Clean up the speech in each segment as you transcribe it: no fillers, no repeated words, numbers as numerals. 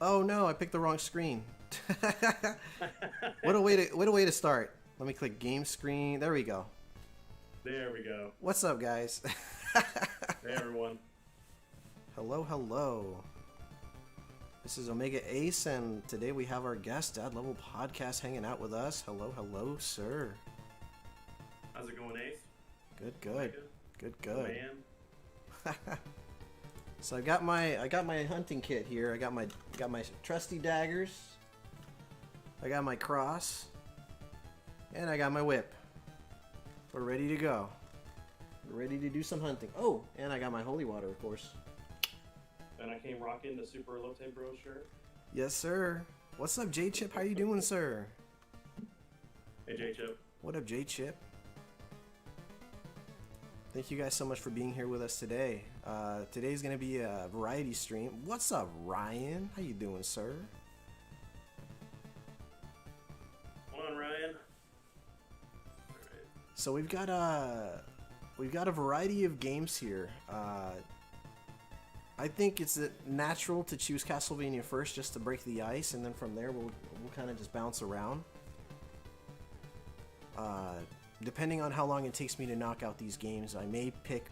Oh no, I picked the wrong screen. What a way to start. Let me click game screen. There we go. There we go. What's up, guys? Hey, everyone. Hello, hello. This is Omega Ace, and today we have our guest, Dad Level Podcast, hanging out with us. Hello, hello, sir. How's it going, Ace? Good, good, good, Oh, good. man. So I got my hunting kit here. I got my trusty daggers. I got my cross, and I got my whip. We're ready to go. We're ready to do some hunting. Oh, and I got my holy water, of course. And I came rocking the Super Elote Bro shirt. Yes, sir. What's up, J Chip? How you doing, sir? Hey, J-Chip. What up, J Chip? Thank you guys so much for being here with us today. Today's gonna be a variety stream. What's up, Ryan? How you doing, sir? Come on, Ryan. So we've got a variety of games here. I think it's natural to choose Castlevania first, just to break the ice, and then from there we'll kind of just bounce around. Depending on how long it takes me to knock out these games, I may pick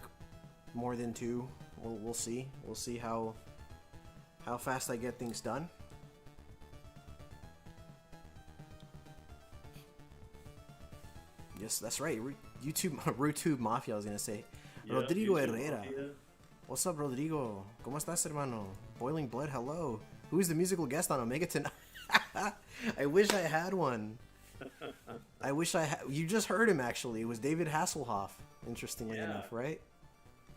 more than two. We'll see. We'll see how fast I get things done. Yes, that's right. YouTube Mafia, I was gonna say. Yeah, Rodrigo YouTube Herrera. Mafia. What's up, Rodrigo? ¿Cómo estás, hermano? Boiling Blood, hello. Who's the musical guest on Omega tonight? I wish I had one. I wish I had. You just heard him, actually. It was David Hasselhoff, interestingly Yeah. enough, right?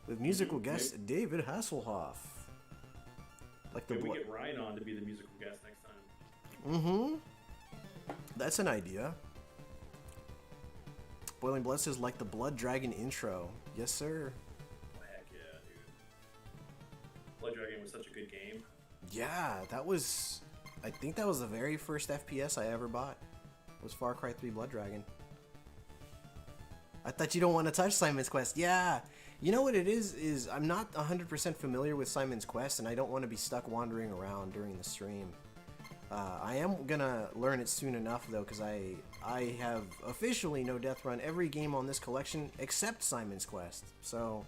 With musical guest David Hasselhoff. Like the Maybe we blood. get Ryan on to be the musical guest next time. Mm-hmm. That's an idea. Boiling Blood says, like the Blood Dragon intro. Yes, sir. Oh, heck yeah, dude. Blood Dragon was such a good game. Yeah, that was... I think that was the very first FPS I ever bought. Was Far Cry 3 Blood Dragon. I thought you don't want to touch Simon's Quest. Yeah. You know what it is I'm not 100% familiar with Simon's Quest, and I don't want to be stuck wandering around during the stream. I am gonna learn it soon enough, though, because I have officially no death run every game on this collection except Simon's Quest. So...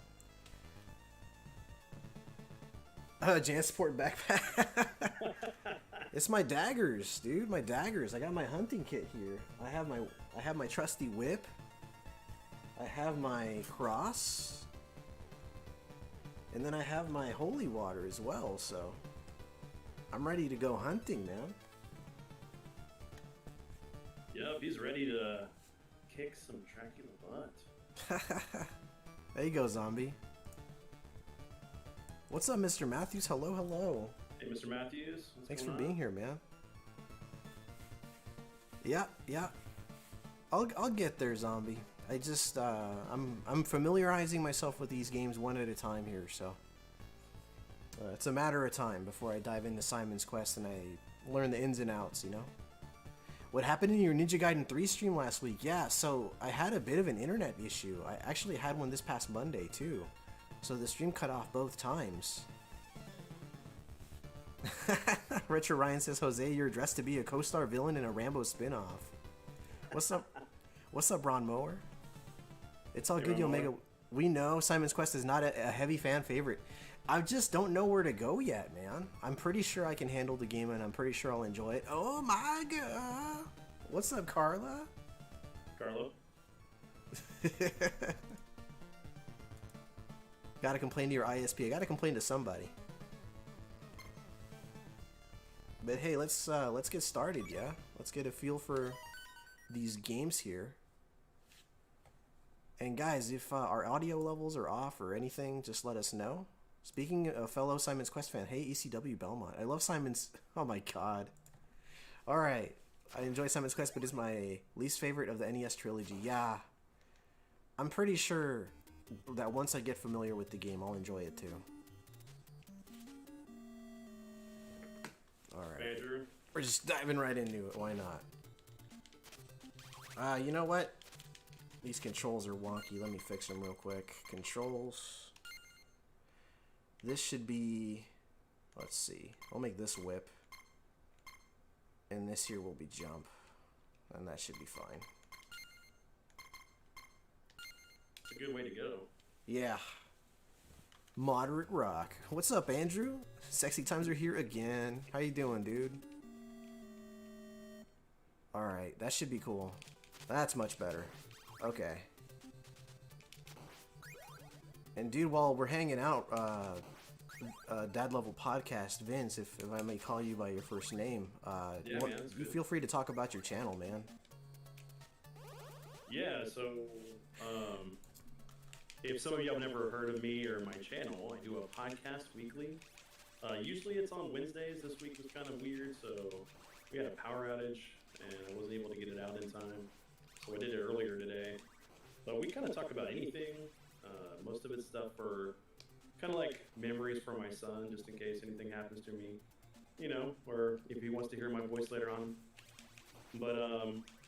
Jansport backpack. It's my daggers, dude. My daggers. I got my hunting kit here. I have my trusty whip. I have my cross. And then I have my holy water as well, so I'm ready to go hunting, man. Yep, he's ready to kick some Dracula butt. There you go, zombie. What's up, Mr. Matthews? Hello, hello. Hey, Mr. Matthews. Thanks for being here, man. Yeah. I'll get there, zombie. I just I'm familiarizing myself with these games one at a time here, so it's a matter of time before I dive into Simon's Quest and I learn the ins and outs, you know. What happened in your Ninja Gaiden 3 stream last week? Yeah, so I had a bit of an internet issue. I actually had one this past Monday too, so the stream cut off both times. Retro Ryan says, Jose, you're dressed to be a co-star villain in a Rambo spin-off. What's up? What's up, Ron Mower? It's all good, Omega. We know Simon's Quest is not a heavy fan favorite. I just don't know where to go yet, man. I'm pretty sure I can handle the game, and I'm pretty sure I'll enjoy it. Oh my god! What's up, Carla? Carlo? Gotta complain to your ISP. I gotta complain to somebody. But hey, let's get started, yeah? Let's get a feel for these games here. And guys, if our audio levels are off or anything, just let us know. Speaking of fellow Simon's Quest fan, hey ECW Belmont. I love Simon's... Oh my god. Alright. I enjoy Simon's Quest, but it's my least favorite of the NES trilogy. Yeah. I'm pretty sure that once I get familiar with the game, I'll enjoy it too. Alright. Badger. We're just diving right into it. Why not? You know what? These controls are wonky. Let me fix them real quick. Controls. This should be... Let's see. I'll make this whip. And this here will be jump. And that should be fine. It's a good way to go. Yeah. Moderate rock. What's up, Andrew? Sexy times are here again. How you doing, dude? Alright, that should be cool. That's much better. Okay. And dude, while we're hanging out, Dad Level Podcast, Vince, if I may call you by your first name, Yeah, man, that's you good. feel free to talk about your channel, man. Yeah, so if some of you have never heard of me or my channel, I do a podcast weekly. Usually it's on Wednesdays. This week was kind of weird, so we had a power outage and I wasn't able to get it out in time. So I did it earlier today. But we kind of talk about anything. Most of it's stuff for kind of like memories for my son, just in case anything happens to me, you know, or if he wants to hear my voice later on. But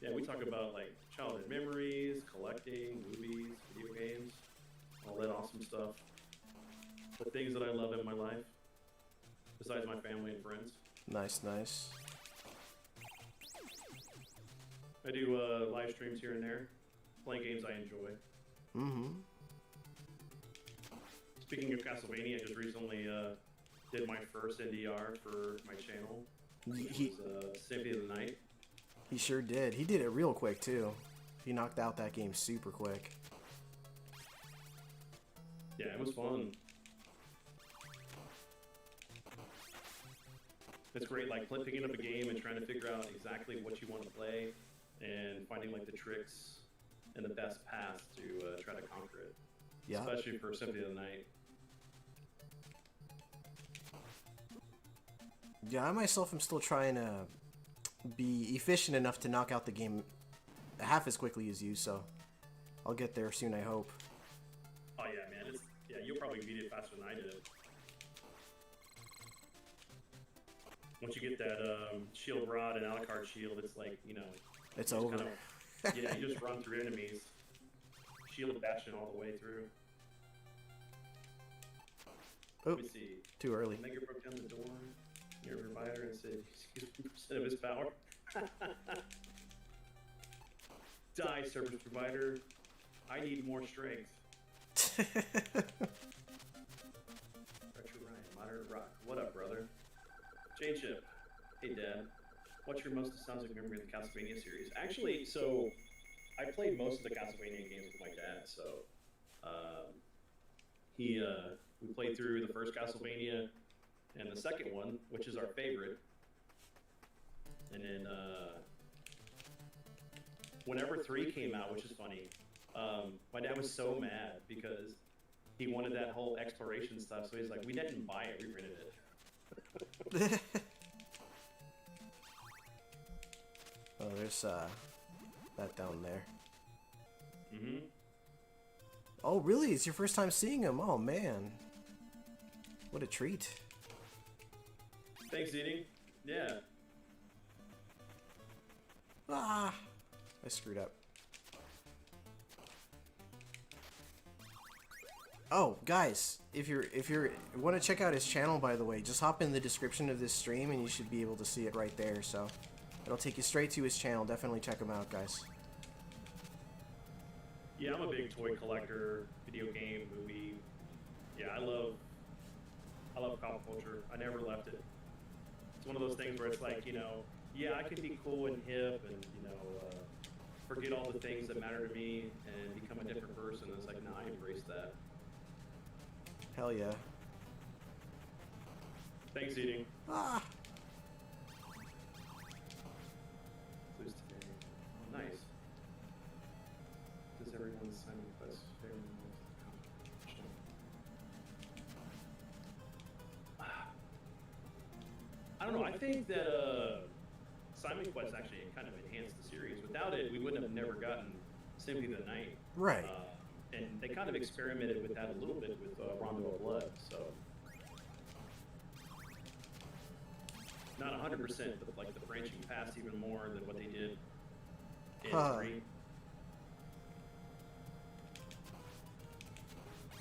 yeah, we talk about like childhood memories, collecting, movies, video games, all that awesome stuff. The things that I love in my life, besides my family and friends. Nice, nice. I do live streams here and there, playing games I enjoy. Mm-hmm. Speaking of Castlevania, I just recently did my first NDR for my channel. It was Symphony of the Night. He sure did. He did it real quick, too. He knocked out that game super quick. Yeah, it was fun. It's great, like picking up a game and trying to figure out exactly what you want to play and finding like the tricks and the best path to try to conquer it. Yeah. Especially for Symphony of the Night. Yeah, I myself am still trying to be efficient enough to knock out the game half as quickly as you, so I'll get there soon, I hope. Oh yeah, man. Yeah, you'll probably beat it faster than I did. Once you get that shield rod and Alucard shield, it's like, you know... It's you just over. kind of, yeah, you just run through enemies. Shield bashing all the way through. Let me see. Too early. Mega broke down the door near provider and said he's 60% of his power. Die, service provider. I need more strength. Retro Ryan, Modern Rock. What up, brother? Jane Chip. Hey, Dad. What's your most nostalgic memory of the Castlevania series? Actually, so I played most of the Castlevania games with my dad. So we played through the first Castlevania and the second one, which is our favorite. And then whenever 3 came out, which is funny, my dad was so mad because he wanted that whole exploration stuff. So he's like, we didn't buy it, we rented it. Oh, there's that down there. Mm-hmm. Oh, really? It's your first time seeing him? Oh, man. What a treat. Thanks, Eating. Yeah. Ah! I screwed up. Oh, guys, if you want to check out his channel, by the way, just hop in the description of this stream and you should be able to see it right there. So it'll take you straight to his channel. Definitely check him out, guys. Yeah, I'm a big toy collector, video game, movie. Yeah, I love pop culture. I never left it. It's one of those things where it's like, you know, yeah, I can be cool and hip and, you know, forget all the things that matter to me and become a different person. It's like, no, I embrace that. Hell yeah. Thanks, Eating. Ah! Lose today. Oh, nice. Does everyone sign request fairly I don't know. I think that Simon Quest actually kind of enhanced the series. Without it, we wouldn't have never gotten Symphony of the Night. Right. And they kind of experimented with that a little bit with Rondo of Blood. So not 100%, but like the branching past even more than what they did in 3. I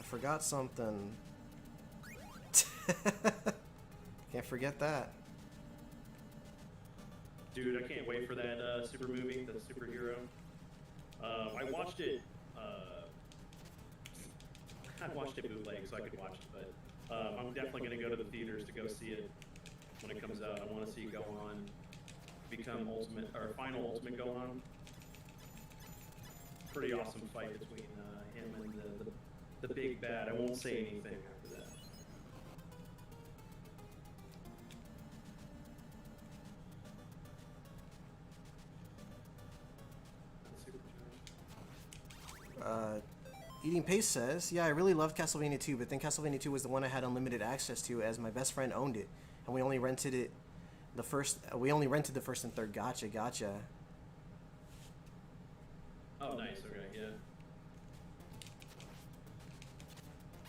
forgot something. Can't forget that. Dude, I can't wait for that super movie, the superhero. I watched it. I watched it bootleg, so I could watch it, but I'm definitely going to go to the theaters to go see it when it comes out. I want to see Gohan become Ultimate or Final Ultimate Gohan. Pretty awesome fight between him and the big bad. I won't say anything after that. Eating Pace says, yeah, I really loved Castlevania 2, but then Castlevania 2 was the one I had unlimited access to as my best friend owned it, and we only rented the first and third. Gotcha. Oh, nice. Okay, yeah.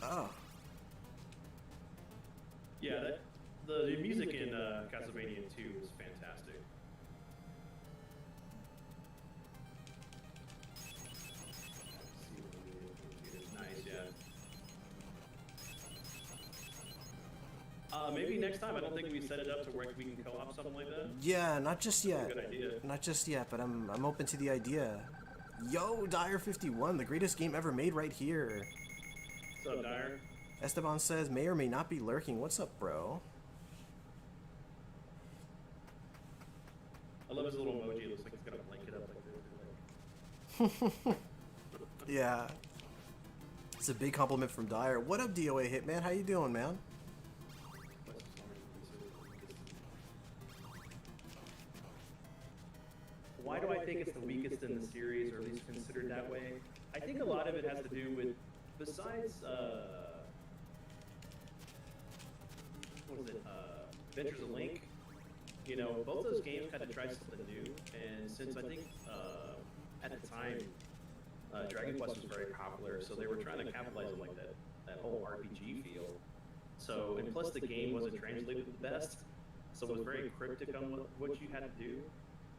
Oh. Yeah, the music in Castlevania 2 is fantastic. Nice, yeah. Maybe next time. I don't think we set it up to where we can co-op something like that. Yeah, not just yet. Good idea. Not just yet, but I'm open to the idea. Yo, Dyer51, the greatest game ever made right here. What's up, Dyer? Esteban says, may or may not be lurking. What's up, bro? I love his little emoji. It looks like he's gonna blank it up like this. Yeah. It's a big compliment from Dyer. What up, DOA Hitman? How you doing, man? Why do I think it's the weakest in the series, or at least considered that way? I think a lot of it has to do with, besides, what was it, Adventures of Link, you know, both those games kind of tried something new, and since I think, at the time, Dragon Quest was very popular, so they were trying to capitalize on, like, that whole RPG feel. So, and plus the game wasn't translated the best, so it was very cryptic on what you had to do.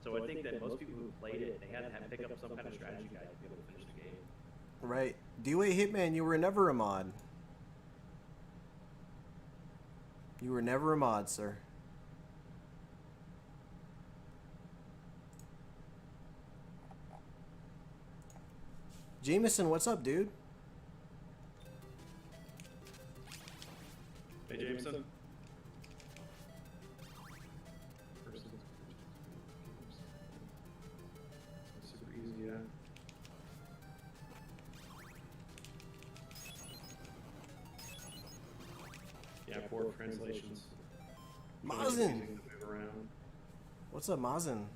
So I think that most people who played it, they had to pick up some kind of strategy guide to be able to finish the game. Right. DOA Hitman, you were never a mod. You were never a mod, sir. Jameson, what's up, dude? Hey, Jameson. Super easy, yeah. Yeah, poor translations. Mazen! What's up, Mazen?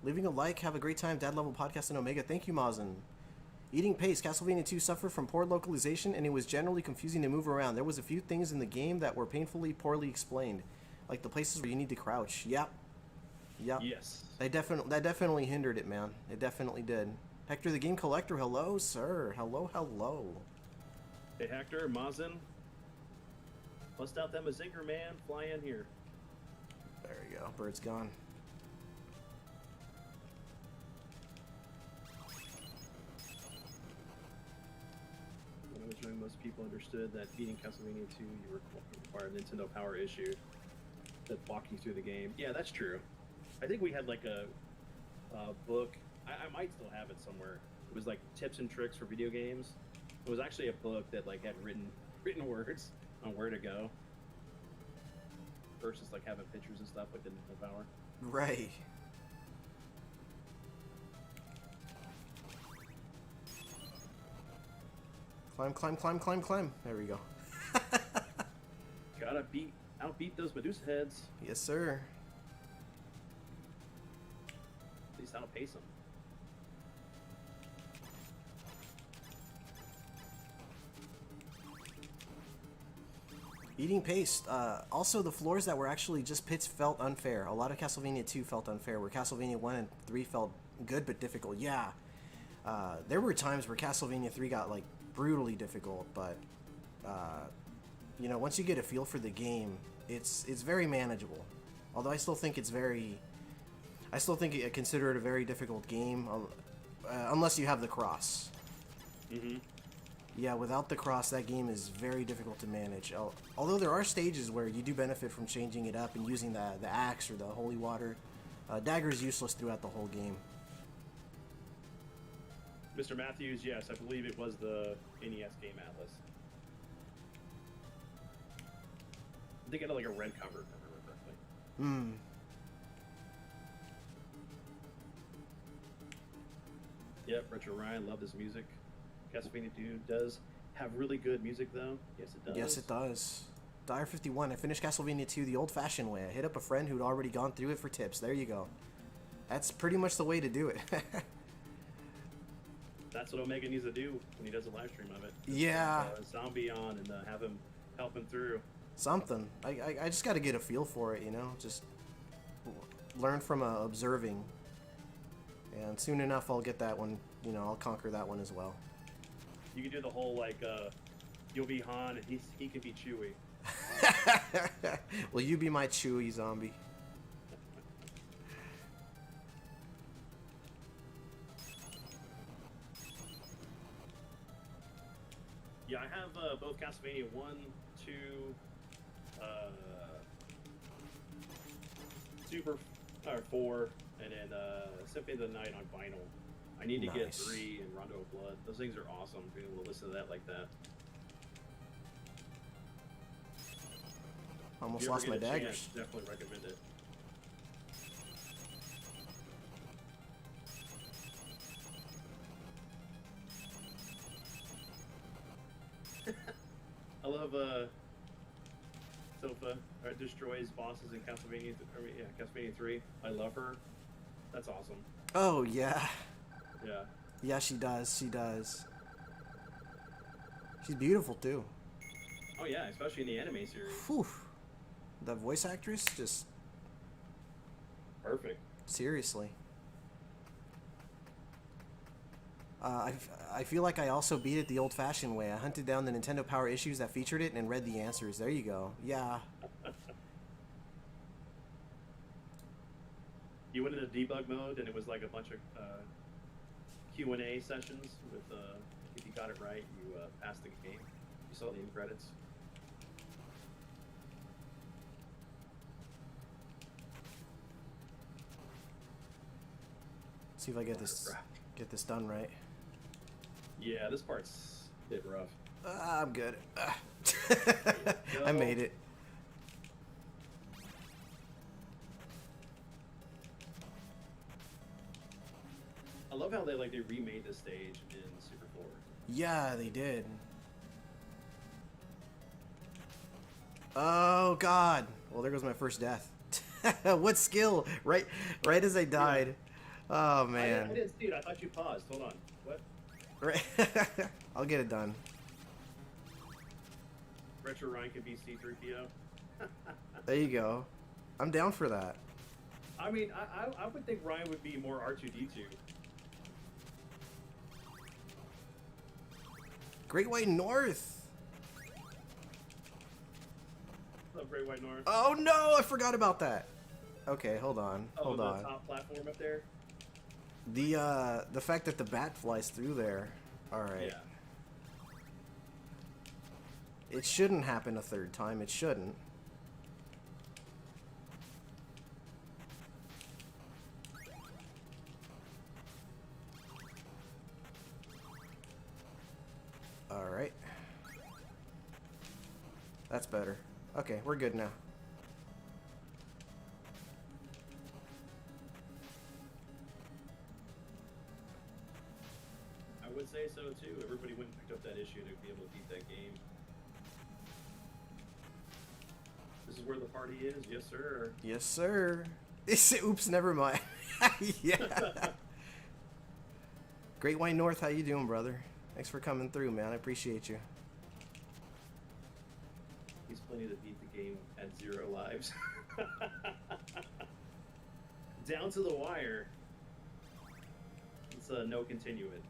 Leaving a like, have a great time, Dad Level Podcast and Omega. Thank you, Mazen. Eating Pace, Castlevania 2 suffered from poor localization, and it was generally confusing to move around. There was a few things in the game that were painfully poorly explained, like the places where you need to crouch. Yep. Yes. That definitely hindered it, man. It definitely did. Hector the Game Collector, hello, sir. Hello. Hey, Hector, Mazen. Bust out that Mazinger, man. Fly in here. There we go. Bird's gone. When I was young, most people understood that beating Castlevania 2, you required a Nintendo Power issue that walked you through the game. Yeah, that's true. I think we had like a book. I might still have it somewhere. It was like tips and tricks for video games. It was actually a book that like had written words on where to go versus like having pictures and stuff like the Nintendo Power. Right. Climb. There we go. Gotta outbeat those Medusa heads. Yes, sir. At least outpace them. Eating Paste. Also, the floors that were actually just pits felt unfair. A lot of Castlevania 2 felt unfair, where Castlevania 1 and 3 felt good but difficult. Yeah. There were times where Castlevania 3 got, like, brutally difficult, but, you know, once you get a feel for the game, it's very manageable. Although I still think I consider it a very difficult game, unless you have the cross. Mm-hmm. Yeah, without the cross, that game is very difficult to manage. Although there are stages where you do benefit from changing it up and using the axe or the holy water Dagger's useless throughout the whole game. Mr. Matthews, yes, I believe it was the NES game Atlas. I think it had like a red cover, if I remember correctly. Hmm. Yep, Retro Ryan, love this music. Castlevania 2 does have really good music, though. Yes, it does. Yes, it does. Dire 51. I finished Castlevania 2 the old-fashioned way. I hit up a friend who'd already gone through it for tips. There you go. That's pretty much the way to do it. That's what Omega needs to do when he does a live stream of it. Just Yeah. have, Zombie on and have him help him through. Something. I just got to get a feel for it, you know? Just learn from observing. And soon enough, I'll get that one. You know, I'll conquer that one as well. You can do the whole, like, you'll be Han and he can be Chewie. Will you be my Chewie zombie? Yeah, I have both Castlevania 1, 2, Super, or 4, and then Symphony of the Night on vinyl. I need to get Nice. 3 and Rondo of Blood. Those things are awesome, being able to listen to that like that. Almost If you ever lost my get a daggers. chance, definitely recommend it. I love Sofa destroys bosses in Castlevania. Castlevania 3. I love her. That's awesome. Oh, yeah. Yeah. Yeah, she does. She does. She's beautiful, too. Oh yeah, especially in the anime series. Whew. The voice actress, just Perfect. seriously. I feel like I also beat it the old-fashioned way. I hunted down the Nintendo Power issues that featured it and read the answers. There you go. Yeah. You went into debug mode, and it was like a bunch of Q&A sessions with, if you got it right, you passed the game. You saw the end credits. See if I get this done right. Yeah, this part's a bit rough. I'm good. Go. I made it. I love how they remade this stage in Super 4. Yeah, they did. Oh God! Well, there goes my first death. What skill? Right as I died. Oh man. I didn't see it. I thought you paused. Hold on. What? Right. I'll get it done. Retro Ryan can be C-3PO. There you go. I'm down for that. I mean, I would think Ryan would be more R2-D2. Great White North. Love Great White North. Oh no! I forgot about that. Okay, hold on. Oh, Hold the on. top platform up there. The fact that the bat flies through there. All right. Yeah. It shouldn't happen a third time. It shouldn't. All right. That's better. Okay, we're good now. I would say so too. Everybody went and picked up that issue to be able to beat that game. This is where the party is, yes sir. Yes, sir. Oops, never mind. Yeah. Great White North, how you doing, brother? Thanks for coming through, man. I appreciate you. He's plenty to beat the game at 0 lives. Down to the wire. It's a no continue it.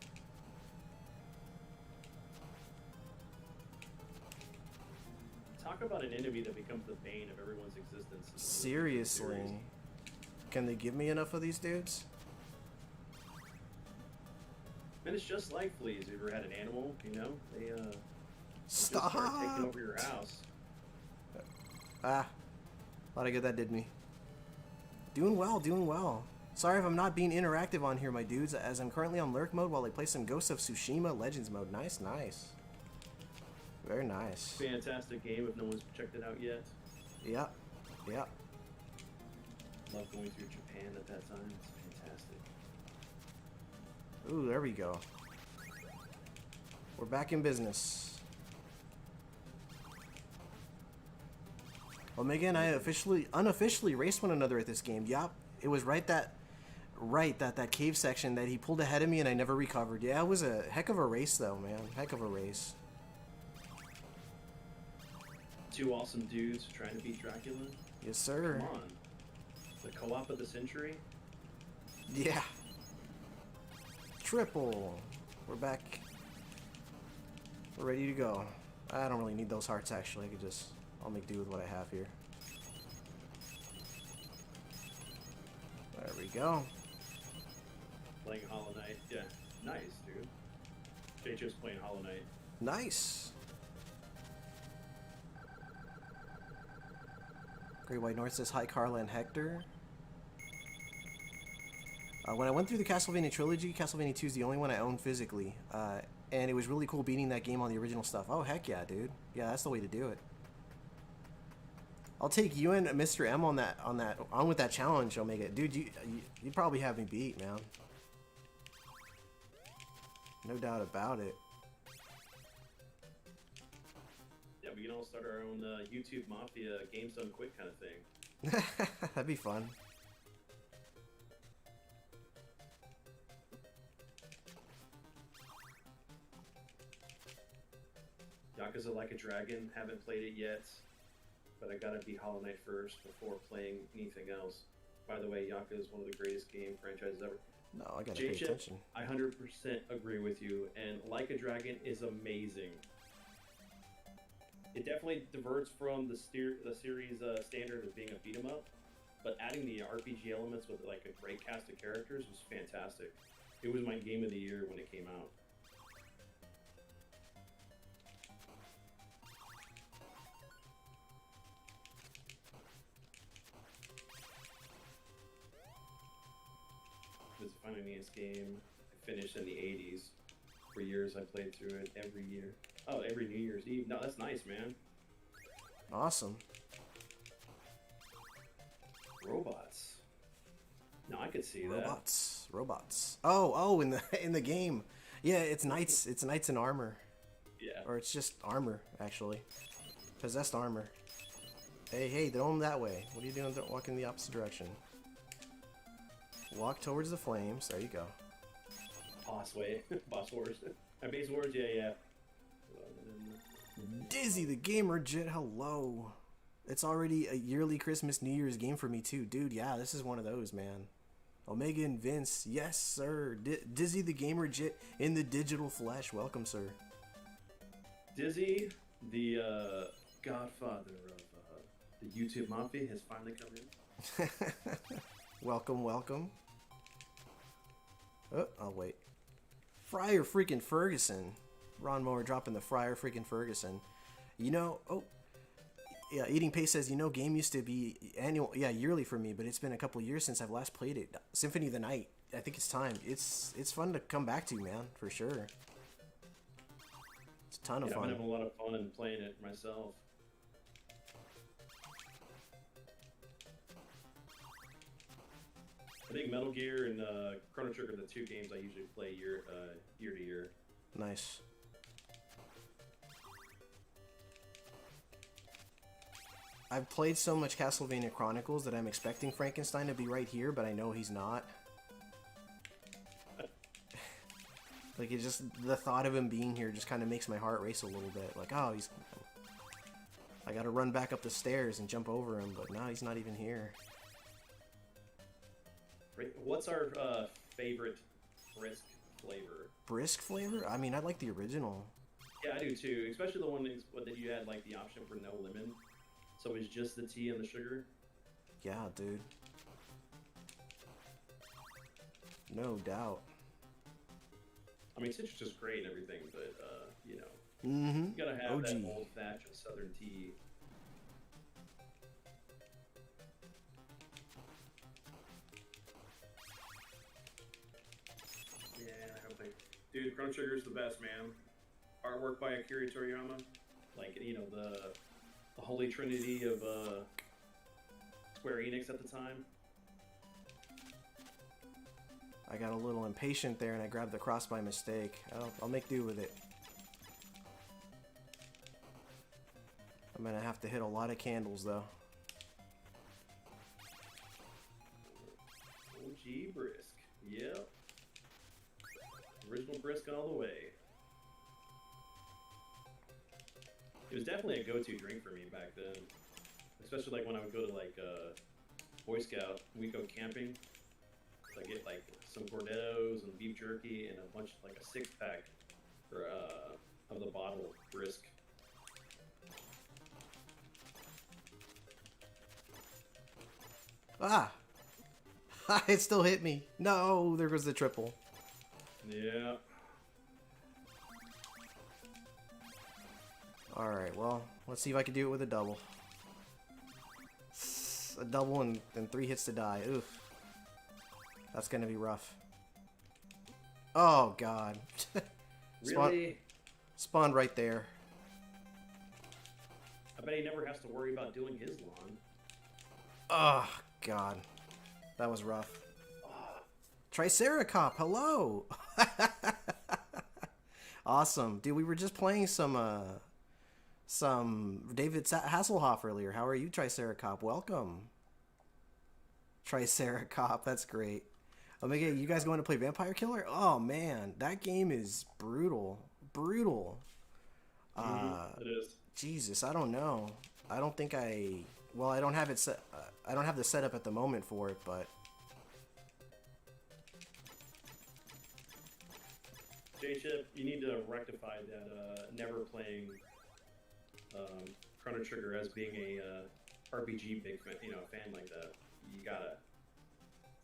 Talk about an enemy that becomes the bane of everyone's existence. Seriously. Can they give me enough of these dudes? And it's just like fleas. You ever had an animal, you know? They just Stop! start taking over your house. Ah. A lot of good that did me. Doing well, doing well. Sorry if I'm not being interactive on here, my dudes, as I'm currently on lurk mode while I play some Ghost of Tsushima Legends mode. Nice, nice. Very nice. Fantastic game if no one's checked it out yet. Yep, yep. Love going through Japan at that time. It's fantastic. Ooh, there we go. We're back in business. Omega and I unofficially raced one another at this game. Yup, it was that cave section that he pulled ahead of me and I never recovered. Yeah, it was a heck of a race though, man. Heck of a race. Two awesome dudes trying to beat Dracula. Yes, sir. Come on. The co-op of the century. Yeah. Triple. We're back. We're ready to go. I don't really need those hearts actually. I'll make do with what I have here. There we go. Playing Hollow Knight. Yeah. Nice, dude. JJ's playing Hollow Knight. Nice. Great White North says, hi Carla and Hector. When I went through the Castlevania Trilogy, Castlevania 2 is the only one I own physically. And it was really cool beating that game on the original stuff. Oh, heck yeah, dude. Yeah, that's the way to do it. I'll take you and Mr. M on with that challenge, Omega. Dude, you'd probably have me beat, man. No doubt about it. Yeah, we can all start our own YouTube Mafia games done quick kind of thing. That'd be fun. Yakuza Like a Dragon, haven't played it yet, but I gotta beat Hollow Knight first before playing anything else. By the way, Yakuza is one of the greatest game franchises ever. No, I gotta pay attention. I 100% agree with you, and Like a Dragon is amazing. It definitely diverts from the series standard of being a beat 'em up, but adding the RPG elements with like a great cast of characters was fantastic. It was my game of the year when it came out. It was a Final NES game. I finished in the 80s. For years, I played through it every year. Oh, every New Year's Eve. No, that's nice, man. Awesome. Robots. No, I could see that. Robots. Oh, in the game. Yeah, it's knights. It's knights in armor. Yeah. Or it's just armor, actually. Possessed armor. Hey, throw them that way. What are you doing? Walking the opposite direction. Walk towards the flames. There you go. Boss way. Boss wars. Base wars, yeah. Dizzy the Gamer Jet, hello. It's already a yearly Christmas New Year's game for me too. Dude, yeah, this is one of those, man. Omega and Vince, yes sir. Dizzy the Gamer Jet in the digital flesh. Welcome, sir. Dizzy, the godfather of the YouTube Mafia, has finally come in. Welcome. Oh, I'll wait. Friar freaking Ferguson. Ron Moore dropping the Friar freaking Ferguson. You know, yeah, Eating Pace says, game used to be yearly for me, but it's been a couple years since I've last played it. Symphony of the Night. I think it's time. It's fun to come back to, man, for sure. It's a ton of fun. I've been having a lot of fun and playing it myself. I think Metal Gear and Chrono Trigger are the two games I usually play year to year. Nice. I've played so much Castlevania Chronicles that I'm expecting Frankenstein to be right here, but I know he's not. Like, it's just the thought of him being here just kind of makes my heart race a little bit. Like, oh, I gotta run back up the stairs and jump over him, but now he's not even here. What's our favorite brisk flavor? Brisk flavor? I mean, I like the original. Yeah, I do too. Especially the one that you had like the option for no lemon. So it's just the tea and the sugar? Yeah, dude. No doubt. I mean, citrus is great and everything, but, Mm-hmm. you gotta have OG. that old-fashioned southern tea. Dude, Chrono Trigger's the best, man. Artwork by Akira Toriyama. Like, you know, the holy trinity of Square Enix at the time. I got a little impatient there and I grabbed the cross by mistake. I'll make do with it. I'm gonna have to hit a lot of candles though. OG Brisk. Yep. Original Brisk all the way. It was definitely a go-to drink for me back then. Especially like when I would go to like Boy Scout, we'd go camping. So I get like some Cornettos and beef jerky and a bunch, like a 6-pack for, of the bottle of Brisk. Ah! It still hit me. No, there goes the triple. Yeah. Alright, well, let's see if I can do it with a double. A double and 3 hits to die. Oof. That's gonna be rough. Oh, God. Really? Spawned right there. I bet he never has to worry about doing his lawn. Oh, God. That was rough. Triceracop, hello! Awesome. Dude, we were just playing some David Hasselhoff earlier. How are you, Triceracop? Welcome. Triceracop, that's great. Omega, you guys going to play Vampire Killer? Oh, man. That game is brutal. Brutal. It is. Jesus, I don't know. I don't think well, I don't have it set. I don't have the setup at the moment for it, but J-Chip, you need to rectify that never playing Chrono Trigger as being a RPG big fan, fan like that. You gotta.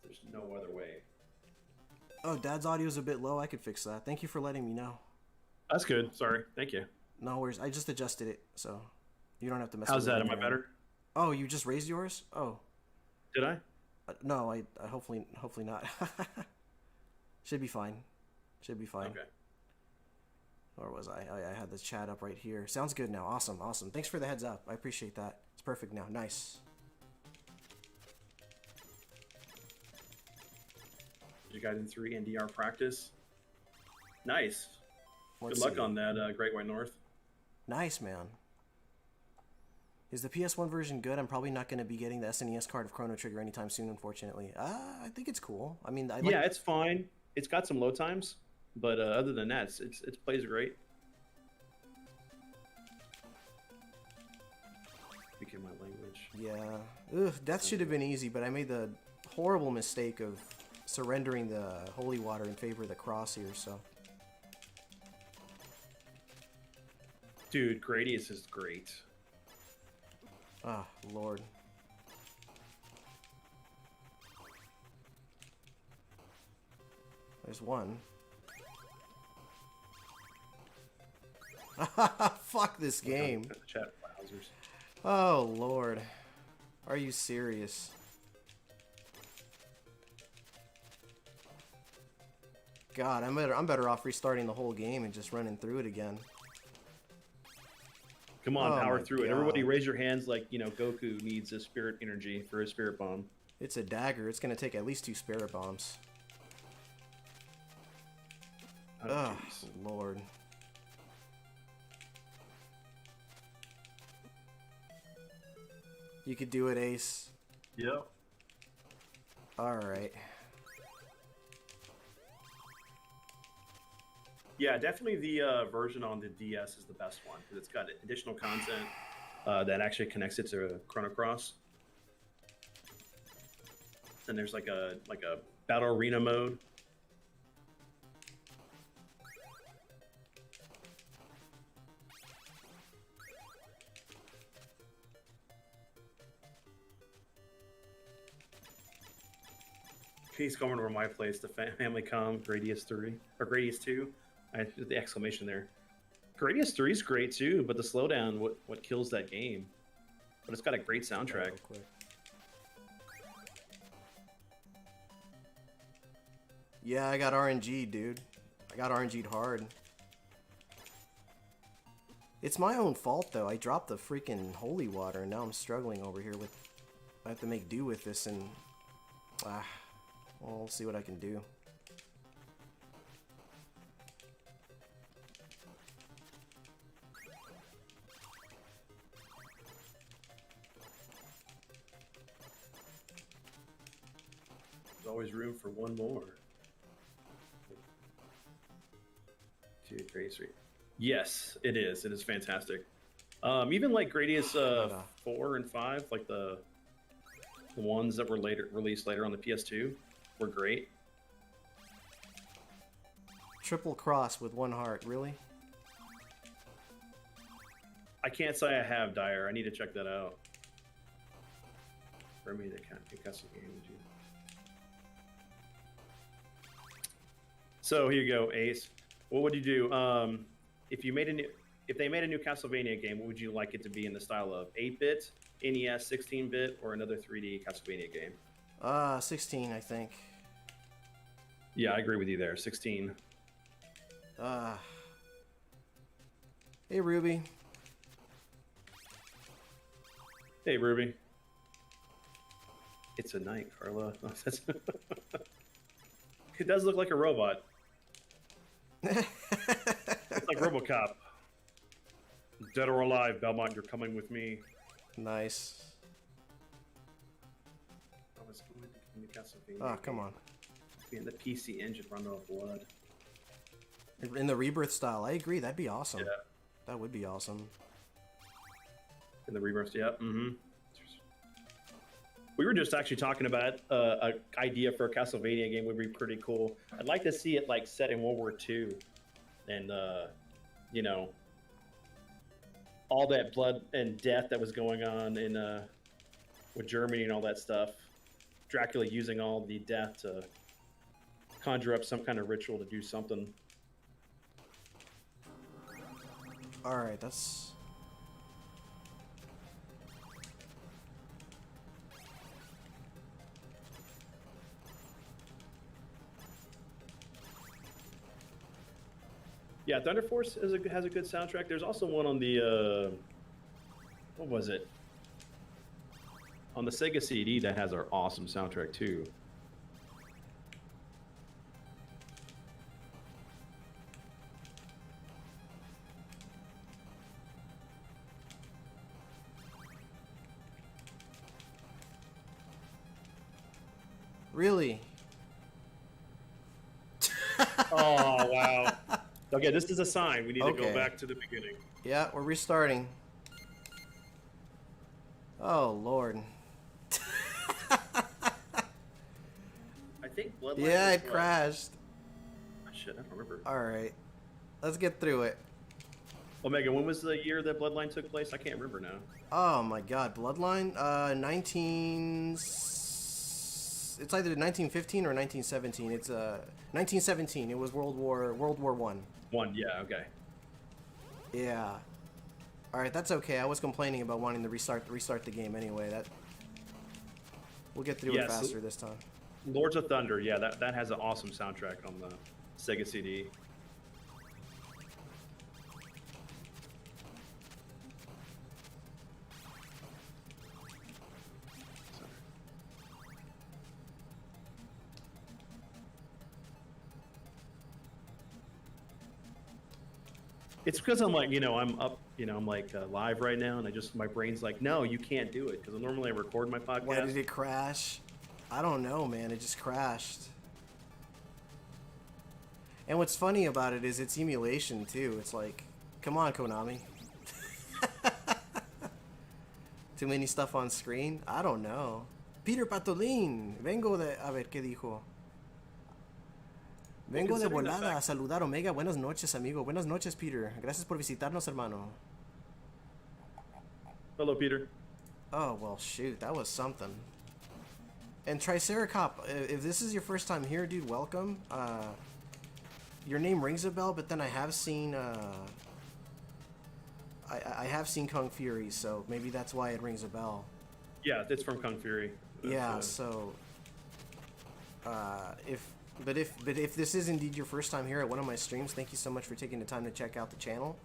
There's no other way. oh, Dad's audio's a bit low. I could fix that. Thank you for letting me know. That's good. Sorry. Thank you. No worries. I just adjusted it, so you don't have to mess. How's with that? it Am I better? Oh, you just raised yours? Oh. Did I? No, I hopefully not. Should be fine. Should be fine. Okay. Or was I? I had the chat up right here. Sounds good now. Awesome, awesome. Thanks for the heads up. I appreciate that. It's perfect now. Nice. You guys in 3 NDR practice? Nice. Let's Good luck see. on that, Great White North. Nice, man. Is the PS1 version good? I'm probably not going to be getting the SNES card of Chrono Trigger anytime soon, unfortunately. I think it's cool. I mean, Yeah, it's fine. It's got some load times, but other than that, it plays great. Speaking my language. Yeah. Ugh, death should have been easy, but I made the horrible mistake of surrendering the holy water in favor of the cross here, so. Dude, Gradius is great. Ah, Lord. There's one. Fuck this game. Chat browsers. Oh, Lord. Are you serious? God, I'm better off restarting the whole game and just running through it again. Come on, Oh power my through it. God. Everybody raise your hands like, Goku needs a spirit energy for his spirit bomb. It's a dagger. It's going to take at least 2 spirit bombs. Oh, Oh, Lord. You could do it, Ace. Yep. Alright. Yeah, definitely the version on the DS is the best one because it's got additional content that actually connects it to Chrono Cross. And there's like a battle arena mode. He's coming over my place. The family come. Gradius 3 or Gradius 2. I did the exclamation there. Gradius 3 is great too, but the slowdown what kills that game. But it's got a great soundtrack. Real quick. Yeah, I got RNG, dude. I I got RNG'd hard. It's my own fault, though. I dropped the freaking holy water, and now I'm struggling over here with... I have to make do with this, and... well, we'll see what I can do. There's always room for one more. 2, 3, 3. Yes, it is. It is fantastic. Even like Gradius 4 and 5, like the ones that were released later on the PS2, were great. Triple cross with 1 heart, really? I can't say I have Dyer. I need to check that out. For me, they can't pick us a game. Did you? So here you go, Ace. What would you do if they made a new Castlevania game? What would you like it to be in the style of 8-bit, NES, 16-bit, or another 3D Castlevania game? 16, I think. Yeah, I agree with you there. 16. Hey, Ruby. Hey, Ruby. It's a night, Carla. It does look like a robot. It's like RoboCop. Dead or alive, Belmont, you're coming with me. Nice. I was going to the Castlevania. Oh, come on. In the PC engine, run out of blood. In the Rebirth style, I agree. That'd be awesome. Yeah. That would be awesome. In the Rebirth, yeah. Mm-hmm. We were just actually talking about an idea for a Castlevania game would be pretty cool. I'd like to see it like set in World War II, and you know, all that blood and death that was going on in with Germany and all that stuff. Dracula using all the death to conjure up some kind of ritual to do something. All right, that's. Yeah, Thunder Force has a good soundtrack. There's also one on the what was it? On the Sega CD that has our awesome soundtrack too. Really? Oh wow. Okay, this is a sign. We need to go Okay. back to the beginning. Yeah, we're restarting. Oh, Lord. I think Bloodline. Yeah, was it what? crashed. Oh, shit, I don't remember. All right. Let's get through it. Omega, when was the year that Bloodline took place? I can't remember now. Oh, my God. Bloodline? 19... It's either 1915 or 1917. It's 1917. It was World War One. Yeah, okay. Yeah. All right, that's okay. I was complaining about wanting to restart the game anyway. We'll get through it faster this time. Lords of Thunder, yeah, that has an awesome soundtrack on the Sega CD. It's because I'm like, I'm up, I'm like live right now, and my brain's like, no, you can't do it, because normally I record my podcast. Why did it crash? I don't know, man. It just crashed. And what's funny about it is it's emulation, too. It's like, come on, Konami. Too many stuff on screen? I don't know. Peter Patolín. Vengo de... A ver, ¿qué dijo? Vengo de volada a saludar Omega. Buenas noches, amigo. Buenas noches, Peter. Gracias por visitarnos, hermano. Hello, Peter. Oh, well, shoot. That was something. And Triceracop, if this is your first time here, dude, welcome. Your name rings a bell, but then I have seen... I have seen Kung Fury, so maybe that's why it rings a bell. Yeah, it's from Kung Fury. Yeah, so... if... But if this is indeed your first time here at one of my streams, thank you so much for taking the time to check out the channel.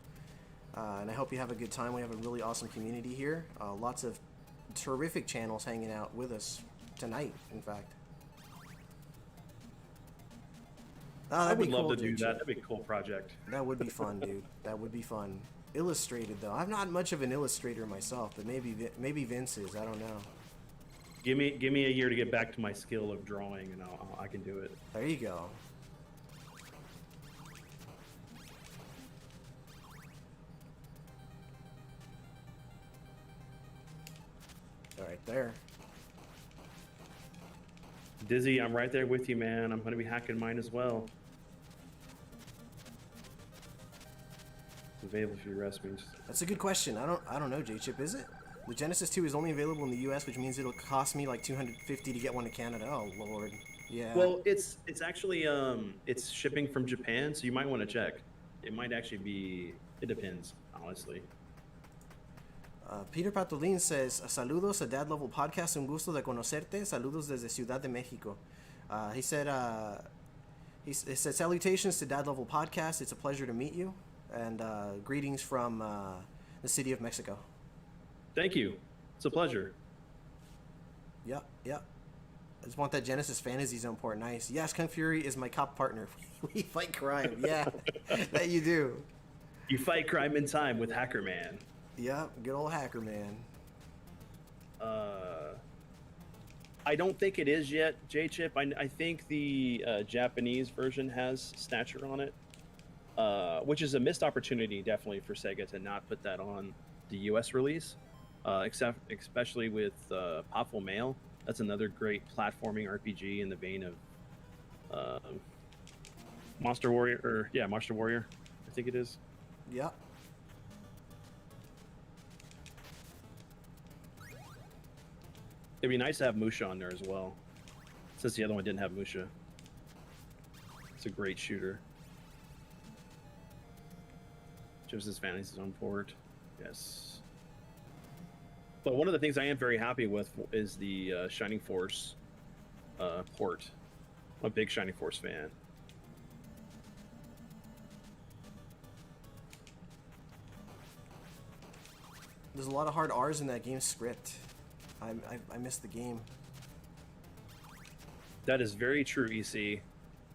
And I hope you have a good time. We have a really awesome community here. Lots of terrific channels hanging out with us tonight, in fact. Oh, I that'd would be love cool, to do dude. that. That'd be a cool project. That would be fun, dude. That would be fun. Illustrated though, I'm not much of an illustrator myself, but maybe Vince is. I don't know. Give me a year to get back to my skill of drawing, and I can do it. There you go. All right, there. Dizzy, I'm right there with you, man. I'm gonna be hacking mine as well. It's available for your recipes. That's a good question. I don't know, J-Chip, is it? The Genesis 2 is only available in the US, which means it'll cost me like $250 to get one to Canada. Oh lord. Yeah. Well, it's actually it's shipping from Japan, so you might want to check. It might actually be. It depends, honestly. Peter Patolin says, saludos a Dad Level Podcast, un gusto de conocerte, saludos desde Ciudad de Mexico. He said, salutations to Dad Level Podcast, it's a pleasure to meet you, and greetings from the city of Mexico. Thank you. It's a pleasure. Yep. I just want that Genesis Fantasy Zone port. Nice. Yes, Kung Fury is my cop partner. We fight crime. Yeah, that you do. You fight crime in time with Hacker Man. Yep, good old Hacker Man. I don't think it is yet, J-Chip. I think the Japanese version has Snatcher on it, which is a missed opportunity, definitely, for Sega to not put that on the US release, especially with Popful Mail. That's another great platforming RPG in the vein of Monster Warrior, Monster Warrior, I think it is. Yep. It'd be nice to have Musha on there as well, since the other one didn't have Musha. It's a great shooter. Genesis Fantasy Zone port, yes. But one of the things I am very happy with is the Shining Force port. I'm a big Shining Force fan. There's a lot of hard R's in that game's script. I missed the game. That is very true, EC.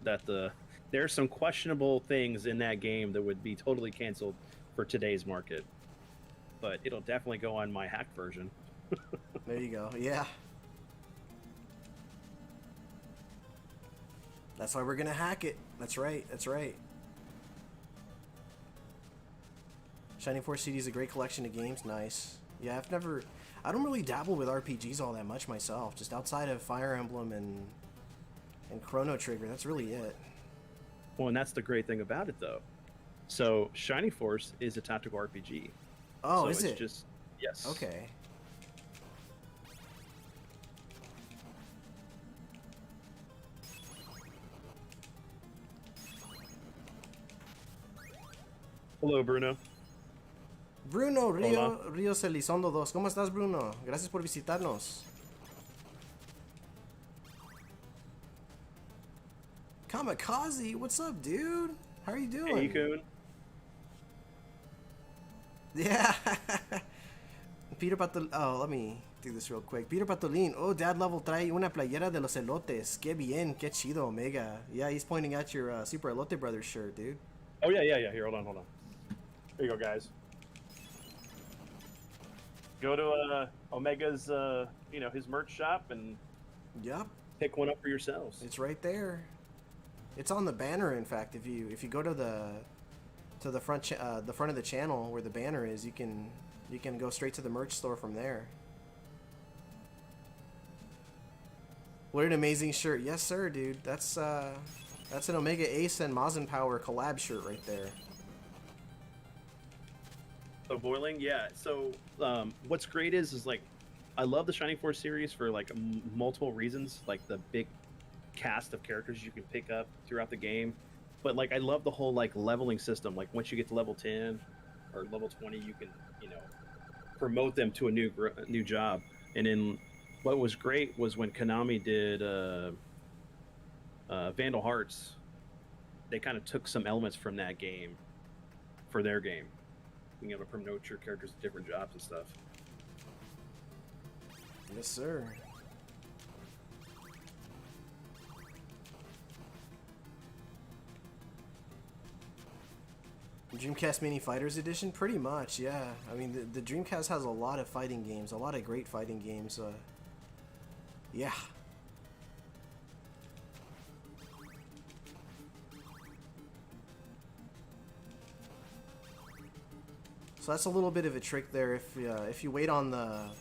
That there are some questionable things in that game that would be totally canceled for today's market. But it'll definitely go on my hacked version. There you go. Yeah. That's why we're gonna hack it. That's right. That's right. Shining Force CD is a great collection of games. Nice. Yeah, I don't really dabble with RPGs all that much myself. Just outside of Fire Emblem and Chrono Trigger, that's really it. Well, and that's the great thing about it, though. So, Shining Force is a tactical RPG. Oh, so is it's it? Just yes. Okay. Hello, Bruno. Bruno Ríos Elizondo 2. ¿Cómo estás, Bruno? Gracias por visitarnos. Kamikaze, what's up, dude? How are you doing? Hey, Coon. Yeah. Peter Patolin. Oh, let me do this real quick. Peter Patolin. Oh, Dad Level trae una playera de los elotes. Qué bien, qué chido, Omega. Yeah, he's pointing at your Super Elote Brothers shirt, dude. Oh, yeah. Here, hold on. There you go, guys. Go to Omega's, his merch shop and Yep. pick one up for yourselves. It's right there. It's on the banner. In fact, if you go to the front of the channel where the banner is, you can go straight to the merch store from there. What an amazing shirt! Yes, sir, dude. That's an Omega Ace and Mazin Power collab shirt right there. So boiling, yeah. So what's great is like I love the Shining Force series for like multiple reasons, like the big cast of characters you can pick up throughout the game. But like I love the whole like leveling system. Like once you get to level 10 or level 20, you can promote them to a new job. And then what was great was when Konami did Vandal Hearts, they kind of took some elements from that game for their game, being able to promote your characters to different jobs and stuff. Yes, sir. Dreamcast Mini Fighters Edition? Pretty much, yeah. I mean, the Dreamcast has a lot of fighting games, a lot of great fighting games. Yeah. So that's a little bit of a trick there. If you wait on the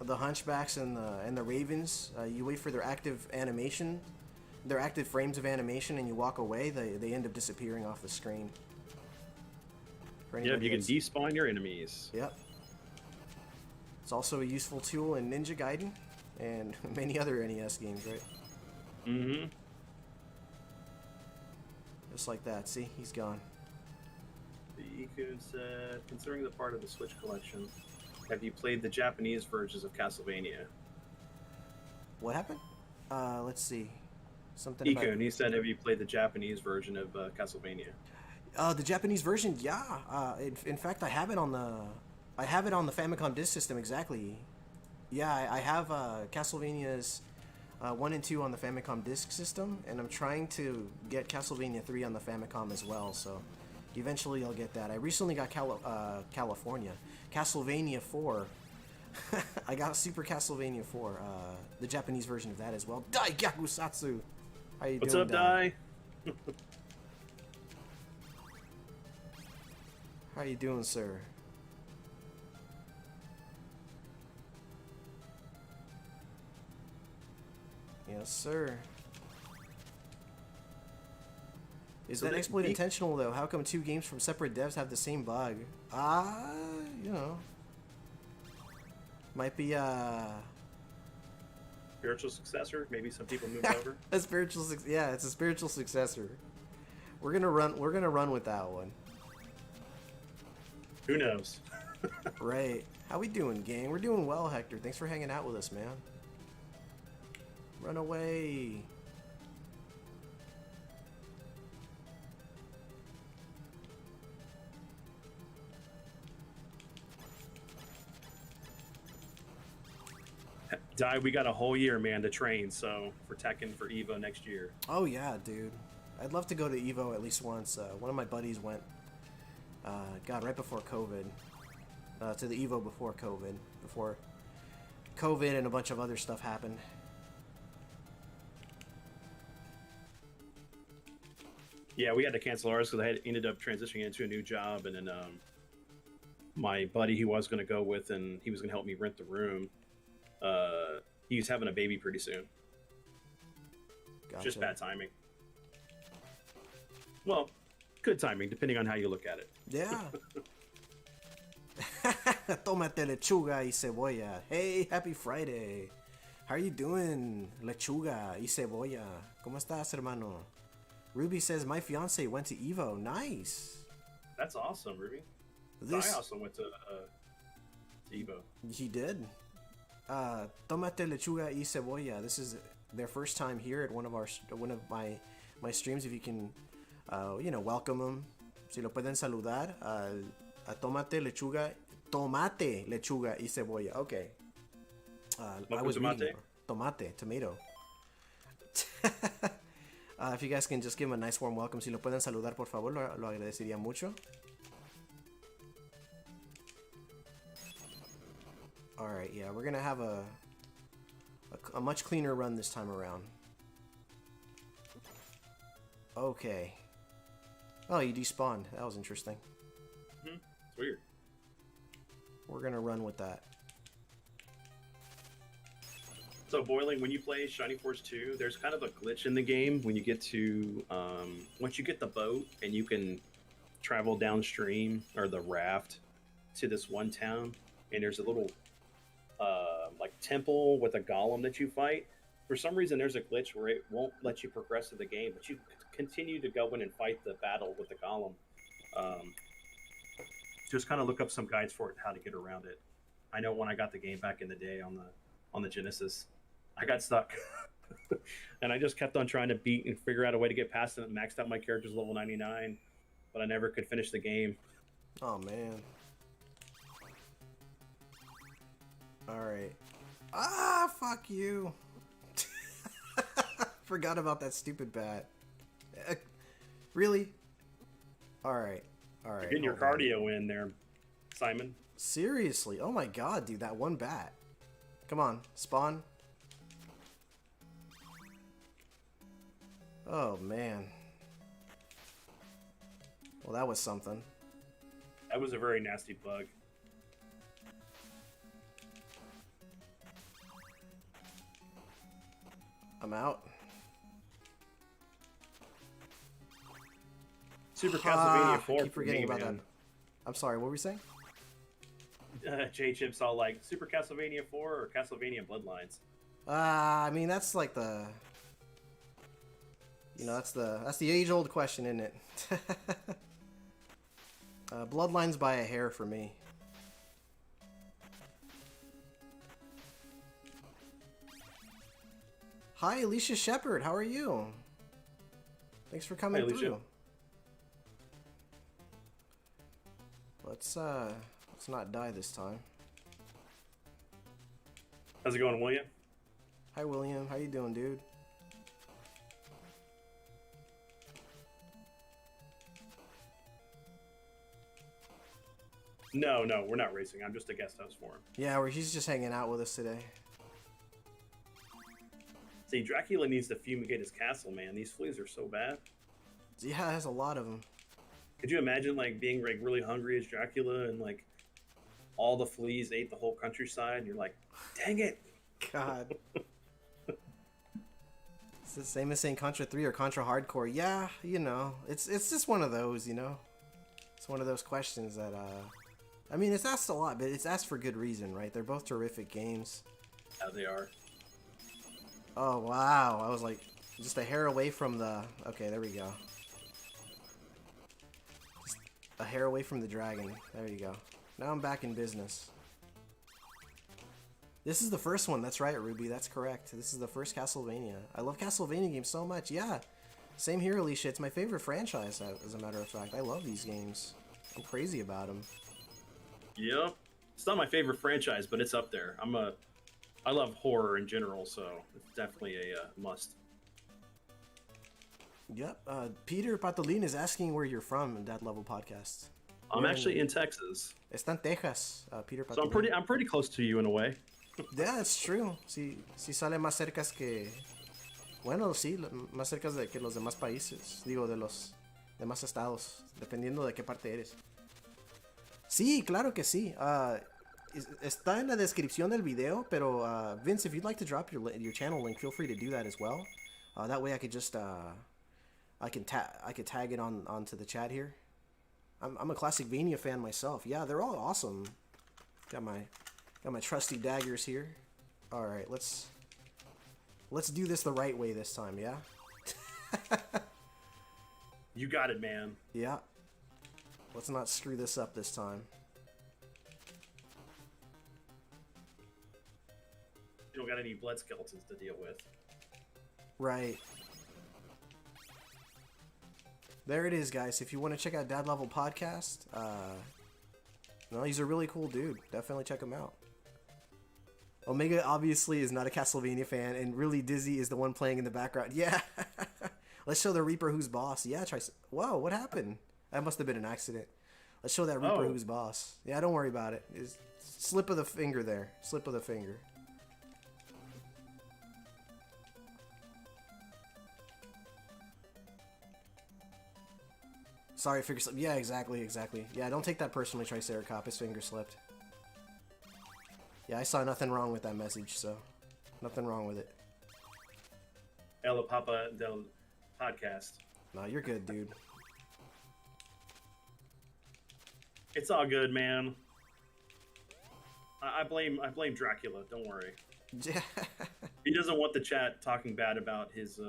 Hunchbacks and the Ravens, you wait for their active animation, their active frames of animation, and you walk away, they end up disappearing off the screen. Yeah, you can despawn your enemies. Yep. It's also a useful tool in Ninja Gaiden and many other NES games, right? Mm-hmm. Just like that. See, he's gone. Ikun said, considering the part of the Switch collection, have you played the Japanese versions of Castlevania? What happened? Let's see. Something Ikun, about... he said, have you played the Japanese version of Castlevania? The Japanese version, yeah. In fact, I have it on the Famicom Disk System. Exactly. Yeah, I have Castlevania's 1 and 2 on the Famicom Disk System, and I'm trying to get Castlevania 3 on the Famicom as well. So, eventually, I'll get that. I recently got Castlevania 4. I got Super Castlevania 4, the Japanese version of that as well. Dai Gyakusatsu. How you doing? What's up, Dai? How you doing, sir? Yes, sir. Is that exploit intentional, though? How come 2 games from separate devs have the same bug? You know. Might be, spiritual successor? Maybe some people moved over? A spiritual yeah, it's a spiritual successor. We're gonna run with that one. Who knows? Right. How we doing, gang? We're doing well, Hector. Thanks for hanging out with us, man. Run away. Dai, we got a whole year, man, to train, so for Tekken for Evo next year. Oh, yeah, dude. I'd love to go to Evo at least once. One of my buddies went, God, right before COVID. To the Evo before COVID. Before COVID and a bunch of other stuff happened. Yeah, we had to cancel ours because I had ended up transitioning into a new job, and then my buddy he was going to go with, and he was going to help me rent the room. He's having a baby pretty soon. Gotcha. Just bad timing. Well, good timing, depending on how you look at it. Yeah. Tómate lechuga y cebolla. Hey, happy Friday. How are you doing, lechuga y cebolla? ¿Cómo estás, hermano? Ruby says, my fiance went to Evo. Nice. That's awesome, Ruby. I also went to Evo. He did. Tomate lechuga y cebolla. This is their first time here at one of my streams. If you can, welcome them. Si lo pueden saludar. A tomate lechuga y cebolla. Okay. I was reading tomato. If you guys can just give him a nice warm welcome, si lo pueden saludar, por favor, lo agradecería mucho. Alright, yeah, we're gonna have a much cleaner run this time around. Okay. Oh, you despawned. That was interesting. Mm-hmm. It's weird. We're gonna run with that. So, Boiling, when you play Shining Force 2, there's kind of a glitch in the game when you get to, once you get the boat and you can travel downstream, or the raft, to this one town, and there's a little, temple with a golem that you fight. For some reason, there's a glitch where it won't let you progress to the game, but you continue to go in and fight the battle with the golem. Just kind of look up some guides for it, how to get around it. I know when I got the game back in the day on the Genesis, I got stuck. And I just kept on trying to beat and figure out a way to get past it. And maxed out my character's level 99, but I never could finish the game. Oh man. Alright. Ah, fuck you. Forgot about that stupid bat. Really? Alright. Alright. You're getting your cardio in there, Simon. Seriously? Oh my god, dude, that one bat. Come on, spawn. Oh man. Well, that was something. That was a very nasty bug. I'm out. Super Castlevania 4. I keep forgetting about that. I'm sorry, what were we saying? J-Chip's all like, Super Castlevania 4 or Castlevania Bloodlines? I mean, that's like the... You know, that's the age-old question, isn't it? Bloodlines by a hair for me. Hi, Alicia Shepard. How are you? Thanks for coming through. Let's not die this time. How's it going, William? Hi, William. How you doing, dude? No, we're not racing. I'm just a guest host for him. Yeah, he's just hanging out with us today. See, Dracula needs to fumigate his castle, man. These fleas are so bad. Yeah, there's a lot of them. Could you imagine, like, being like really hungry as Dracula and like all the fleas ate the whole countryside, and you're like, dang it! God. It's the same as saying Contra 3 or Contra Hardcore. Yeah, you know, it's just one of those, you know. It's one of those questions that I mean, it's asked a lot, but it's asked for good reason, right? They're both terrific games. Yeah, they are. Oh, wow. I was like just a hair away from the... Okay, there we go. Just a hair away from the dragon. There you go. Now I'm back in business. This is the first one. That's right, Ruby. That's correct. This is the first Castlevania. I love Castlevania games so much. Yeah. Same here, Alicia. It's my favorite franchise, as a matter of fact. I love these games. I'm crazy about them. Yep. It's not my favorite franchise, but it's up there. I love horror in general, so it's definitely a must. Yep. Peter Patolin is asking where you're from in That Level Podcast. I'm actually in Texas. Está en Texas, Peter Patolin. So I'm pretty close to you in a way. Yeah, it's true. Si sale más cerca que... Bueno, sí, más cerca de que los demás países. Digo, de los demás estados. Dependiendo de qué parte eres. Sí, claro que sí. Está en la descripción del video, pero Vince, if you'd like to drop your channel link, feel free to do that as well. That way I could just I could tag it onto the chat here. I'm a Classicvania fan myself. Yeah, they're all awesome. Got my trusty daggers here. All right, let's do this the right way this time, yeah? You got it, man. Yeah. Let's not screw this up this time. You don't got any blood skeletons to deal with. Right. There it is, guys. If you want to check out Dad Level Podcast, no, he's a really cool dude. Definitely check him out. Omega obviously is not a Castlevania fan, and really Dizzy is the one playing in the background. Yeah. Let's show the Reaper who's boss. Yeah, Whoa, what happened? That must have been an accident. Let's show that Reaper who's boss. Yeah, don't worry about it. It's slip of the finger there. Slip of the finger. Sorry, finger slip. Yeah, exactly. Yeah, don't take that personally, Triceracop. His finger slipped. Yeah, I saw nothing wrong with that message, so nothing wrong with it. El Papa del Podcast. No, you're good, dude. It's all good, man. I blame Dracula. Don't worry. He doesn't want the chat talking bad about his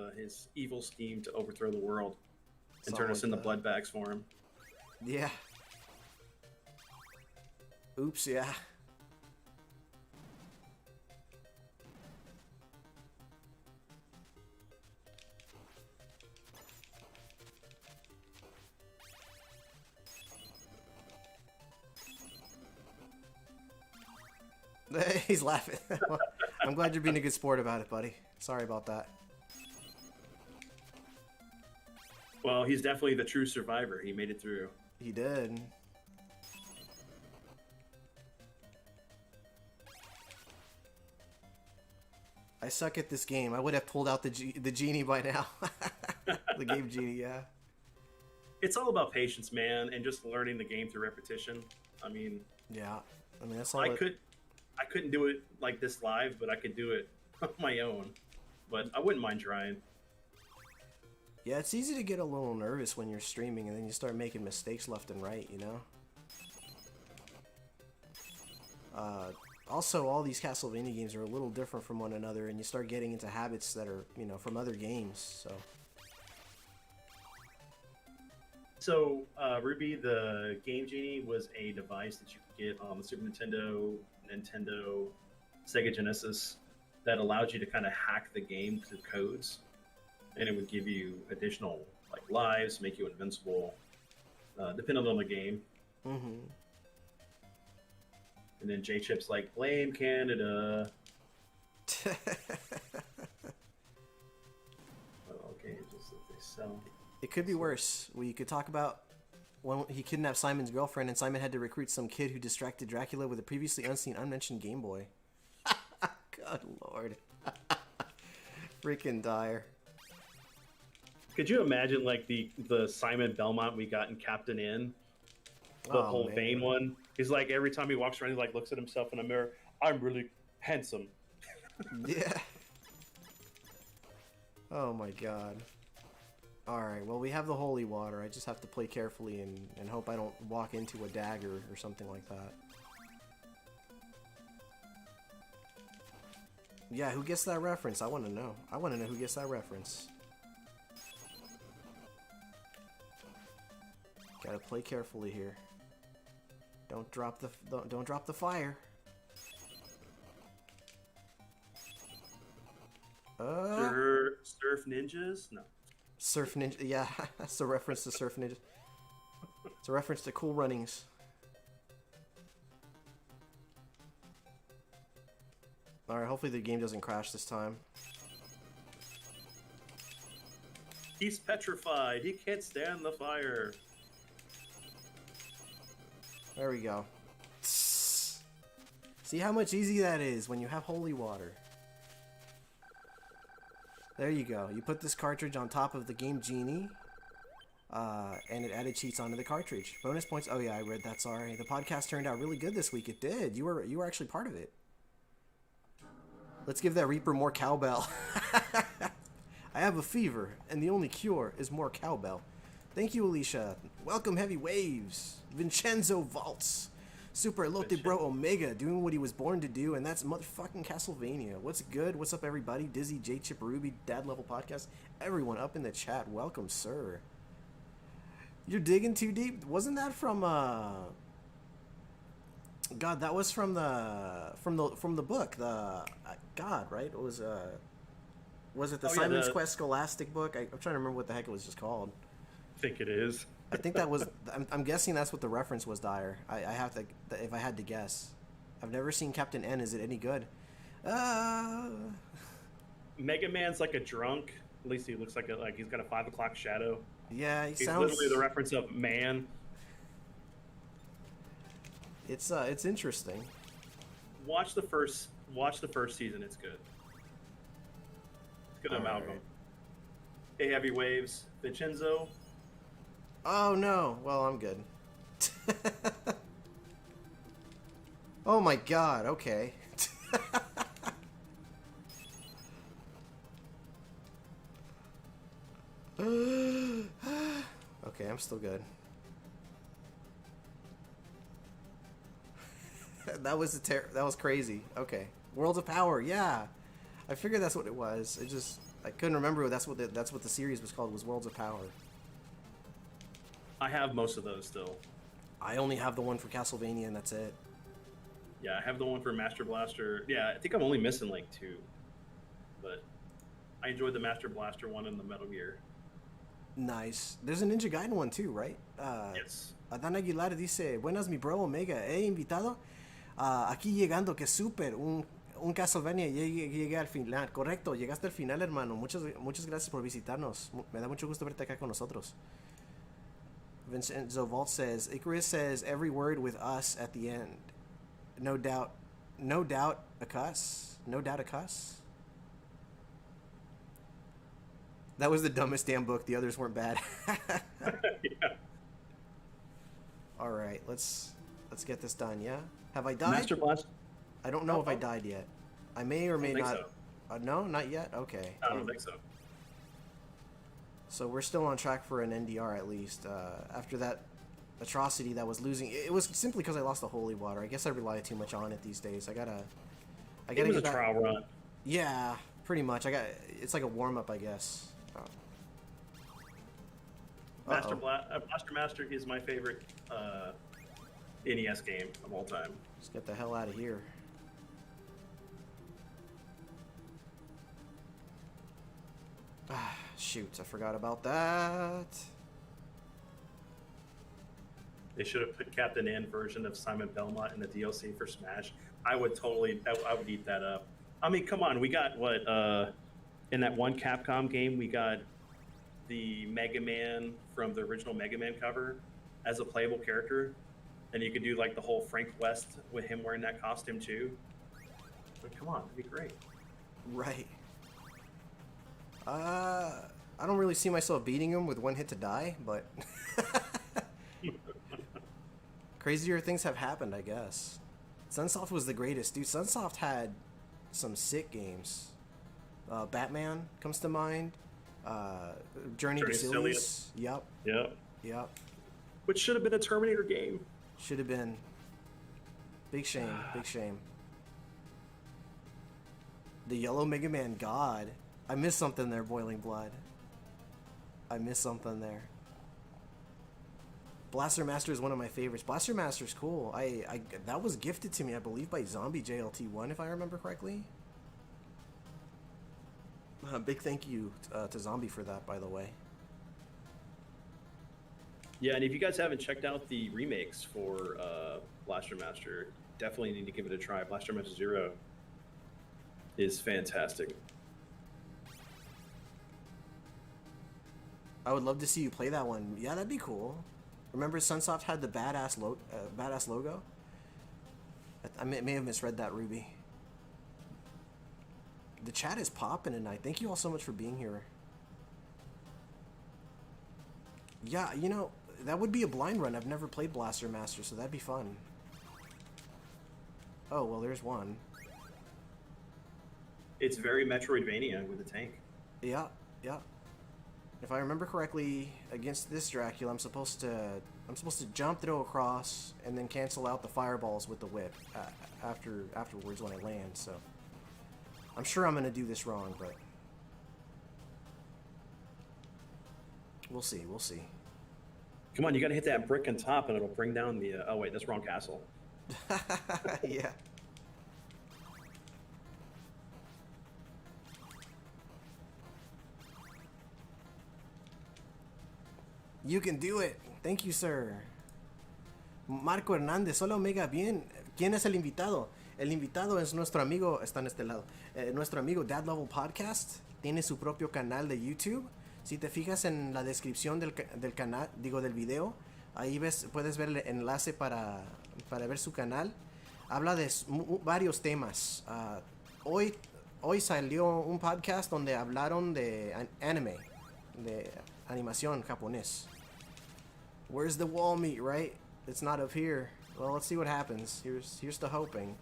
evil scheme to overthrow the world and turn us into blood bags for him. Yeah. Oops, yeah. He's laughing. I'm glad you're being a good sport about it, buddy. Sorry about that. Well, he's definitely the true survivor. He made it through. He did. I suck at this game. I would have pulled out the genie by now. The game genie, yeah. It's all about patience, man, and just learning the game through repetition. I mean, yeah. I mean, that's all. I couldn't do it like this live, but I could do it on my own. But I wouldn't mind trying. Yeah, it's easy to get a little nervous when you're streaming, and then you start making mistakes left and right, you know? Also, all these Castlevania games are a little different from one another, and you start getting into habits that are, you know, from other games, so... So, Ruby, the Game Genie was a device that you could get on the Super Nintendo, Nintendo, Sega Genesis that allowed you to kind of hack the game through codes, and it would give you additional like lives, make you invincible, depending on the game. Mm-hmm. And then J-Chip's like, blame Canada. Okay, just that they sell. It could be worse. We could talk about when he kidnapped Simon's girlfriend, and Simon had to recruit some kid who distracted Dracula with a previously unseen, unmentioned Game Boy. Good lord. Freaking dire. Could you imagine like the Simon Belmont we got in Captain N? The whole vain one. He's like every time he walks around, he like looks at himself in a mirror. I'm really handsome. Yeah. Oh my god. Alright, well we have the holy water. I just have to play carefully and hope I don't walk into a dagger or something like that. Yeah, who gets that reference? I want to know. I want to know who gets that reference. Gotta play carefully here. Don't drop the fire. Surf ninjas? No. Surf Ninja, yeah, that's a reference to Surf Ninja. It's a reference to Cool Runnings. Alright, hopefully the game doesn't crash this time. He's petrified. He can't stand the fire. There we go. See how much easier that is when you have holy water. There you go. You put this cartridge on top of the Game Genie, and it added cheats onto the cartridge. Bonus points. Oh yeah, I read that. Sorry. The podcast turned out really good this week. It did. You were actually part of it. Let's give that Reaper more cowbell. I have a fever, and the only cure is more cowbell. Thank you, Alicia. Welcome, Heavy Waves. Vincenzo Vaults. Super Elote Bro Omega doing what he was born to do, and that's motherfucking Castlevania. What's good? What's up, everybody? Dizzy, J Chip, Ruby, Dad Level Podcast. Everyone up in the chat. Welcome, sir. You're digging too deep? Wasn't that from, God, that was from the book. God, right? It was it the Simon's Quest Scholastic book? I'm trying to remember what the heck it was just called. I think it is. I think that was. I'm guessing that's what the reference was. Dire. I have to. If I had to guess, I've never seen Captain N. Is it any good? Mega Man's like a drunk. At least he looks like he's got a 5 o'clock shadow. Yeah, he's literally the reference of man. It's interesting. Watch the first season. It's good. It's good amalgam. Right. Hey, Heavy Waves, Vincenzo. Oh no! Well, I'm good. Oh my god, okay. Okay, I'm still good. That was crazy. Okay. Worlds of Power, yeah. I figured that's what it was. I couldn't remember that's what the series was called, was Worlds of Power. I have most of those still. I only have the one for Castlevania, and that's it. Yeah, I have the one for Master Blaster. Yeah, I think I'm only missing like 2. But I enjoyed the Master Blaster one and the Metal Gear. Nice. There's a Ninja Gaiden one too, right? Yes. Adán Aguilar dice, Buenas mi bro Omega, invitado? Aquí llegando, que súper, un Castlevania, llegué al final. Correcto, llegaste al final, hermano. Muchas gracias por visitarnos. Me da mucho gusto verte acá con nosotros. Vincenzo Vault says, Icarus says every word with us at the end. No doubt a cuss? No doubt a cuss? That was the dumbest damn book. The others weren't bad. Yeah. All right, let's get this done. Yeah. Have I died? Master Blast. I don't know if I died yet. I may or may think not. so. No, not yet. Okay. I don't think so. So we're still on track for an NDR at least. After that atrocity that was losing, it was simply because I lost the holy water. I guess I rely too much on it these days. I gotta. It was a trial run. Yeah, pretty much. It's like a warm up, I guess. Blaster Master is my favorite NES game of all time. Let's get the hell out of here. Shoot, I forgot about that. They should have put Captain N version of Simon Belmont in the DLC for Smash. I would eat that up. I mean, come on, we got what in that one Capcom game, we got the Mega Man from the original Mega Man cover as a playable character, and you could do like the whole Frank West with him wearing that costume too. But come on, it'd be great. Right. I don't really see myself beating him with one hit to die, but crazier things have happened, I guess. Sunsoft was the greatest, dude. Sunsoft had some sick games. Batman comes to mind. Journey to Silius. Yep. Which should have been a Terminator game. Should have been. Big shame. Big shame. The Yellow Mega Man God. I missed something there, Boiling Blood. I missed something there. Blaster Master is one of my favorites. Blaster Master's cool. I that was gifted to me, I believe, by Zombie JLT1, if I remember correctly. Big thank you to Zombie for that, by the way. Yeah, and if you guys haven't checked out the remakes for Blaster Master, definitely need to give it a try. Blaster Master Zero is fantastic. I would love to see you play that one. Yeah, that'd be cool. Remember Sunsoft had the badass logo? I may have misread that, Ruby. The chat is popping tonight. Thank you all so much for being here. Yeah, you know, that would be a blind run. I've never played Blaster Master, so that'd be fun. Oh, well, there's one. It's very Metroidvania with a tank. Yeah. If I remember correctly, against this Dracula, I'm supposed to jump, throw across, and then cancel out the fireballs with the whip afterwards when I land. So I'm sure I'm gonna do this wrong, but we'll see. Come on, you gotta hit that brick on top, and it'll bring down the. Oh wait, that's wrong castle. Yeah. You can do it. Thank you, sir. Marco Hernández, hola Omega, bien. ¿Quién es el invitado? El invitado es nuestro amigo, está en este lado. Nuestro amigo Dad Level Podcast tiene su propio canal de YouTube. Si te fijas en la descripción del canal, del video, ahí puedes ver el enlace para ver su canal. Habla de varios temas. Hoy salió un podcast donde hablaron de anime, de animación japonés. Where's the wall meat, right? It's not up here. Well, let's see what happens. Here's the hoping.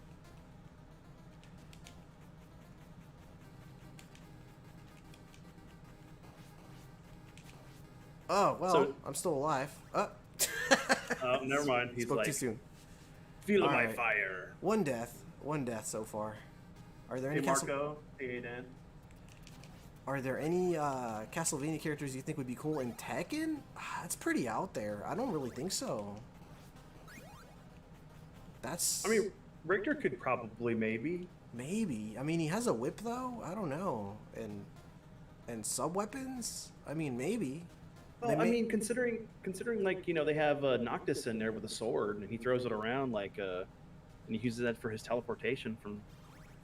Oh, well, so, I'm still alive. Oh, never mind. He's spoke like, too soon. Feeling my fire. One death so far. Are there any Marco? Hey, Dan. Are there any Castlevania characters you think would be cool in Tekken? That's pretty out there. I don't really think so. I mean, Richter could probably maybe. Maybe. I mean, he has a whip though. I don't know. And sub weapons. I mean, maybe. Well, I mean, considering like they have Noctis in there with a sword and he throws it around like and he uses that for his teleportation from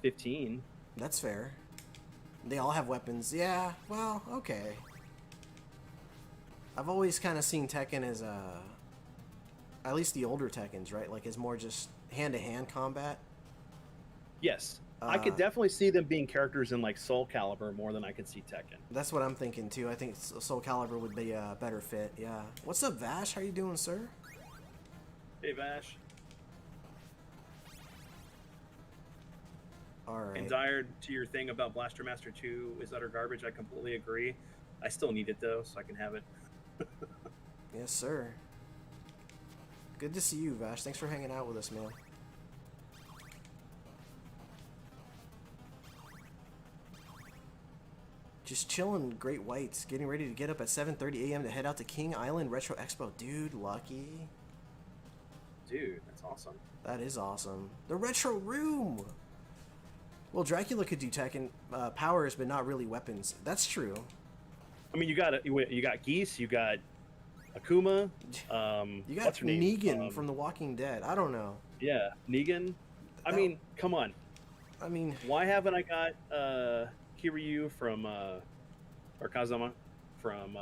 15. That's fair. They all have weapons. Yeah, well, okay. I've always kind of seen Tekken as at least the older Tekkens, right? Like, as more just hand-to-hand combat. Yes, I could definitely see them being characters in like Soul Calibur more than I could see Tekken. That's what I'm thinking too. I think Soul Calibur would be a better fit. Yeah. What's up, Vash? How you doing, sir? Hey Vash. All right. And Dyer, to your thing about Blaster Master 2 is utter garbage, I completely agree. I still need it though, so I can have it. Yes, sir. Good to see you, Vash. Thanks for hanging out with us, man. Just chilling, Great Whites. Getting ready to get up at 7:30 a.m. to head out to King Island Retro Expo. Dude, lucky. Dude, that's awesome. That is awesome. The Retro Room! Well, Dracula could do Tekken powers, but not really weapons. That's true. I mean, you got Geese, you got Akuma. You got what's her name? Negan from The Walking Dead. I don't know. Yeah, Negan. I mean, come on. I mean, why haven't I got Kiryu from or Kazama from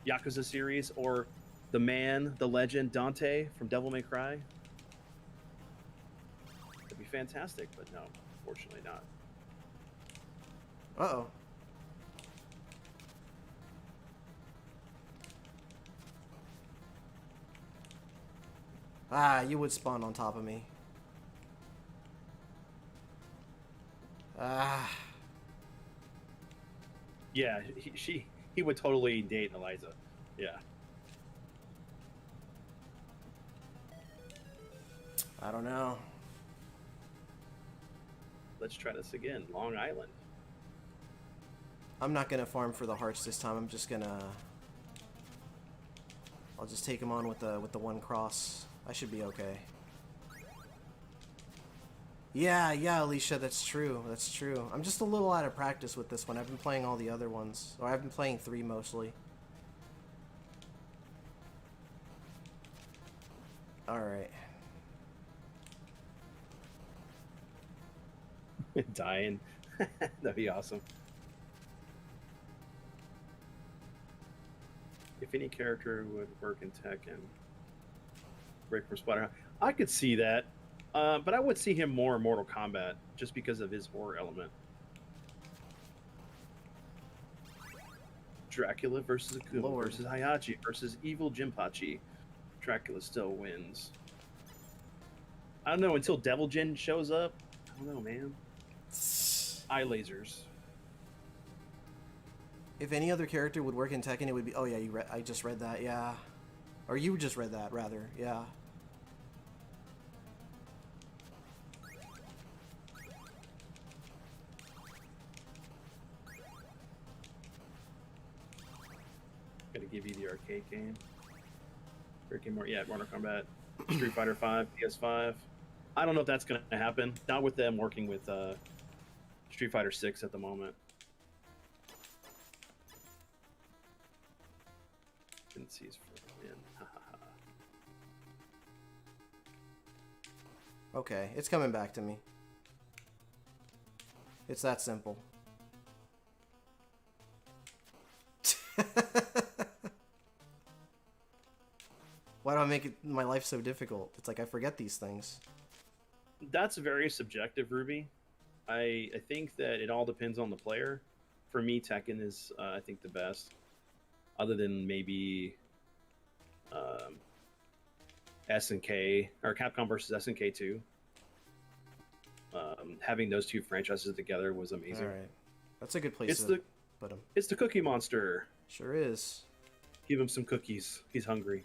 Yakuza series, or the man, the legend Dante from Devil May Cry? That'd be fantastic, but no, unfortunately not. uh-oh. Ah, you would spawn on top of me. Ah. Yeah, he would totally date Eliza. Yeah. I don't know. Let's try this again. Long Island. I'm not gonna farm for the hearts this time. I'm just gonna. I'll just take him on with the one cross. I should be okay. Yeah, Alicia, that's true. That's true. I'm just a little out of practice with this one. I've been playing all the other ones, or I've been playing 3 mostly. All right. Dying. That'd be awesome. If any character would work in Tekken, break from Splatterhouse, I could see that, but I would see him more in Mortal Kombat just because of his horror element. Dracula versus Akuma versus Hayachi versus Evil Jinpachi. Dracula still wins. I don't know until Devil Jin shows up. I don't know, man. Eye lasers. If any other character would work in Tekken, it would be. Oh yeah, I just read that. Yeah, or you just read that rather. Yeah. Gotta give you the arcade game. Yeah, Mortal Kombat, Street Fighter 5, PS5. I don't know if that's gonna happen. Not with them working with Street Fighter 6 at the moment. Didn't see his in. Okay, it's coming back to me. It's that simple. Why do I make my life so difficult? It's like I forget these things. That's very subjective, Ruby. I think that it all depends on the player. For me, Tekken is I think the best, other than maybe SNK or Capcom versus SNK 2. Having those two franchises together was amazing. All right, that's a good place to put him. It's the Cookie Monster. Sure is. Give him some cookies. He's hungry.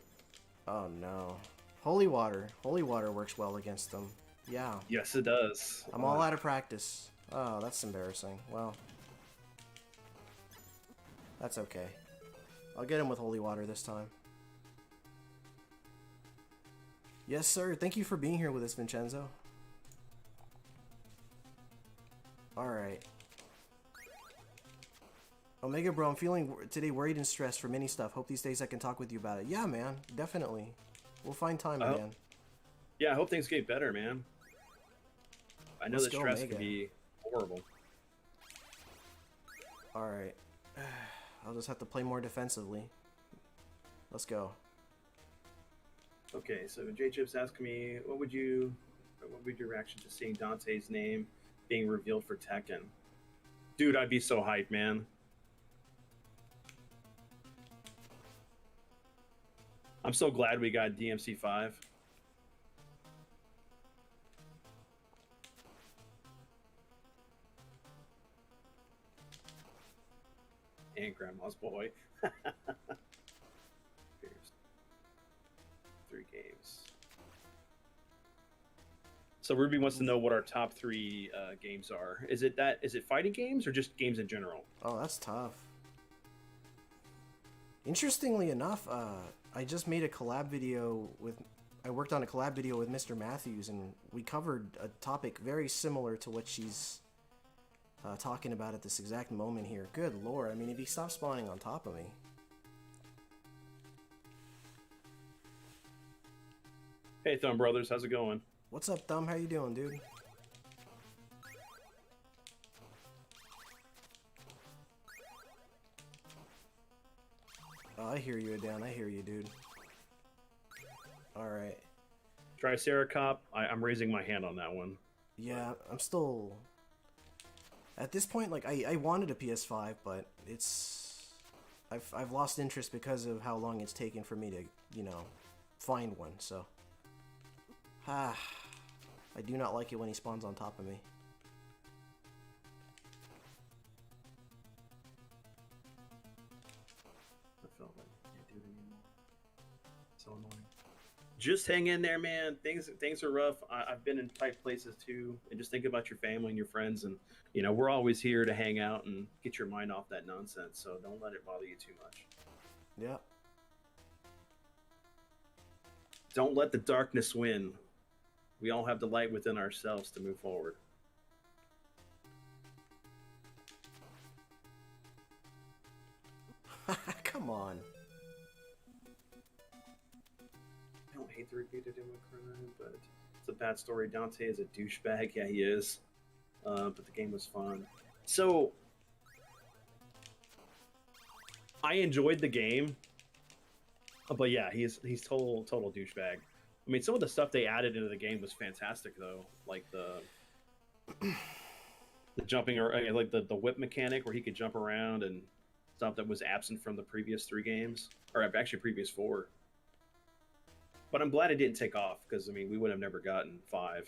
Oh no. Holy water. Holy water works well against them. Yeah. Yes, it does. I'm all out of practice. Oh, that's embarrassing. Well, that's okay. I'll get him with holy water this time. Yes, sir. Thank you for being here with us, Vincenzo. Alright. Omega Bro, I'm feeling today worried and stressed for many stuff. Hope these days I can talk with you about it. Yeah, man. Definitely. We'll find time again. Yeah, I hope things get better, man. I know Let's the go, stress Mega. can be horrible. All right. I'll just have to play more defensively. Let's go. Okay, so J-Chip's asking me, what would your reaction to seeing Dante's name being revealed for Tekken? Dude, I'd be so hyped, man. I'm so glad we got DMC5. And Grandma's Boy. Here's 3 games. So Ruby wants to know what our top 3 games are. Is it fighting games or just games in general? Oh, that's tough. Interestingly enough, I just made a collab video with. I worked on a collab video with Mr. Matthews, and we covered a topic very similar to what she's talking about at this exact moment here. Good lord! I mean, if he stops spawning on top of me. Hey, Thumb Brothers, how's it going? What's up, Thumb? How you doing, dude? Oh, I hear you, Adan. I hear you, dude. Alright. Triceracop, I'm raising my hand on that one. Yeah, I'm still... At this point, like, I wanted a PS5, but it's... I've lost interest because of how long it's taken for me to, you know, find one, so... I do not like it when he spawns on top of me. I felt like I can't do it anymore. So annoying. Just hang in there, man. Things are rough. I've been in tight places too, and just think about your family and your friends. And you know, we're always here to hang out and get your mind off that nonsense. So don't let it bother you too much. Yeah. Don't let the darkness win. We all have the light within ourselves to move forward. Come on. I don't hate the repeated crime, but it's a bad story. Dante is a douchebag. Yeah, he is. But the game was fun. So I enjoyed the game, but yeah, he's total douchebag. I mean, some of the stuff they added into the game was fantastic, though, like the jumping or like the whip mechanic where he could jump around and stuff that was absent from the previous 3 games, or actually previous 4. But I'm glad it didn't take off because I mean we would have never gotten 5. And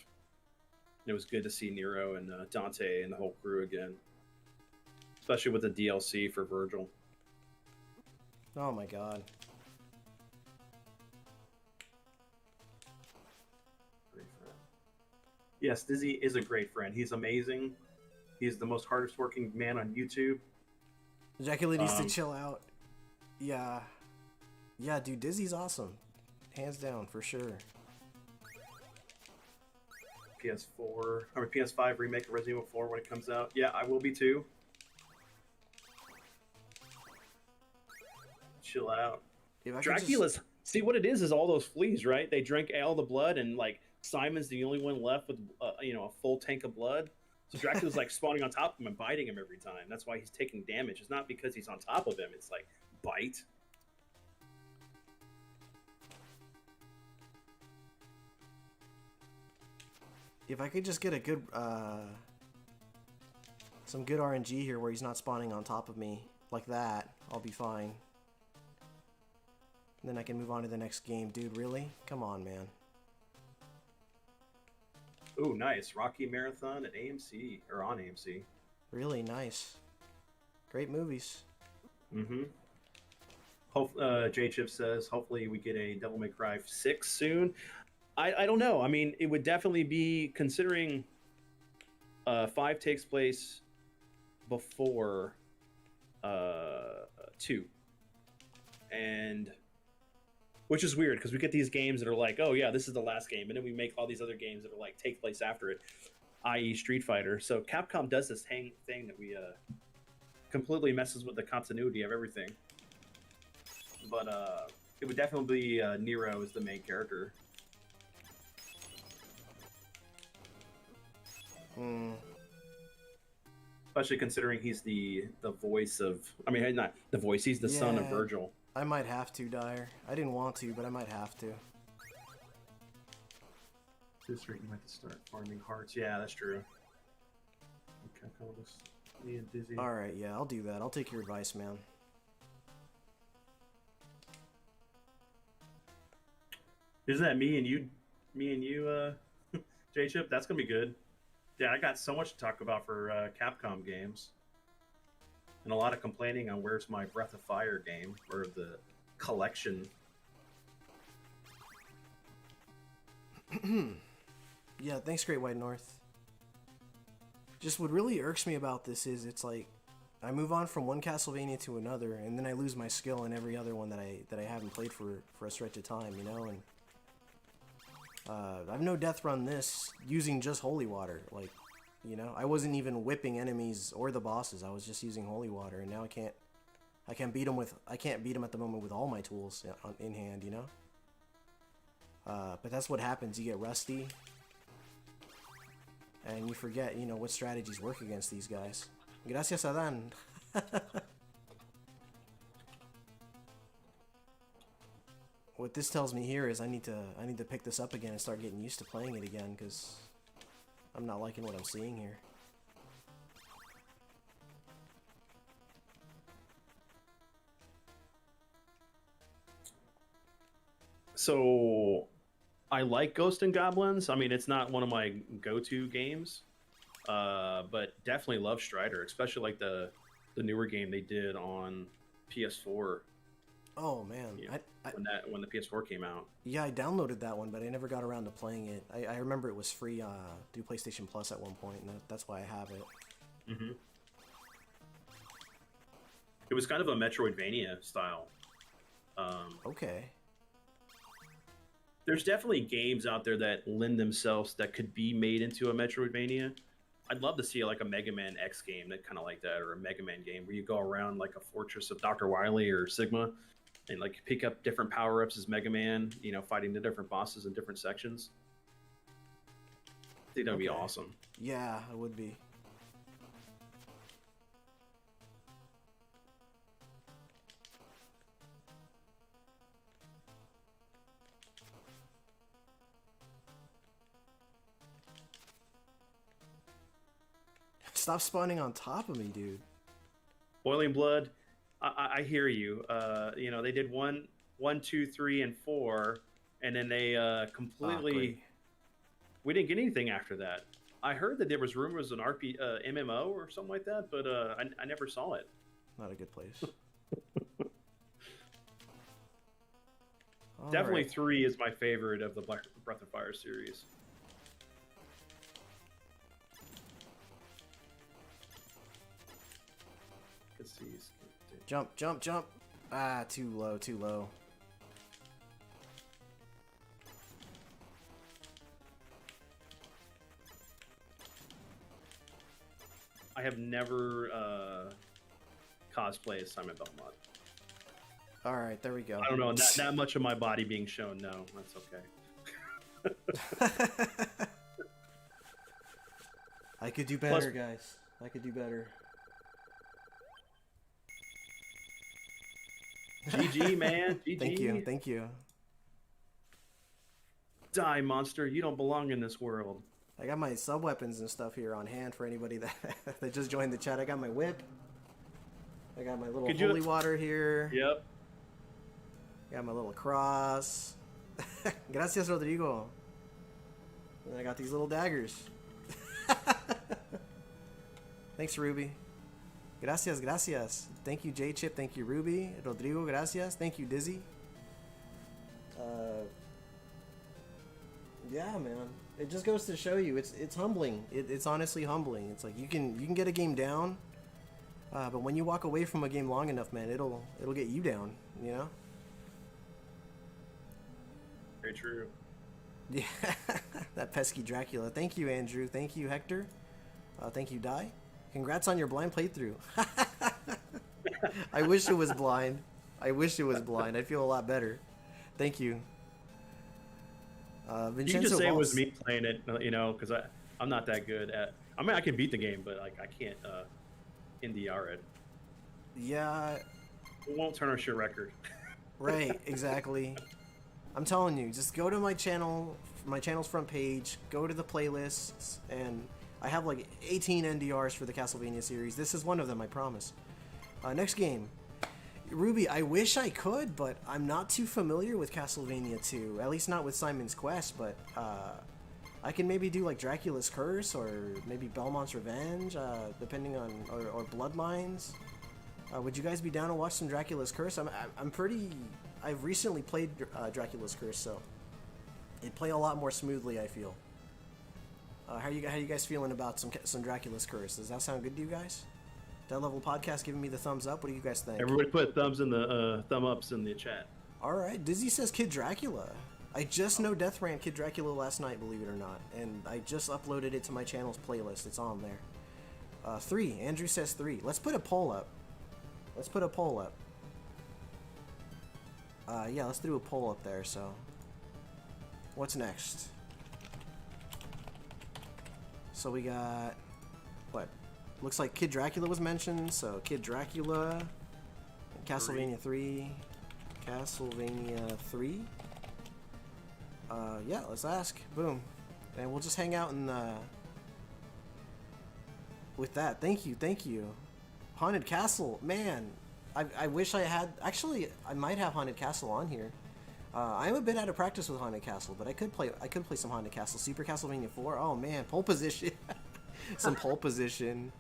it was good to see Nero and Dante and the whole crew again, especially with the DLC for Virgil. Oh my god. Great friend. Yes, Dizzy is a great friend. He's amazing. He's the most hardest working man on YouTube. Jackie needs to chill out. Yeah. Yeah, dude, Dizzy's awesome. Hands down, for sure. PS4 or PS5 remake of Resident Evil 4 when it comes out. Yeah, I will be too. Chill out. Dracula's see what it is all those fleas, right? They drink all the blood, and like Simon's the only one left with you know, a full tank of blood. So Dracula's like spawning on top of him and biting him every time. That's why he's taking damage. It's not because he's on top of him. It's like bite. If I could just get a good, some good RNG here where he's not spawning on top of me like that, I'll be fine. And then I can move on to the next game. Dude, really? Come on, man. Ooh, nice. Rocky Marathon at AMC, or on AMC. Really nice. Great movies. Mm-hmm. J-Chip says, hopefully we get a Devil May Cry 6 soon. I don't know. I mean, it would definitely be, considering 5 takes place before 2. And which is weird because we get these games that are like, oh yeah, this is the last game, and then we make all these other games that are like take place after it, i.e. Street Fighter. So Capcom does this thing that we completely messes with the continuity of everything. But it would definitely be Nero as the main character. Hmm. Especially considering he's the voice of. I mean, not the voice. He's the son of Yeah. Virgil. I might have to, Dyer. I didn't want to, but I might have to. This rate, you might have to start farming hearts. Yeah, that's true. Okay, call this me and Dizzy. Alright, yeah, I'll do that. I'll take your advice, man. Isn't that me and you, J-Chip? That's gonna be good. Yeah, I got so much to talk about for Capcom games, and a lot of complaining on where's my Breath of Fire game or the collection. Yeah, thanks, Great White North. Just what really irks me about this is it's like I move on from one Castlevania to another, and then I lose my skill in every other one that I haven't played for a stretch of time, you know. And I've no death run this using just holy water, like, you know. I wasn't even whipping enemies or the bosses. I was just using holy water, and now I can't beat them at the moment with all my tools in hand, you know. But that's what happens. You get rusty. And you forget, you know, what strategies work against these guys. Gracias, Adan. What this tells me here is I need to pick this up again and start getting used to playing it again, because I'm not liking what I'm seeing here. So, I like Ghost and Goblins. I mean, it's not one of my go-to games, but definitely love Strider, especially like the newer game they did on PS4. Oh man, Yeah, when the PS4 came out. yeah, I downloaded that one, but I never got around to playing it. I remember it was free through PlayStation Plus at one point, and that's why I have it. Mm-hmm. It was kind of a Metroidvania style. Okay. There's definitely games out there that lend themselves that could be made into a Metroidvania. I'd love to see like a Mega Man X game that kind of like that, or a Mega Man game where you go around like a fortress of Dr. Wily or Sigma and like pick up different power-ups as Mega Man, you know, fighting the different bosses in different sections. I think that would be Okay. awesome. Yeah, it would be. Stop spawning on top of me, dude. Boiling Blood, I hear you. You know, they did one, 2, 3, and 4, and then they completely. Great. We didn't get anything after that. I heard that there was rumors of an MMO or something like that, but I never saw it. Not a good place. All Definitely right. 3 is my favorite of the Breath of Fire series. Let's see. Jump, jump, jump. Ah, too low, too low. I have never cosplayed Simon Belmont. All right, there we go. I don't know, that much of my body being shown. No, that's okay. I could do better, Plus- guys. I could do better. GG, man. GG. Thank you, thank you. Die, monster. You don't belong in this world. I got my sub weapons and stuff here on hand for anybody that that just joined the chat. I got my whip. I got my little Could you- holy water here. Yep. Got my little cross. Gracias, Rodrigo. And I got these little daggers. Thanks, Ruby. Gracias, gracias. Thank you, J-Chip. Thank you, Ruby. Rodrigo, gracias. Thank you, Dizzy. Yeah, man. It just goes to show you, it's humbling. It's honestly humbling. It's like you can get a game down, but when you walk away from a game long enough, man, it'll get you down. You know. Very true. Yeah, that pesky Dracula. Thank you, Andrew. Thank you, Hector. Thank you, Di. Congrats on your blind playthrough. I wish it was blind. I wish it was blind. I'd feel a lot better. Thank you. You can Vincenzo just say it was Valls. me playing it, you know, because I'm not that good at. I mean, I can beat the game, but like I can't NDR it. Yeah, It won't turn your record. right, exactly. I'm telling you, just go to my channel's front page, go to the playlists, and I have like 18 NDRs for the Castlevania series. This is one of them, I promise. Next game. Ruby, I wish I could, but I'm not too familiar with Castlevania 2. At least not with Simon's Quest, but I can maybe do like Dracula's Curse or maybe Belmont's Revenge, depending on, or Bloodlines. Would you guys be down to watch some Dracula's Curse? I've recently played Dracula's Curse, so it'd play a lot more smoothly, I feel. How you guys feeling about some Dracula's Curse? Does that sound good to you guys? Dead Level Podcast giving me the thumbs up. What do you guys think? Everybody put thumbs in the thumb ups in the chat. All right, Dizzy says Kid Dracula. I just know Death ran Kid Dracula last night, believe it or not, and I just uploaded it to my channel's playlist. It's on there. 3. Andrew says 3. Let's put a poll up. Yeah, let's do a poll up there. So, what's next? So we got what? Looks like Kid Dracula was mentioned. So Kid Dracula, Castlevania 3, Castlevania 3. Yeah, let's ask. Boom, and we'll just hang out and with that. Thank you. Haunted Castle, man. I wish I had. Actually, I might have Haunted Castle on here. I'm a bit out of practice with Haunted Castle, but I could play some Haunted Castle. Super Castlevania 4. Oh man, pole position. Some pole position.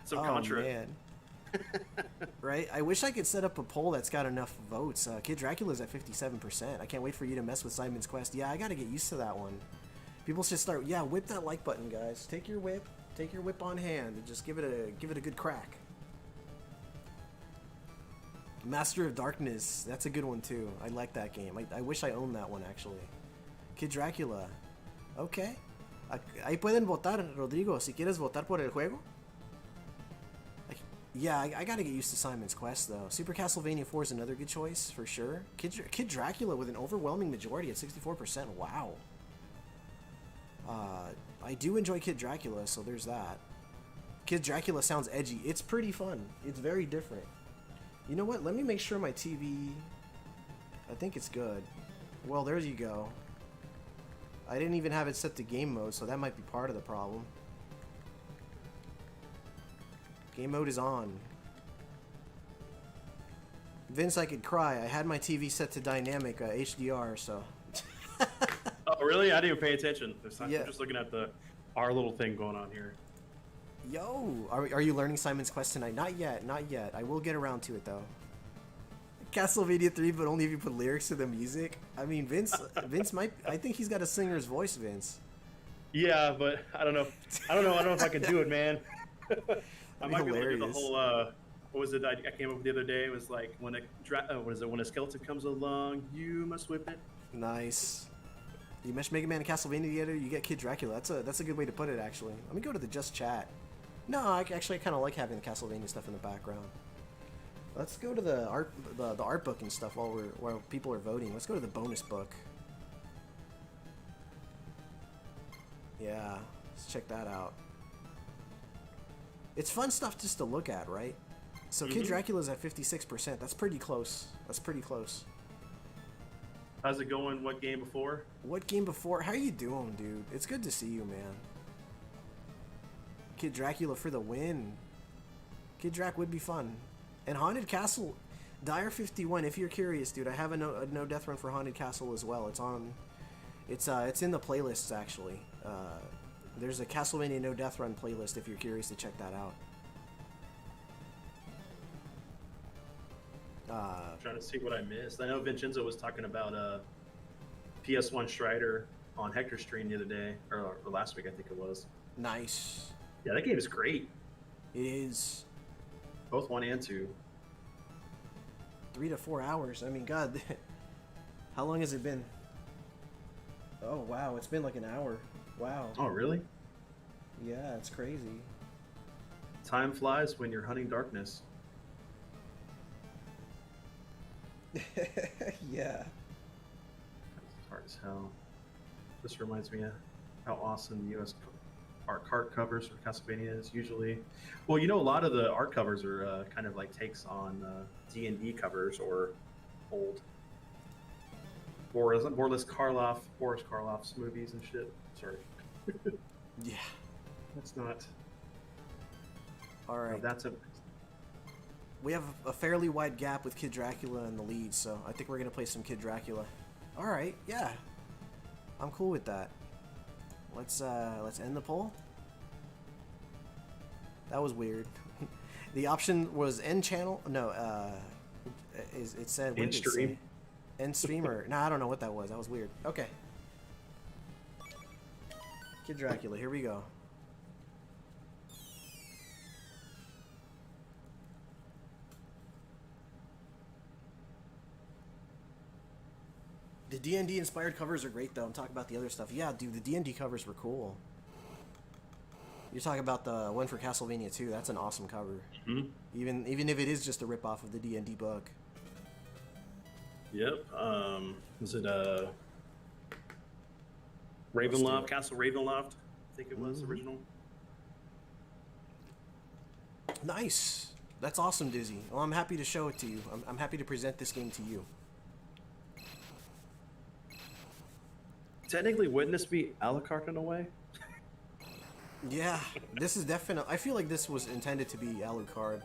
Some Contra. Man. Right? I wish I could set up a poll that's got enough votes. Kid Dracula's at 57%. I can't wait for you to mess with Simon's Quest. Yeah, I gotta get used to that one. People should start. Yeah, whip that like button, guys. Take your whip on hand, and just give it a good crack. Master of Darkness, that's a good one too. I like that game. I wish I owned that one actually. Kid Dracula. Okay. Ahí pueden votar, Rodrigo, si quieres votar por el juego. Yeah, I gotta get used to Simon's Quest though. Super Castlevania 4 is another good choice for sure. Kid Dracula with an overwhelming majority at 64%. Wow. I do enjoy Kid Dracula, so there's that. Kid Dracula sounds edgy. It's pretty fun. It's very different. You know what? Let me make sure my TV... I think it's good. Well, there you go. I didn't even have it set to game mode, so that might be part of the problem. Game mode is on. Vince, I could cry. I had my TV set to dynamic HDR, so... Oh, really? I didn't even pay attention. Yeah. I'm just looking at our little thing going on here. Yo, are you learning Simon's Quest tonight? Not yet. I will get around to it though. Castlevania 3, but only if you put lyrics to the music. I mean, Vince might. I think he's got a singer's voice, Vince. Yeah, but I don't know. I don't know if I can do it, man. I might be able to do the whole. What was it? I came up with the other day. It was like when when a skeleton comes along, you must whip it. Nice. You mesh Mega Man and Castlevania together, you get Kid Dracula. That's a good way to put it, actually. Let me go to the just chat. No, I kind of like having the Castlevania stuff in the background. Let's go to the art book and stuff while people are voting. Let's go to the bonus book. Yeah, let's check that out. It's fun stuff just to look at, right? So Kid Dracula's at 56%. That's pretty close. How's it going? What game before? How you doing, dude? It's good to see you, man. Kid Dracula for the win. Kid Drac would be fun. And Haunted Castle, Dire 51. If you're curious, dude, I have a no death run for Haunted Castle as well. It's on. It's in the playlists actually. There's a Castlevania no death run playlist if you're curious to check that out. Trying to see what I missed. I know Vincenzo was talking about PS1 Strider on Hector stream the other day, or last week I think it was. Nice. Yeah, that game is great. It is. Both 1 and 2. 3 to 4 hours. I mean, God, how long has it been? Oh wow, it's been like an hour. Wow. Oh really? Yeah, it's crazy. Time flies when you're hunting darkness. Yeah. That's hard as hell. This reminds me of how awesome the U.S. art card covers for Castlevanias usually. Well, you know, a lot of the art covers are kind of like takes on D&D covers or old Boris Karloff's movies and shit. Sorry, Yeah. that's not. All No, right. that's a. We have a fairly wide gap with Kid Dracula in the lead, so I think we're gonna play some Kid Dracula. All right. Yeah. I'm cool with that. Let's end the poll. That was weird. The option was end channel. No, it said what End did it stream. say? End streamer. No, I don't know what that was. That was weird. Okay. Kid Dracula. Here we go. The D&D inspired covers are great though. I'm talking about the other stuff. Yeah, dude, the D&D covers were cool. You're talking about the one for Castlevania 2. That's an awesome cover. Mhm. Even if it is just a ripoff of the D&D book. Yep. Was it Let's do Ravenloft? it. Castle Ravenloft? I think it was Mhm. original. Nice. That's awesome, Dizzy. Well, I'm happy to show it to you. I'm happy to present this game to you. Technically, wouldn't this be a la carte in a way? Yeah, this is definitely. I feel like this was intended to be Alucard.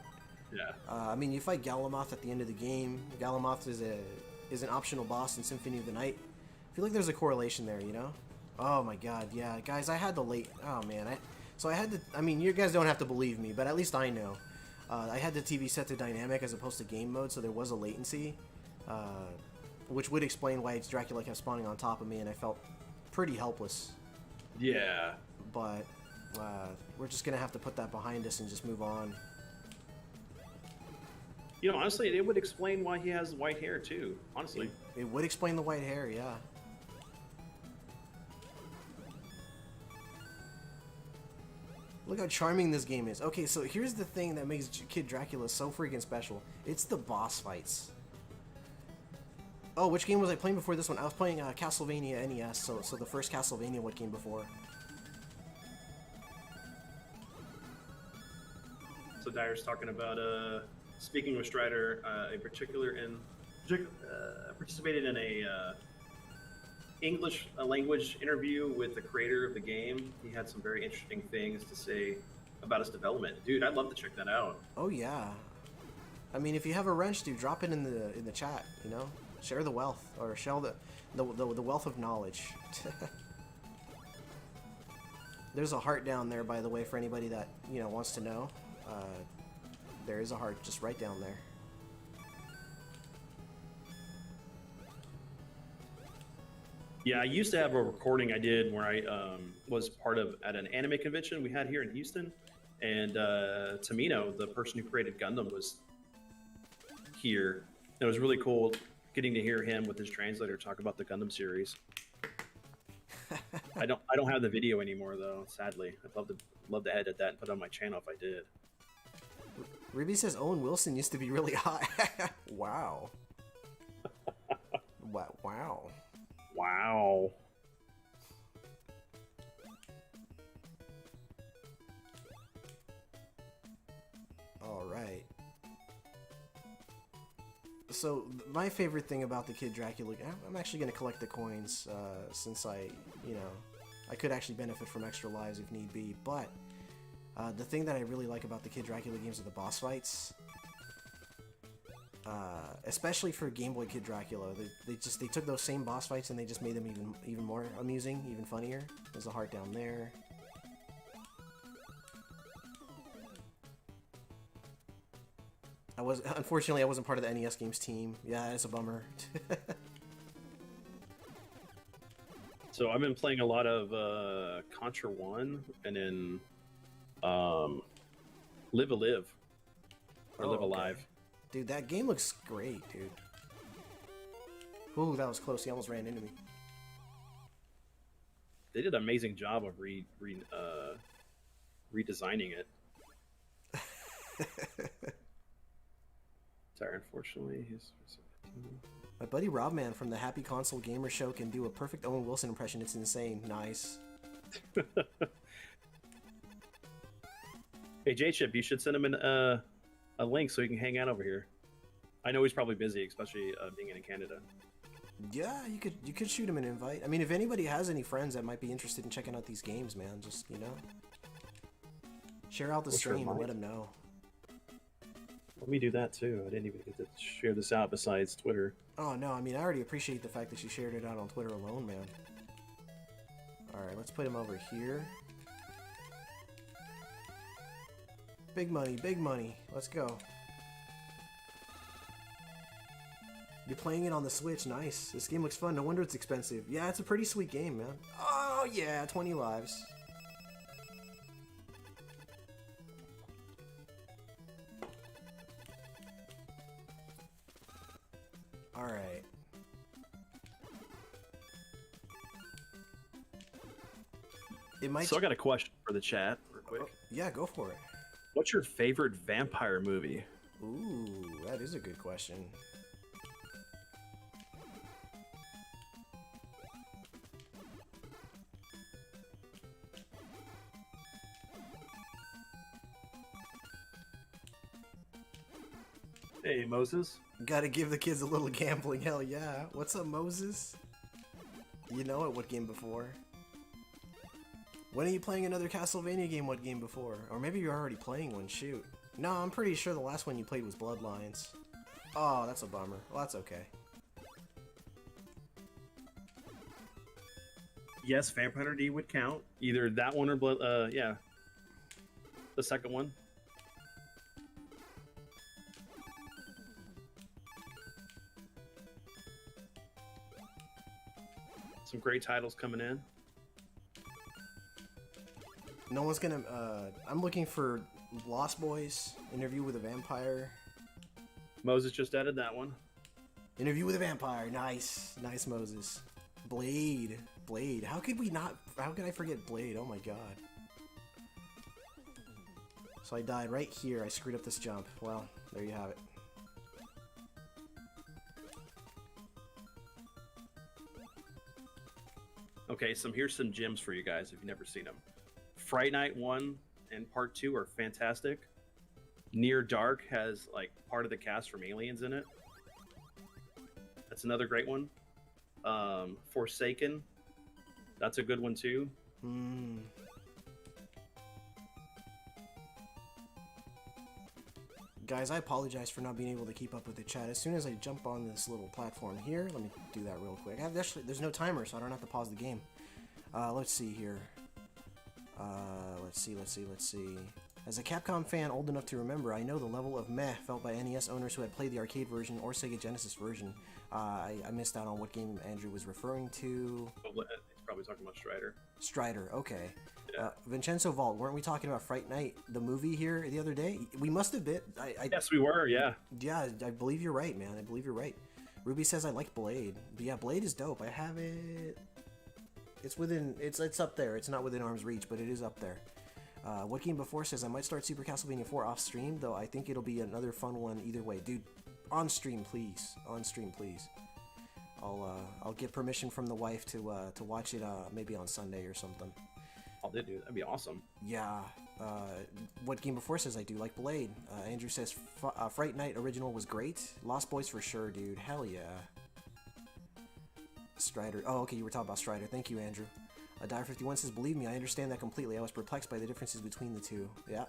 Yeah. I mean, you fight Galamoth at the end of the game. Galamoth is an optional boss in Symphony of the Night. I feel like there's a correlation there, you know? Oh my god, yeah, guys, I had the late. Oh man, so I had to. I mean, you guys don't have to believe me, but at least I know. I had the TV set to dynamic as opposed to game mode, so there was a latency, which would explain why Dracula kept spawning on top of me, and I felt pretty helpless. Yeah. But we're just gonna have to put that behind us and just move on. You know, honestly, it would explain why he has white hair too. Honestly. It would explain the white hair, yeah. Look how charming this game is. Okay, so here's the thing that makes Kid Dracula so freaking special. It's the boss fights. Oh, which game was I playing before this one? I was playing Castlevania NES, so the first Castlevania what came before. So Dyer's talking about speaking with Strider, participated in a English language interview with the creator of the game. He had some very interesting things to say about its development. Dude, I'd love to check that out. Oh yeah. I mean, if you have a wrench, dude, drop it in the chat. You know, share the wealth or share the wealth of knowledge. There's a heart down there, by the way, for anybody that wants to know. There is a heart just right down there. Yeah, I used to have a recording I did where I was part of at an anime convention we had here in Houston, and Tamino, the person who created Gundam, was here. And it was really cool getting to hear him with his translator talk about the Gundam series. I don't have the video anymore though, sadly. I'd love to edit that and put it on my channel if I did. Ruby says Owen Wilson used to be really hot. Wow. Wow. Wow. All right. So my favorite thing about the Kid Dracula, I'm actually going to collect the coins since I could actually benefit from extra lives if need be. But the thing that I really like about the Kid Dracula games are the boss fights. Especially for Game Boy Kid Dracula, they took those same boss fights and they just made them even more amusing, even funnier. There's a heart down there. Unfortunately I wasn't part of the NES games team. Yeah, it's a bummer. So I've been playing a lot of Contra 1 and then Live Alive. Or Live okay. Alive. Dude, that game looks great, dude. Ooh, that was close. He almost ran into me. They did an amazing job of redesigning it. Sorry, unfortunately, My buddy Robman from the Happy Console Gamer Show can do a perfect Owen Wilson impression. It's insane. Nice. Hey, J-Chip, you should send him a link so he can hang out over here. I know he's probably busy, especially being in Canada. Yeah, you could shoot him an invite. I mean, if anybody has any friends that might be interested in checking out these games, man, just, you know, share out the stream and let them know. Let me do that too. I didn't even get to share this out besides Twitter. Oh, no, I mean, I already appreciate the fact that you shared it out on Twitter alone, man. Alright, let's put him over here. Big money, big money. Let's go. You're playing it on the Switch. Nice. This game looks fun. No wonder it's expensive. Yeah, it's a pretty sweet game, man. Oh, yeah, 20 lives. Alright. It might... So I got a question for the chat, real quick. Oh, yeah, go for it. What's your favorite vampire movie? Ooh, that is a good question. Hey, Moses. Gotta give the kids a little gambling, hell yeah. What's up, Moses? You know it, what game before? When are you playing another Castlevania game, what game before? Or maybe you're already playing one, shoot. No, I'm pretty sure the last one you played was Bloodlines. Oh, that's a bummer. Well, that's okay. Yes, Vampire D would count. Either that one or Blood. Yeah, the second one. Some great titles coming in. No one's gonna, I'm looking for Lost Boys, Interview with a Vampire. Moses just added that one. Interview with a Vampire, nice. Nice, Moses. Blade. Blade. How could I forget Blade? Oh my god. So I died right here. I screwed up this jump. Well, there you have it. Okay, here's some gems for you guys if you've never seen them. Fright Night 1 and Part 2 are fantastic. Near Dark has like part of the cast from Aliens in it. That's another great one. Forsaken, that's a good one too. Guys, I apologize for not being able to keep up with the chat. As soon as I jump on this little platform here, let me do that real quick. There's no timer, so I don't have to pause the game. Let's see here. Let's see. As a Capcom fan old enough to remember, I know the level of meh felt by NES owners who had played the arcade version or Sega Genesis version. I missed out on what game Andrew was referring to. He's probably talking about Strider. Strider, okay. Yeah. Vincenzo Vault, weren't we talking about Fright Night, the movie here the other day? We must have been. Yes, we were, yeah. Yeah, I believe you're right, man. I believe you're right. Ruby says I like Blade. But yeah, Blade is dope. I have it. It's within. It's up there. It's not within arm's reach, but it is up there. What Game Before says I might start Super Castlevania 4 off stream, though I think it'll be another fun one either way. Dude, on stream, please. On stream, please. I'll get permission from the wife to watch it maybe on Sunday or something. Oh, they do. That'd be awesome. Yeah. What Game Before says I do like Blade. Andrew says Fright Night original was great. Lost Boys for sure, dude. Hell yeah. Strider. Oh, okay, you were talking about Strider. Thank you, Andrew. Dire51 says, believe me, I understand that completely. I was perplexed by the differences between the two. Yeah.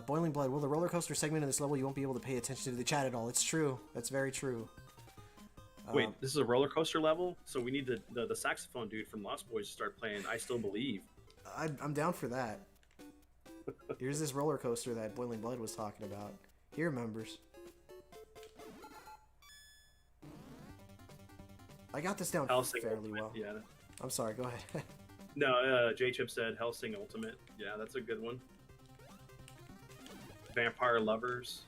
Boiling Blood. Will the roller coaster segment of this level, you won't be able to pay attention to the chat at all. It's true. That's very true. Wait, this is a roller coaster level? So we need the saxophone dude from Lost Boys to start playing I Still Believe. I'm down for that. Here's this roller coaster that Boiling Blood was talking about. Here, members. I got this down fairly well. Yeah. I'm sorry, go ahead. No, J-Chip said Hellsing Ultimate. Yeah, that's a good one. Vampire Lovers.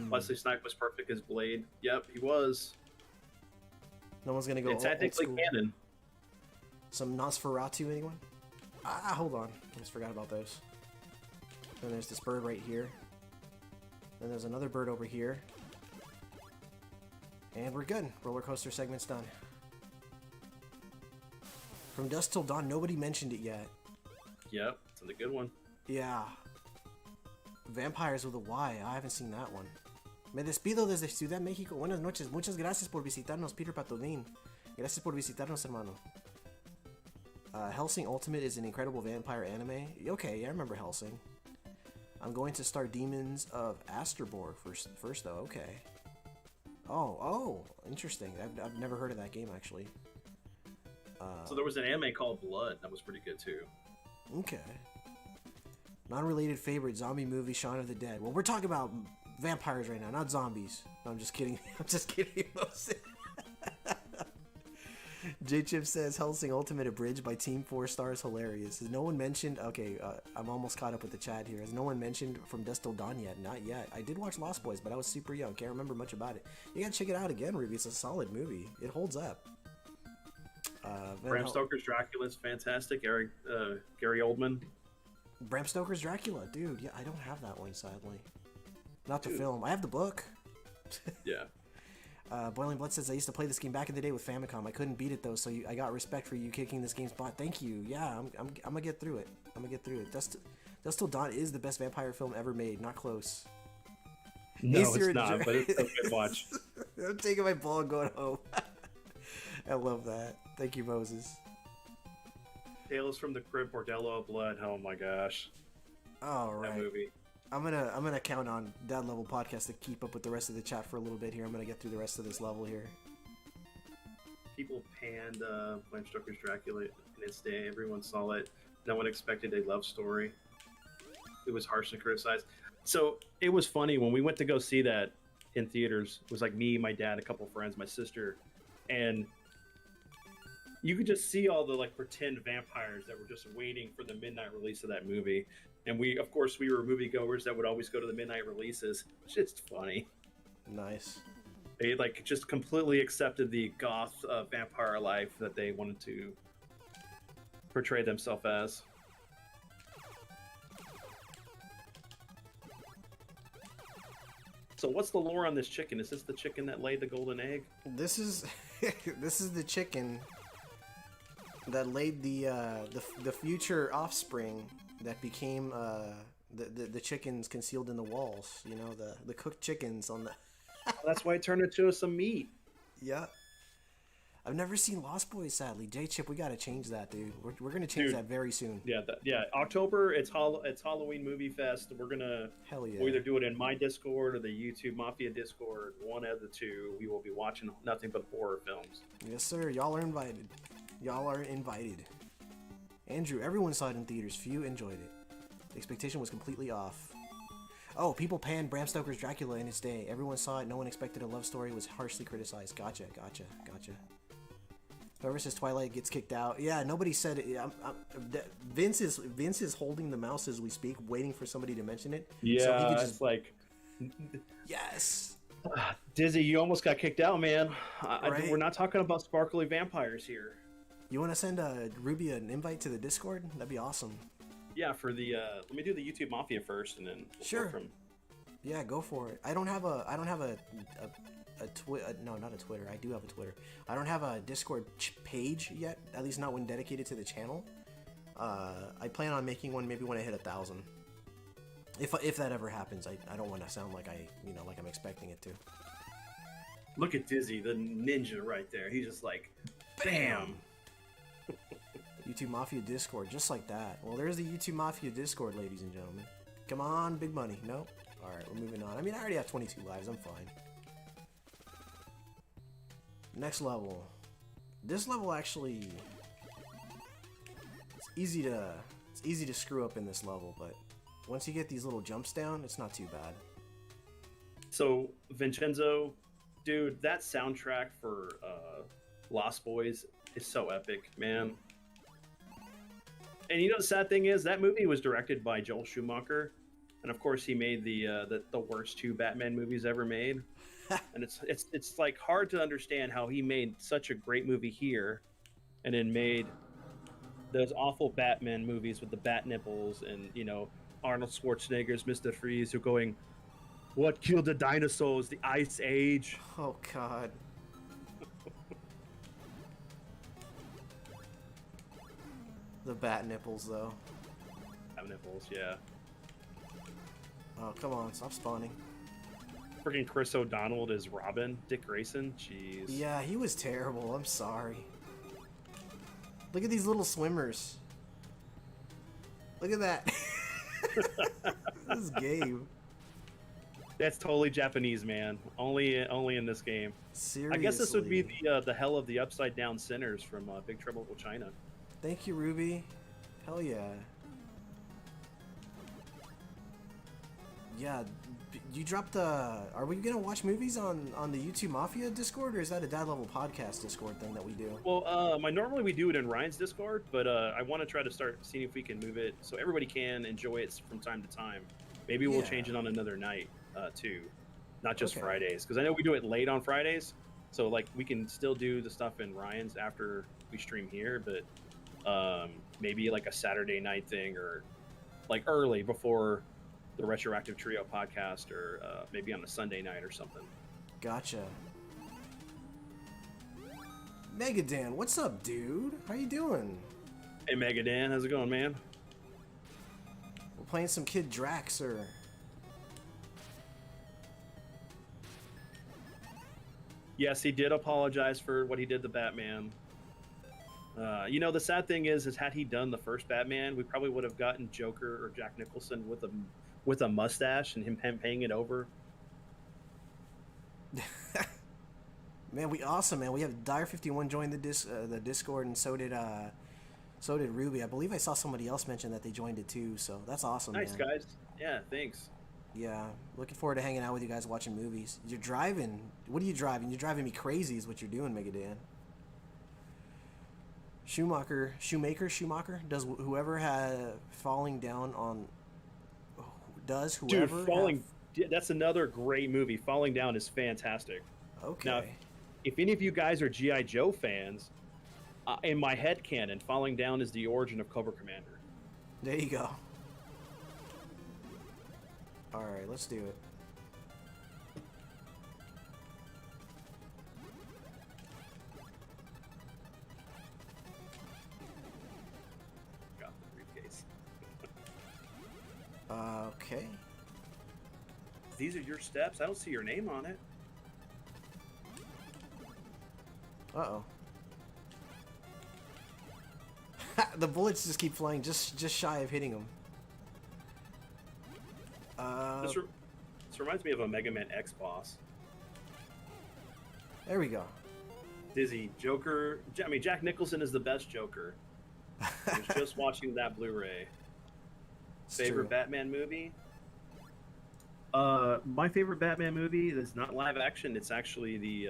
Wesley Snipes was perfect as Blade. Yep, he was. No one's gonna go It's technically canon. Some Nosferatu, anyone? Hold on. I just forgot about those. Then there's this bird right here. Then there's another bird over here. And we're good. Roller coaster segment's done. From Dusk Till Dawn, nobody mentioned it yet. Yep, It's a good one. Yeah. Vampires with a Y. I haven't seen that one. Me despido desde Ciudad México. Buenas noches. Muchas gracias por visitarnos, Peter Patodín. Gracias por visitarnos, hermano. Hellsing Ultimate is an incredible vampire anime. Okay, yeah, I remember Hellsing. I'm going to start Demons of Asterbor first though. Okay. Oh, interesting. I've never heard of that game, actually. So there was an anime called Blood that was pretty good, too. Okay. Non-related favorite zombie movie, Shaun of the Dead. Well, we're talking about vampires right now, not zombies. No, I'm just kidding. I'm just kidding. J-Chip says Hellsing Ultimate Abridged by Team 4 Stars hilarious. Has no one mentioned... Okay, I'm almost caught up with the chat here. Has no one mentioned From Dusk Till Dawn yet? Not yet. I did watch Lost Boys, but I was super young. Can't remember much about it. You gotta check it out again, Ruby. It's a solid movie. It holds up. Bram Stoker's Dracula is fantastic. Gary Oldman. Bram Stoker's Dracula. Dude, yeah, I don't have that one, sadly. Not the film. I have the book. Yeah. Boiling Blood says, I used to play this game back in the day with Famicom. I couldn't beat it, though, so I got respect for you kicking this game's butt. Thank you. Yeah, I'm gonna get through it. Dusk Till Dawn is the best vampire film ever made. Not close. No, it's not, but it's a good watch. I'm taking my ball and going home. I love that. Thank you, Moses. Tales from the Crypt, Bordello of Blood. Oh my gosh. All right. That movie. I'm gonna count on Dad Level Podcast to keep up with the rest of the chat for a little bit here. I'm gonna get through the rest of this level here. People panned Bram Stoker's Dracula in its day. Everyone saw it. No one expected a love story. It was harshly criticized. So it was funny when we went to go see that in theaters. It was like me, my dad, a couple friends, my sister, and you could just see all the like pretend vampires that were just waiting for the midnight release of that movie. And we were moviegoers that would always go to the midnight releases. Shit's funny. Nice. They like just completely accepted the goth vampire life that they wanted to portray themselves as. So what's the lore on this chicken? Is this the chicken that laid the golden egg? This is this is the chicken that laid the future offspring that became the chickens concealed in the walls. You know, the cooked chickens on the. That's why it turned into some meat. Yeah. I've never seen Lost Boys, sadly. J-Chip, we gotta change that, dude. We're gonna change that very soon. Yeah, October. It's Halloween Movie Fest. We're gonna we'll either do it in my Discord or the YouTube Mafia Discord. One of the two. We will be watching nothing but horror films. Yes, sir. Y'all are invited. Y'all are invited. Andrew, everyone saw it in theaters. Few enjoyed it. The expectation was completely off. Oh, people panned Bram Stoker's Dracula in its day. Everyone saw it. No one expected a love story. It was harshly criticized. Gotcha. Whoever says Twilight gets kicked out. Yeah, nobody said it. Vince is holding the mouse as we speak, waiting for somebody to mention it. Yeah, so he could just like. Yes. Dizzy, you almost got kicked out, man. Right? We're not talking about sparkly vampires here. You want to send Ruby an invite to the Discord? That'd be awesome. Yeah, for the let me do the YouTube Mafia first, and then we'll sure. Go from... Yeah, go for it. I don't have a no, not a Twitter. I do have a Twitter. I don't have a Discord page yet. At least not one dedicated to the channel. I plan on making one maybe when I hit 1,000. If that ever happens, I don't want to sound like like I'm expecting it to. Look at Dizzy, the ninja right there. He's just like, bam. YouTube Mafia Discord, just like that. Well, there's the YouTube Mafia Discord, ladies and gentlemen. Come on, big money. Nope. All right, we're moving on. I mean, I already have 22 lives. I'm fine. Next level. This level actually, it's easy to screw up in this level, but once you get these little jumps down, it's not too bad. So Vincenzo, dude, that soundtrack for Lost Boys is so epic, man. And you know the sad thing is that movie was directed by Joel Schumacher, and of course he made the worst 2 Batman movies ever made. And it's like hard to understand how he made such a great movie here, and then made those awful Batman movies with the bat nipples and Arnold Schwarzenegger's Mr. Freeze, who going, "What killed the dinosaurs? The Ice Age." Oh God. The bat nipples, though. have nipples. Yeah. Oh, come on, stop spawning. Freaking Chris O'Donnell is Robin. Dick Grayson. Jeez. Yeah, he was terrible. I'm sorry. Look at these little swimmers. Look at that. This is Gabe. That's totally Japanese, man. Only in this game. Seriously. I guess this would be the hell of the upside down sinners from Big Trouble in Little China. Thank you, Ruby. Hell yeah. Yeah, you dropped the... Are we gonna watch movies on the YouTube Mafia Discord, or is that a Dad Level Podcast Discord thing that we do? Well, normally we do it in Ryan's Discord, but I want to try to start seeing if we can move it so everybody can enjoy it from time to time. Maybe we'll change it on another night too, not just Fridays, because I know we do it late on Fridays. So like we can still do the stuff in Ryan's after we stream here, but maybe like a Saturday night thing, or like early before the Retroactive Trio podcast, or maybe on a Sunday night or something. Gotcha. Megadan, what's up, dude? How you doing? Hey, Megadan, how's it going, man? We're playing some Kid Draxer. Yes, he did apologize for what he did to Batman. You know, the sad thing is had he done the first Batman, we probably would have gotten Joker or Jack Nicholson with a mustache and him paying it over. Man, man. We have Dire51 joined the Discord, and so did Ruby. I believe I saw somebody else mention that they joined it too, so that's awesome. Nice, man. guys. Yeah, thanks. Yeah, looking forward to hanging out with you guys watching movies. You're driving. What are you driving? You're driving me crazy is what you're doing, Megadan. Schumacher. Does whoever had falling down on... Does whoever... Dude, Falling... That's another great movie. Falling Down is fantastic. Okay. Now, if any of you guys are G.I. Joe fans, in my headcanon, Falling Down is the origin of Cobra Commander. There you go. Alright, let's do it. Got the briefcase. Okay. These are your steps? I don't see your name on it. Uh-oh. The bullets just keep flying just shy of hitting him. This reminds me of a Mega Man X boss. There we go. Dizzy, Joker. I mean, Jack Nicholson is the best Joker. I was just watching that Blu-ray. Favorite Batman movie? My favorite Batman movie is not live action. It's actually the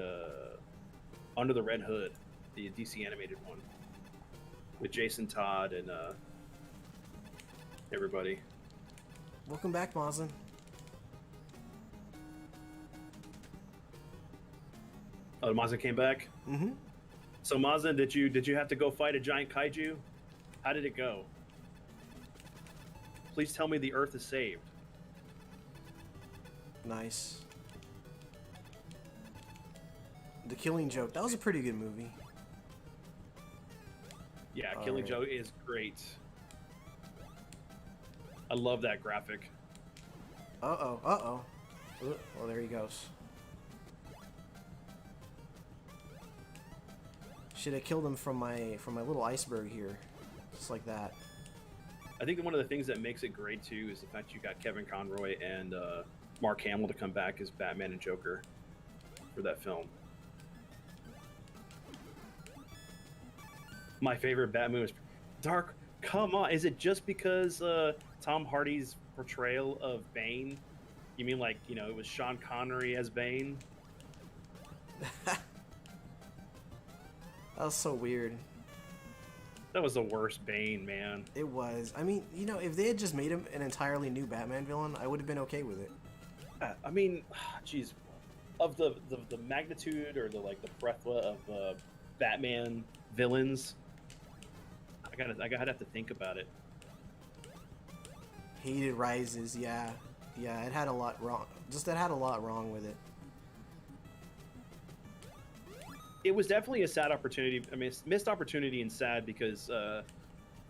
Under the Red Hood, the DC animated one, with Jason Todd and everybody. Welcome back, Mazin. Oh, Mazin came back. Mm-hmm. So Mazin, did you have to go fight a giant kaiju? How did it go? Please tell me the Earth is saved. Nice. The Killing Joke. That was a pretty good movie. Yeah, Killing Joke is great. I love that graphic. Uh-oh. Uh-oh. Well, there he goes. Should have killed him from my little iceberg here. Just like that. I think one of the things that makes it great, too, is the fact you got Kevin Conroy and Mark Hamill to come back as Batman and Joker for that film. My favorite Batman is Dark. Come on, is it just because Tom Hardy's portrayal of Bane? You mean like, you know, it was Sean Connery as Bane? That was so weird. That was the worst Bane, man. It was. I mean, you know, if they had just made him an entirely new Batman villain, I would have been okay with it. I mean, geez, of the magnitude or the plethora of Batman villains, I gotta have to think about it. Hated Rises, yeah, it had a lot wrong. It had a lot wrong with it. It was definitely a sad opportunity. I mean, it's missed opportunity and sad because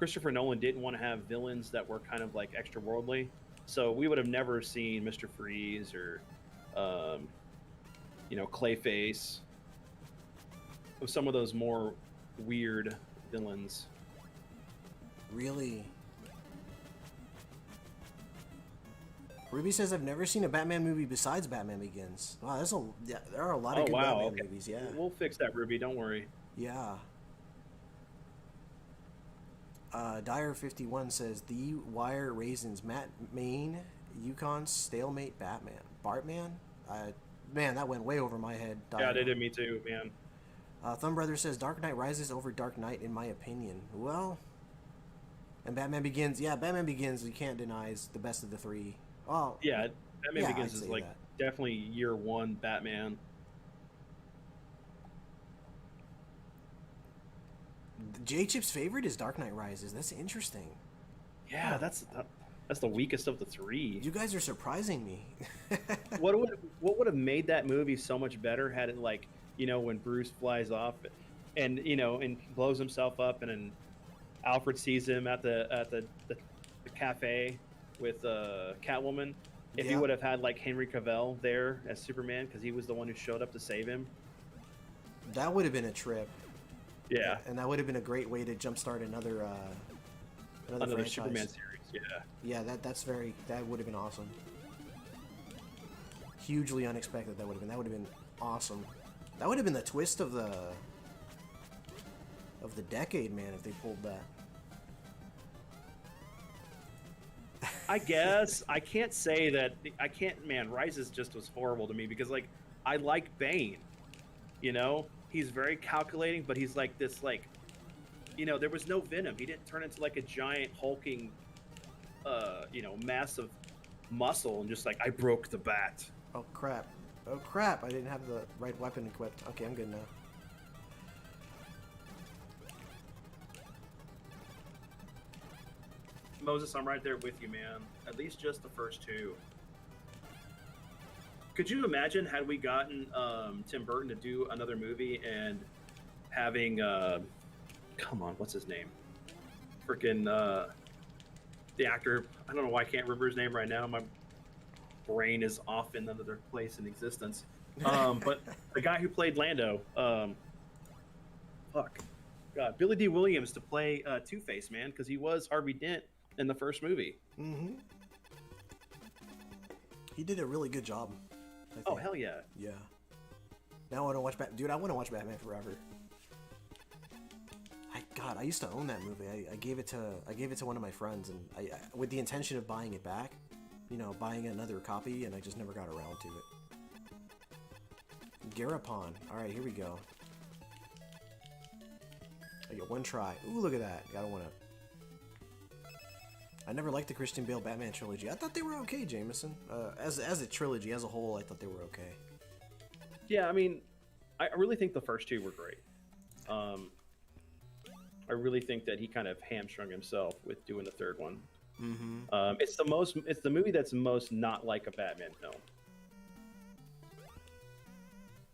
Christopher Nolan didn't want to have villains that were kind of like extra-worldly, so we would have never seen Mr. Freeze or, Clayface, or some of those more weird villains. Really? Ruby says, I've never seen a Batman movie besides Batman Begins. Wow, there are a lot of good Batman movies, yeah. We'll fix that, Ruby, don't worry. Yeah. Dyer51 says, The Wire Raisins, Matt Main, Yukon, Stalemate, Batman. Bartman? Man, that went way over my head. Dyer. Yeah, they did me too, man. Thumb Brother says, Dark Knight Rises over Dark Knight, in my opinion. Well, and Batman Begins, yeah, Batman Begins, you can't deny, is the best of the three. Oh, yeah, Batman Begins I'd is say like that. definitely year one Batman. J-Chip's favorite is Dark Knight Rises. That's interesting. Yeah, that's the weakest of the three. You guys are surprising me. What would have made that movie so much better had it, like, when Bruce flies off and and blows himself up, and then Alfred sees him at the cafe with Catwoman. If he would have had like Henry Cavill there as Superman, because he was the one who showed up to save him, that would have been a trip. Yeah, and that would have been a great way to jumpstart another franchise. Superman series. Yeah, that would have been awesome. Hugely unexpected. That would have been awesome. That would have been the twist of the decade, man, if they pulled that. I guess I can't say that. Man, Rises just was horrible to me because, like, I like Bane. He's very calculating, but he's like this, like, there was no venom. He didn't turn into like a giant hulking, mass of muscle and just like, I broke the bat. Oh crap! I didn't have the right weapon equipped. Okay, I'm good now. Moses, I'm right there with you, man. At least just the first two. Could you imagine had we gotten Tim Burton to do another movie and having come on, what's his name? Freaking the actor. I don't know why I can't remember his name right now. My brain is off in another place in existence. But the guy who played Lando, Billy D. Williams to play Two-Face, man, because he was Harvey Dent in the first movie. Mm-hmm. He did a really good job. Oh, hell yeah. Yeah. Now I want to watch Dude, I want to watch Batman Forever. I used to own that movie. I gave it to one of my friends, and I with the intention of buying it back, buying another copy, and I just never got around to it. Garapon. All right, here we go. I get one try. Ooh, look at that. I don't want to. I never liked the Christian Bale Batman trilogy. I thought they were okay, Jameson. As a trilogy, as a whole, I thought they were okay. Yeah, I mean, I really think the first two were great. I really think that he kind of hamstrung himself with doing the third one. Mm-hmm. It's the movie that's most not like a Batman film.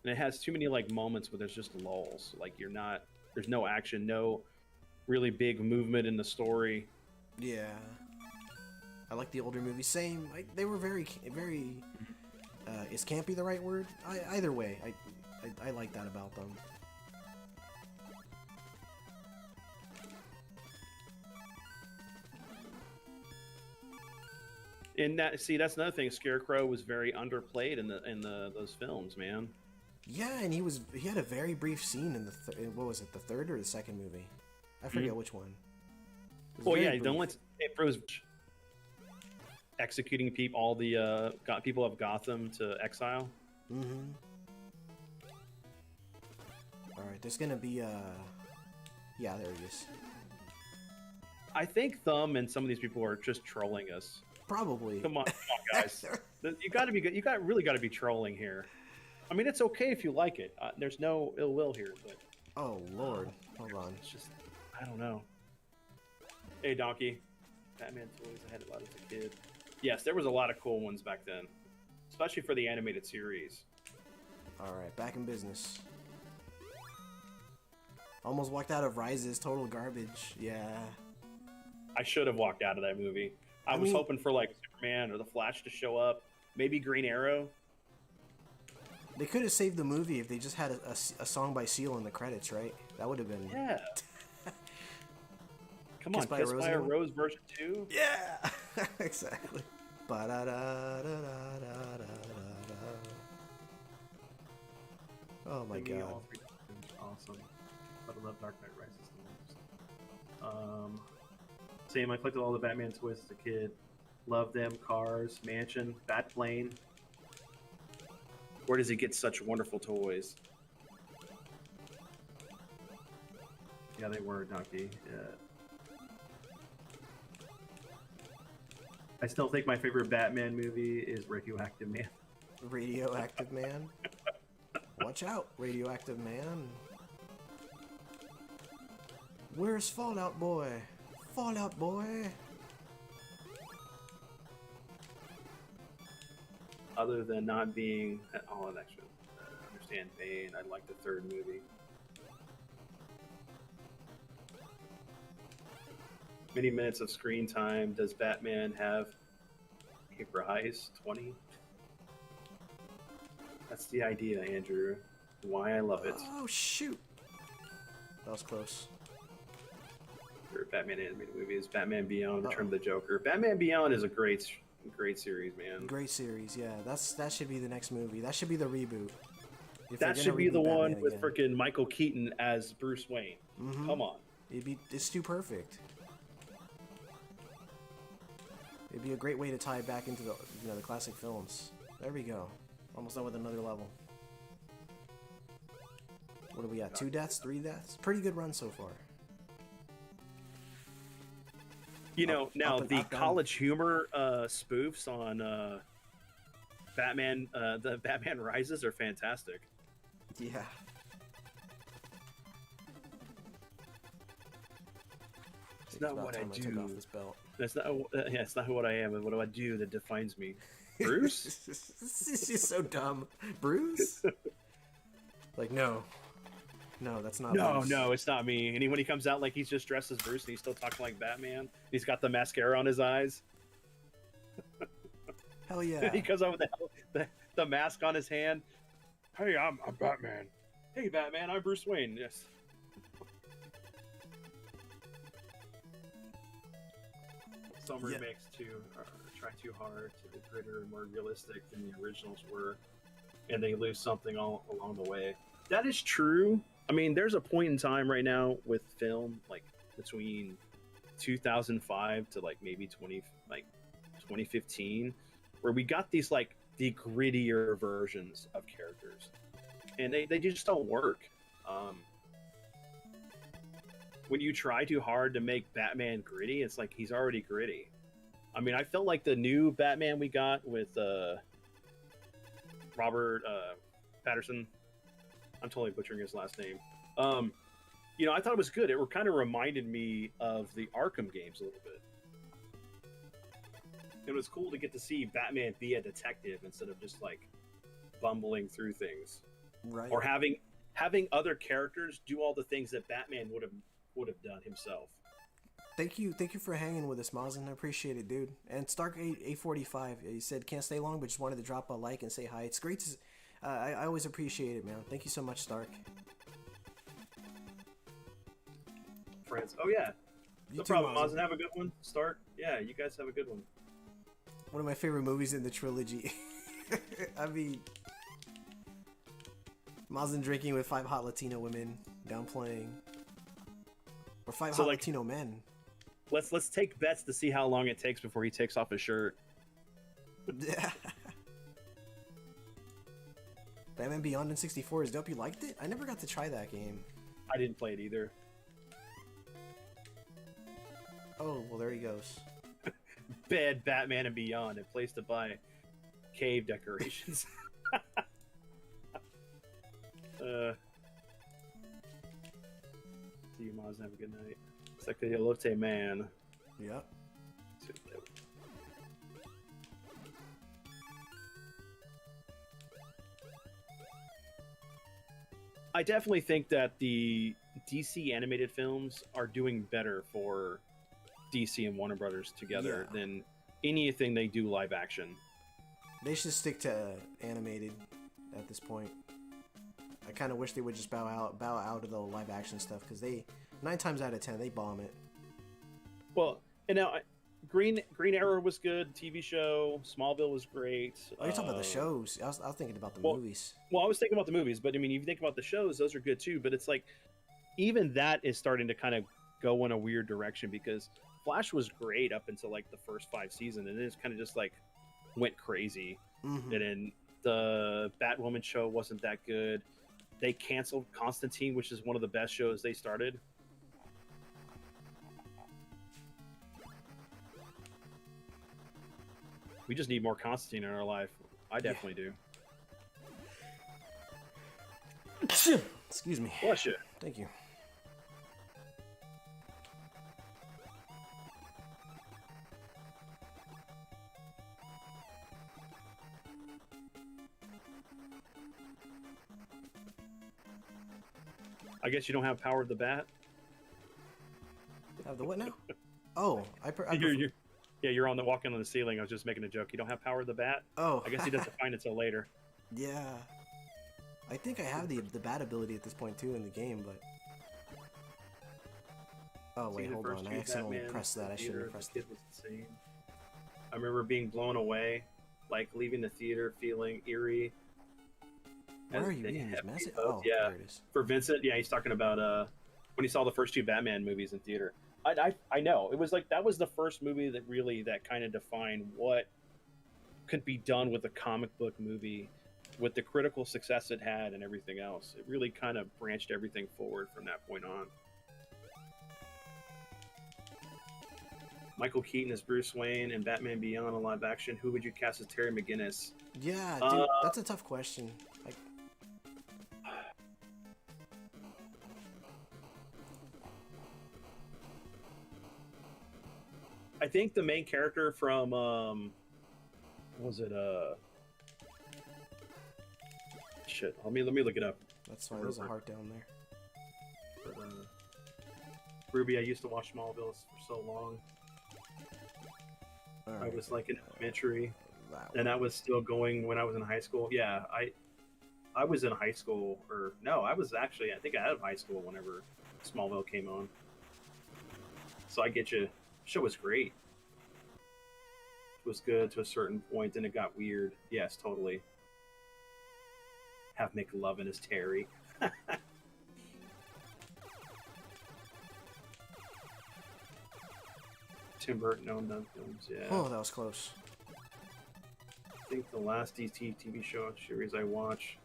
And it has too many like moments where there's just lulls. Like there's no action, no really big movement in the story. Yeah. I like the older movies. Same. They were very, is campy the right word? Either way, I like that about them. And that's another thing. Scarecrow was very underplayed in those films, man. Yeah, and he had a very brief scene in what was it, the third or the second movie? I forget which one. Well, yeah, it was executing all the people of Gotham to exile. Mm-hmm. All right, there's gonna be yeah, there he is. I think Thumb and some of these people are just trolling us. Probably. Come on, guys. You really got to be trolling here. I mean, it's okay if you like it. There's no ill will here, but. Oh Lord, hold on. It's just, I don't know. Hey, Donkey. Batman toys I had a lot as a kid. Yes, there was a lot of cool ones back then, especially for the animated series. All right, back in business. Almost walked out of Rises. Total garbage. Yeah. I should have walked out of that movie. I was hoping for like Superman or the Flash to show up, maybe Green Arrow. They could have saved the movie if they just had a song by Seal in the credits, right? That would have been... Yeah. Come on, Kiss by Kiss a Rose by a again? Rose version 2? Yeah! Exactly. Oh my Give me god. all three games. Awesome. But I love Dark Knight Rises the most. Same, I collected all the Batman toys as a kid. Love them. Cars, Mansion, Batplane. Where does he get such wonderful toys? Yeah, they were, Donkey. Yeah. I still think my favorite Batman movie is Radioactive Man. Radioactive Man? Watch out, Radioactive Man. Where's Fallout Boy? Fallout Boy! Other than not being at all an extra, understand Bane. I like the third movie. Many minutes of screen time does Batman have? Paper Ice 20. That's the idea, Andrew. Why I love it. Oh shoot! That was close. Your Batman animated movie is Batman Beyond: Return of the Joker. Batman Beyond is a great series, man. Great series, yeah. That should be the next movie. That should be the reboot. If That they're should gonna be the reboot one Batman with again. freaking Michael Keaton as Bruce Wayne. Come on. It's too perfect. It'd be a great way to tie it back into the classic films. There we go. Almost done with another level. What are we at? 2 deaths? 3 deaths? Pretty good run so far. You know, now and the up, down. college humor spoofs on Batman, the Batman Rises are fantastic. Yeah. It's not what I Took do. off this belt. That's not. Yeah, it's not what I am. And what do I do that defines me? Bruce? This is so dumb. Bruce? Like, no, that's not. No, Bruce. no, it's not me. And when he comes out like he's just dressed as Bruce and he's still talking like Batman, he's got the mascara on his eyes. Hell yeah. He comes out with the mask on his hand. Hey, I'm Batman. Hey, Batman, I'm Bruce Wayne. Yes. Some remakes too try too hard to be grittier and more realistic than the originals were, and they lose something all along the way. That is true. I mean, there's a point in time right now with film, like between 2005 to like maybe 2015, where we got these like the grittier versions of characters, and they just don't work. When you try too hard to make Batman gritty, it's like he's already gritty. I mean, I felt like the new Batman we got with Robert Patterson. I'm totally butchering his last name. You know, I thought it was good. It kind of reminded me of the Arkham games a little bit. It was cool to get to see Batman be a detective instead of just like bumbling through things, Right. or having other characters do all the things that Batman would have done himself. Thank you for hanging with us, Mazin. I appreciate it, dude. And Stark 845, he said can't stay long, but just wanted to drop a like and say hi. It's great to. I always appreciate it, man. Thank you so much, Stark. Friends. Oh yeah. You No too, problem, Mazin. Mazin. Have a good one. Start. Yeah, you guys have a good one. One of my favorite movies in the trilogy. I mean, Mazin drinking with 5 hot Latino women, downplaying, or 5 So, hot like, Latino men. Let's take bets to see how long it takes before he takes off his shirt. Batman Beyond in 64 is dope. You liked it? I never got to try that game. I didn't play it either. Oh, well, there he goes. Bad Batman and Beyond, a place to buy cave decorations. See you, Maz. Have a good night. It's like the Elote man. Yep. I definitely think that the DC animated films are doing better for DC and Warner Brothers together Yeah. than anything they do live action. They should stick to animated at this point. I kind of wish they would just bow out of the live action stuff, because 9 times out of 10 they bomb it. Well, and now Green Arrow was good, TV show. Smallville was great. Oh, you're talking about the shows. I was thinking about the movies. Well, I was thinking about the movies, but I mean, if you think about the shows, those are good too. But it's like, even that is starting to kind of go in a weird direction, because Flash was great up until like the first 5 seasons, and then it's kind of just like went crazy. Mm-hmm. And then the Batwoman show wasn't that good. They canceled Constantine, which is one of the best shows they started. We just need more Constantine in our life. I definitely do. Excuse me. Bless you. Thank you. I guess you don't have Power of the Bat. Have the what now? Oh, You're on the walking on the ceiling. I was just making a joke. You don't have Power of the Bat? Oh. I guess he doesn't find it till later. Yeah. I think I have the bat ability at this point too in the game, but. Oh wait, hold on. I accidentally pressed that. I shouldn't have pressed it. Was insane. I remember being blown away, like leaving the theater feeling eerie. Where are you reading this message? Oh, yeah. there it is. For Vincent, yeah, he's talking about when he saw the first 2 Batman movies in theater. I know. It was like, that was the first movie that kind of defined what could be done with a comic book movie, with the critical success it had and everything else. It really kind of branched everything forward from that point on. Michael Keaton as Bruce Wayne and Batman Beyond in live action. Who would you cast as Terry McGinnis? Yeah, dude, that's a tough question. I think the main character from shit. Let me look it up. That's fine. There's a heart down there. But, Ruby, I used to watch Smallville for so long. I was like in elementary, and I was still going when I was in high school. Yeah, I was in high school, or no, I was actually, I think out of high school whenever Smallville came on. So I get you. The show was great. It was good to a certain point, and it got weird. Yes, totally. Have McLovin as Terry. Tim Burton owned them films, yeah. Oh, that was close. I think the last DC TV show series I watched,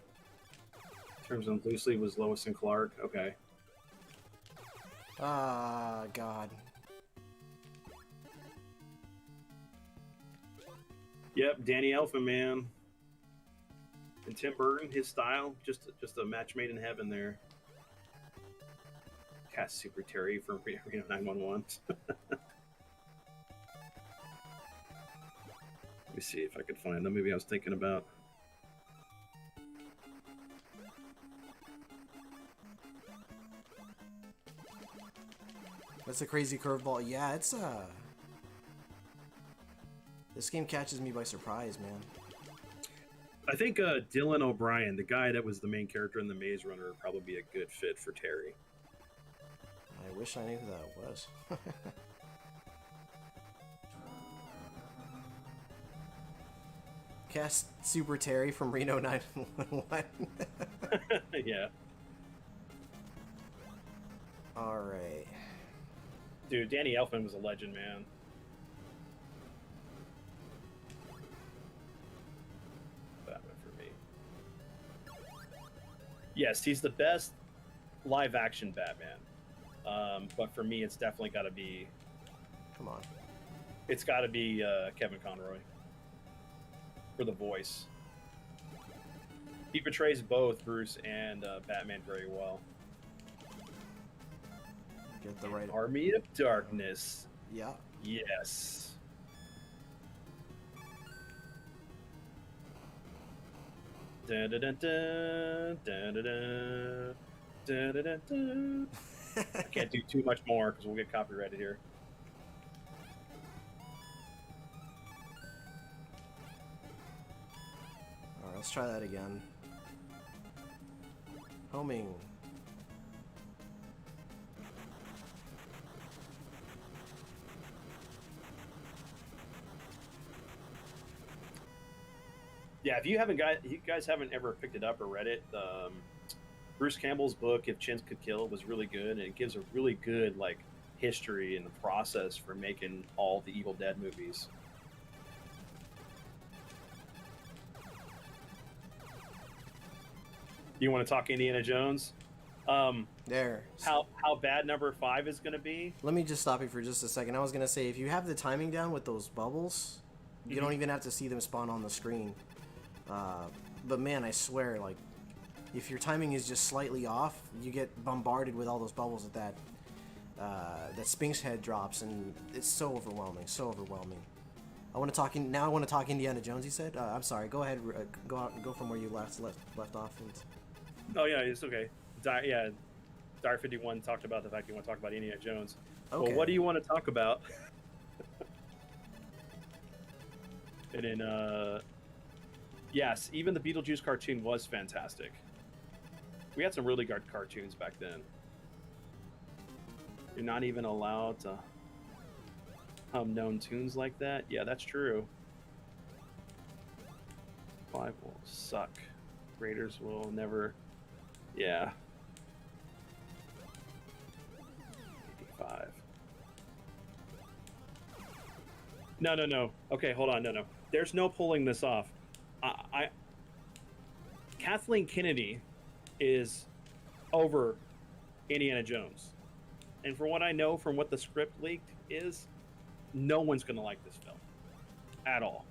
in terms of loosely, was Lois and Clark. Okay. Ah, God. Yep, Danny Elfman, man. And Tim Burton, his style, just a match made in heaven there. Cast Super Terry from Reno 911. Let me see if I could find the movie I was thinking about. That's a crazy curveball. Yeah, it's this game catches me by surprise, man. I think Dylan O'Brien, the guy that was the main character in The Maze Runner, would probably be a good fit for Terry. I wish I knew who that was. Cast Super Terry from Reno 911. Yeah. Alright. Dude, Danny Elfman was a legend, man. Batman for me. Yes, he's the best live-action Batman. But for me, it's definitely got to be... Come on. It's got to be Kevin Conroy. For the voice. He portrays both Bruce and Batman very well. Get the right Army of Darkness. Yeah. Yes. Dun, dun, dun, dun, dun, dun, dun, dun, dun, dun, dun. I can't do too much more because we'll get copyrighted here. Let's try that again. Homing. Yeah, if you guys haven't ever picked it up or read it, Bruce Campbell's book "If Chins Could Kill" was really good, and it gives a really good like history and the process for making all the Evil Dead movies. You want to talk Indiana Jones? There. How bad number 5 is going to be? Let me just stop you for just a second. I was gonna say, if you have the timing down with those bubbles, you don't even have to see them spawn on the screen. But man, I swear, like, if your timing is just slightly off, you get bombarded with all those bubbles that Sphinx head drops, and it's so overwhelming, so overwhelming. I want to talk Indiana Jones. He said, "I'm sorry. Go ahead. Go from where you left off." And... Oh yeah, it's okay. Dire 51 talked about the fact you want to talk about Indiana Jones. Okay. Well, what do you want to talk about? And then, yes, even the Beetlejuice cartoon was fantastic. We had some really good cartoons back then. You're not even allowed to hum known tunes like that? Yeah, that's true. 5 will suck. Raiders will never... Yeah. 85. No. Okay, hold on. No. There's no pulling this off. Kathleen Kennedy is over Indiana Jones. And from what I know from what the script leaked is, no one's going to like this film at all.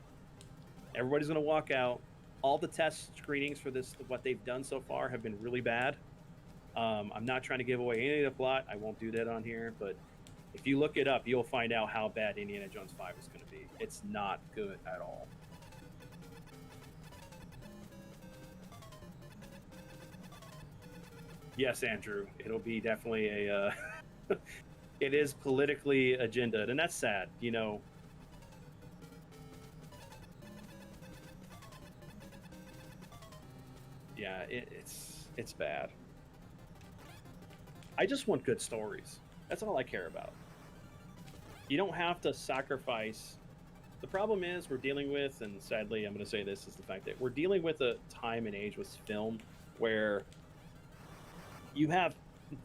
Everybody's going to walk out. All the test screenings for this, what they've done so far, have been really bad. I'm not trying to give away any of the plot. I won't do that on here. But if you look it up, you'll find out how bad Indiana Jones 5 is going to be. It's not good at all. Yes, Andrew. It'll be definitely a... it is politically agendaed, and that's sad, you know. Yeah, it's bad. I just want good stories. That's all I care about. You don't have to sacrifice. The problem is we're dealing with, and sadly I'm going to say this, is the fact that we're dealing with a time and age with film where you have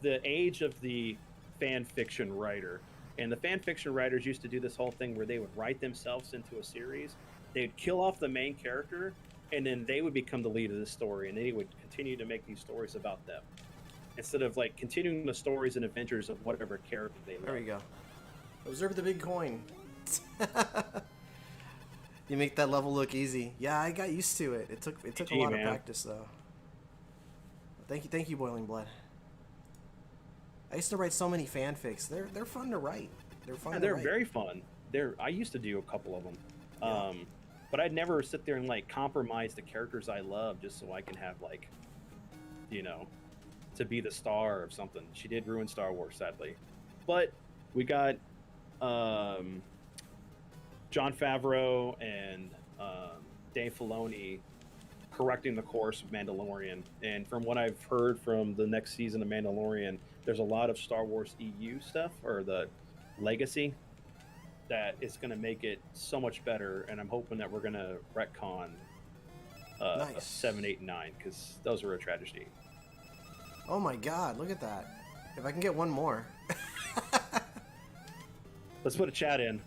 the age of the fan fiction writer, and the fan fiction writers used to do this whole thing where they would write themselves into a series. They'd kill off the main character, and then they would become the lead of the story, and they would continue to make these stories about them instead of like continuing the stories and adventures of whatever character they love. There we go. Observe the big coin. You make that level look easy. Yeah, I got used to it. It took a lot of practice though. Thank you, Boiling Blood. I used to write so many fanfics. They're fun to write. They're very fun. I used to do a couple of them. Yeah. But I'd never sit there and like compromise the characters I love just so I can have like, you know, to be the star of something. She did ruin Star Wars, sadly. But we got Jon Favreau and Dave Filoni correcting the course of Mandalorian. And from what I've heard from the next season of Mandalorian, there's a lot of Star Wars EU stuff, or the legacy, that is going to make it so much better. And I'm hoping that we're going to retcon Nice. 7, 8, and 9, because those were a tragedy. Oh my god, look at that. If I can get one more. Let's put a chat in.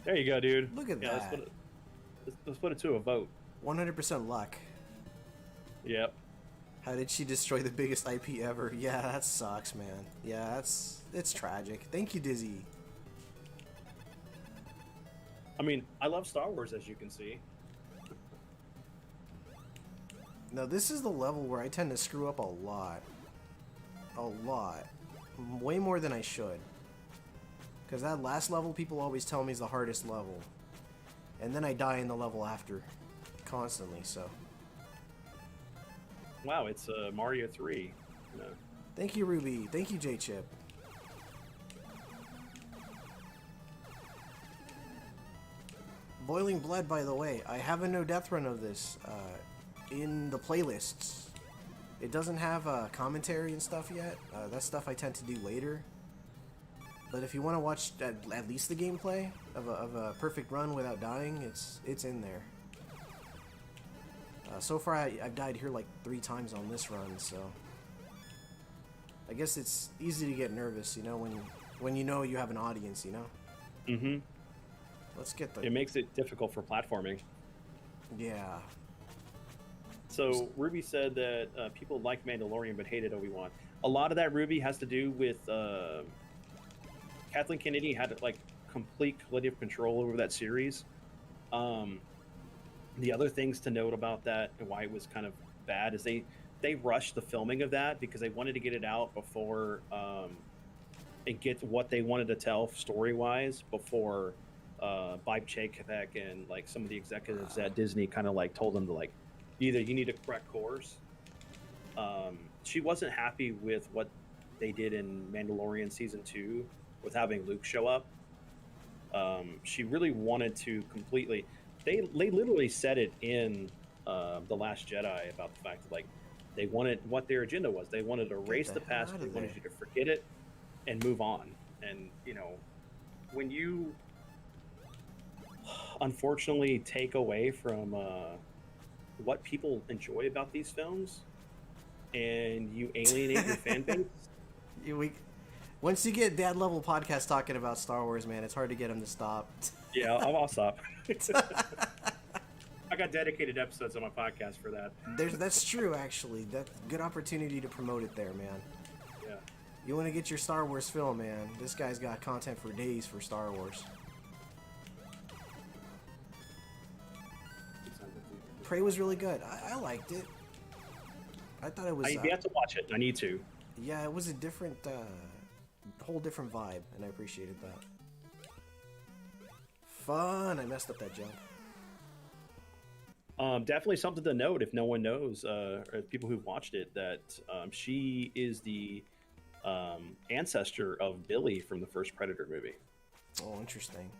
There you go, dude. Look at that. Let's put it to a vote. 100% luck. Yep. How did she destroy the biggest IP ever? Yeah, that sucks, man. Yeah, it's tragic. Thank you, Dizzy. I mean, I love Star Wars, as you can see. Now, this is the level where I tend to screw up a lot. A lot. Way more than I should. Because that last level, people always tell me is the hardest level. And then I die in the level after. Constantly, so. Wow, it's Mario 3. No. Thank you, Ruby. Thank you, J-Chip. Boiling Blood, by the way, I have a no death run of this in the playlists. It doesn't have commentary and stuff yet. That stuff I tend to do later. But if you want to watch at least the gameplay of a perfect run without dying, it's in there. So far, I've died here like 3 times on this run, so I guess it's easy to get nervous, you know, when you know you have an audience, you know. Mm-hmm. Let's get the. It makes it difficult for platforming. Yeah. So Ruby said that people like Mandalorian but hated Obi-Wan. A lot of that, Ruby, has to do with Kathleen Kennedy had like complete creative control over that series. The other things to note about that and why it was kind of bad is they rushed the filming of that because they wanted to get it out before and get what they wanted to tell story-wise before Bob Chapek and like some of the executives at Disney kind of like told them to like either you need to correct course. She wasn't happy with what they did in Mandalorian season 2 with having Luke show up. She really wanted to completely. They literally said it in The Last Jedi about the fact that like they wanted what their agenda was. They wanted to erase the past. They wanted you to forget it and move on. And you know, when you unfortunately take away from what people enjoy about these films, and you alienate your fan base. Once you get dad level podcasts talking about Star Wars, man, it's hard to get them to stop. Yeah, I'll stop. I got dedicated episodes on my podcast for that. That's true, actually. That's a good opportunity to promote it there, man. Yeah. You want to get your Star Wars film, man. This guy's got content for days for Star Wars. Prey was really good. I liked it. I thought it was... You have to watch it. I need to. Yeah, it was a different... whole different vibe, and I appreciated that. Fun! I messed up that jump. Definitely something to note if no one knows, or people who've watched it, that she is the ancestor of Billy from the first Predator movie. Oh, interesting.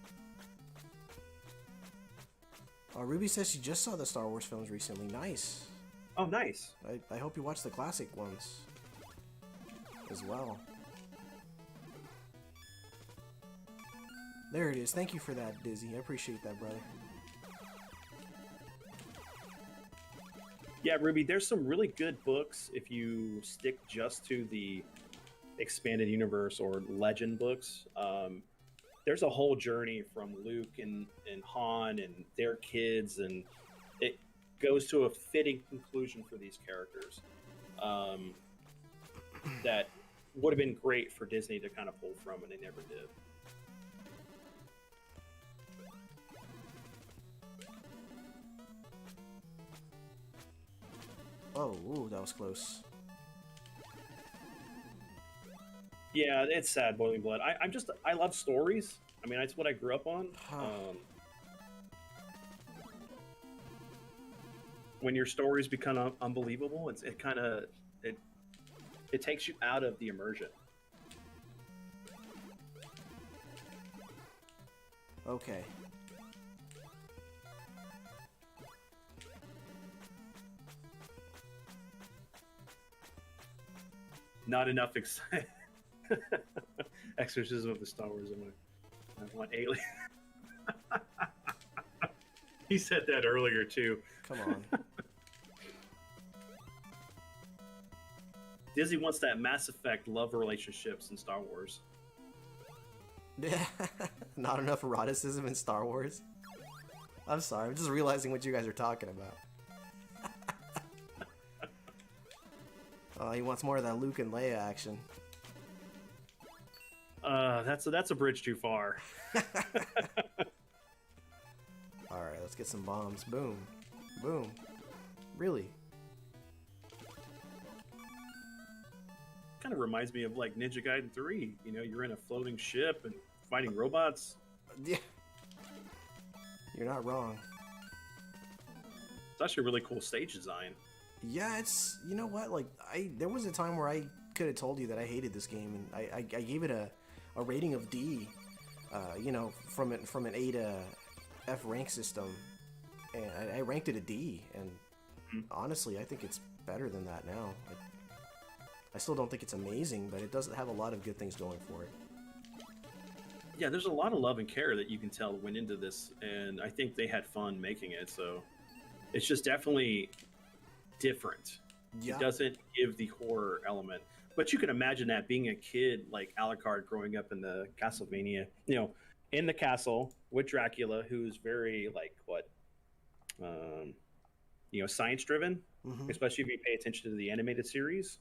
Ruby says she just saw the Star Wars films recently. Nice. Oh, nice. I hope you watch the classic ones as well. There it is. Thank you for that, Dizzy. I appreciate that, brother. Yeah, Ruby, there's some really good books if you stick just to the expanded universe or legend books. There's a whole journey from Luke and Han and their kids, and it goes to a fitting conclusion for these characters that would have been great for Disney to kind of pull from, and they never did. Oh, ooh, that was close. Yeah, it's sad, Boiling Blood. I love stories. I mean, that's what I grew up on. When your stories become unbelievable, it kind of it takes you out of the immersion. Okay. Not enough Exorcism of the Star Wars. I want Alien. He said that earlier too. Come on. Disney wants that Mass Effect love relationships in Star Wars. Not enough eroticism in Star Wars? I'm sorry, I'm just realizing what you guys are talking about. Oh, he wants more of that Luke and Leia action. That's a bridge too far. Alright, let's get some bombs. Boom. Boom. Really? Kind of reminds me of like Ninja Gaiden 3. You know, you're in a floating ship and fighting robots. Yeah. You're not wrong. It's actually a really cool stage design. Yeah, it's... You know what? Like, there was a time where I could have told you that I hated this game, and I gave it a rating of D. You know, from an A to F rank system, and I ranked it a D, and honestly, I think it's better than that now. I still don't think it's amazing, but it does have a lot of good things going for it. Yeah, there's a lot of love and care that you can tell went into this, and I think they had fun making it. So it's just definitely different. Yeah. It doesn't give the horror element, but you can imagine that being a kid like Alucard growing up in the Castlevania, in the castle with Dracula, who's very like science driven, especially if you pay attention to the animated series.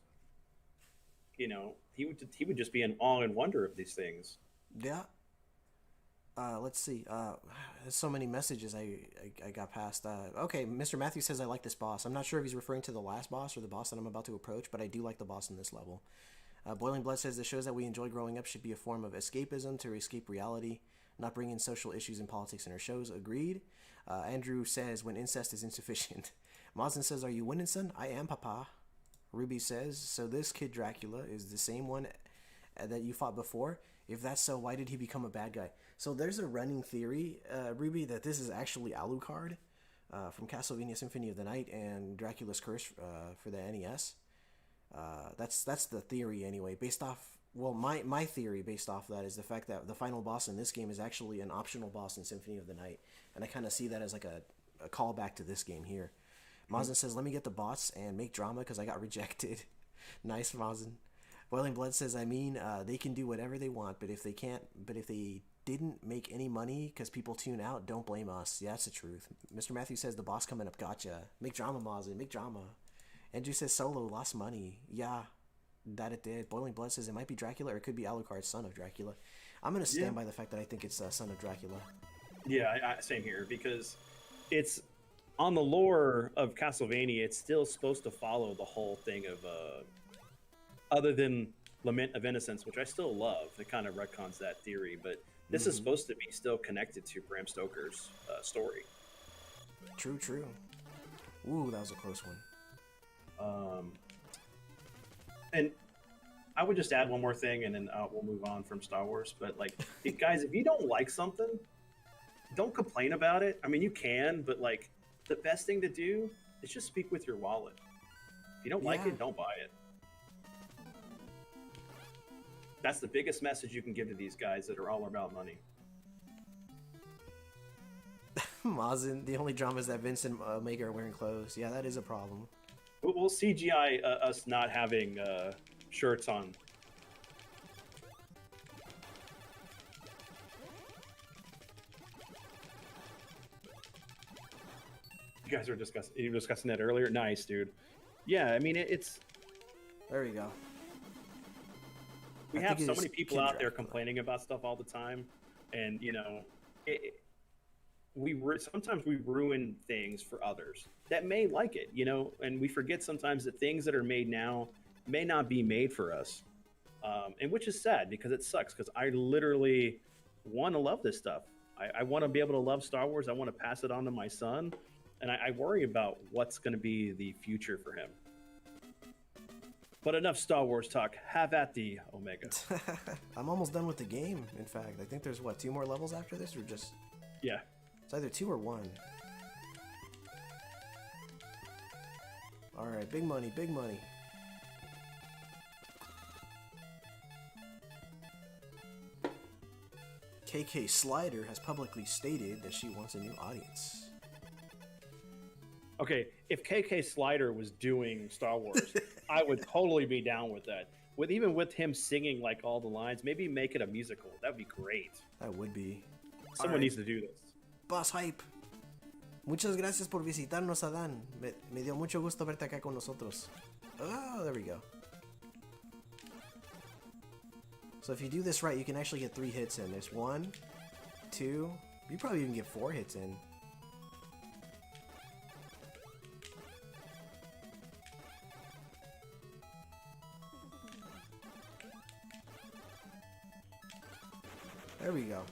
He would just be in awe and wonder of these things. Yeah. Let's see. There's so many messages I got past. Okay, Mr. Matthew says I like this boss. I'm not sure if he's referring to the last boss or the boss that I'm about to approach, but I do like the boss in this level. Boiling Blood says the shows that we enjoy growing up should be a form of escapism to escape reality, not bring in social issues and politics in our shows. Agreed. Andrew says when incest is insufficient. Mazin says, are you winning, son? I am, papa. Ruby says, so this kid Dracula is the same one that you fought before? If that's so, why did he become a bad guy? So there's a running theory, Ruby, that this is actually Alucard from Castlevania Symphony of the Night and Dracula's Curse for the NES. That's the theory anyway. Based off, well, my theory based off that is the fact that the final boss in this game is actually an optional boss in Symphony of the Night, and I kind of see that as like a callback to this game here. Mazin says, let me get the boss and make drama because I got rejected. Nice, Mazin. Boiling Blood says, they can do whatever they want, but if they didn't make any money because people tune out, don't blame us. Yeah, that's the truth. Mr. Matthew says, the boss coming up, gotcha. Make drama, Mazin, make drama. Andrew says, Solo lost money. Yeah, that it did. Boiling Blood says, it might be Dracula or it could be Alucard, son of Dracula. I'm going to stand by the fact that I think it's son of Dracula. Yeah, same here, because it's on the lore of Castlevania, it's still supposed to follow the whole thing of other than Lament of Innocence, which I still love. It kind of retcons that theory, but this is supposed to be still connected to Bram Stoker's story. True. Ooh, that was a close one. And I would just add one more thing, and then we'll move on from Star Wars. But like, guys, if you don't like something, don't complain about it. I mean, you can, but like, the best thing to do is just speak with your wallet. If you don't like it, don't buy it. That's the biggest message you can give to these guys that are all about money. Mazin, the only drama is that Vince and Omega are wearing clothes. Yeah, that is a problem. We'll CGI us not having shirts on. You guys were discussing that earlier. Nice, dude. Yeah, I mean it's. There you go. We have so many people out there complaining about stuff all the time, and sometimes we ruin things for others that may like it, and we forget sometimes that things that are made now may not be made for us, and which is sad because it sucks because I literally want to love this stuff. I want to be able to love Star Wars. I want to pass it on to my son, and I worry about what's going to be the future for him. But enough Star Wars talk. Have at thee, Omega. I'm almost done with the game, in fact. I think there's, 2 more levels after this, or just... Yeah. It's either 2 or 1. Alright, big money, big money. KK Slider has publicly stated that she wants a new audience. Okay, if KK Slider was doing Star Wars, I would totally be down with that. Even with him singing like all the lines, maybe make it a musical. That'd be great. That would be. Someone needs to do this. Boss Hype. Muchas gracias por visitarnos, Adán. Me dio mucho gusto verte acá con nosotros. Oh, there we go. So if you do this right, you can actually get 3 hits in. There's 1, 2, you probably even get 4 hits in. There we go.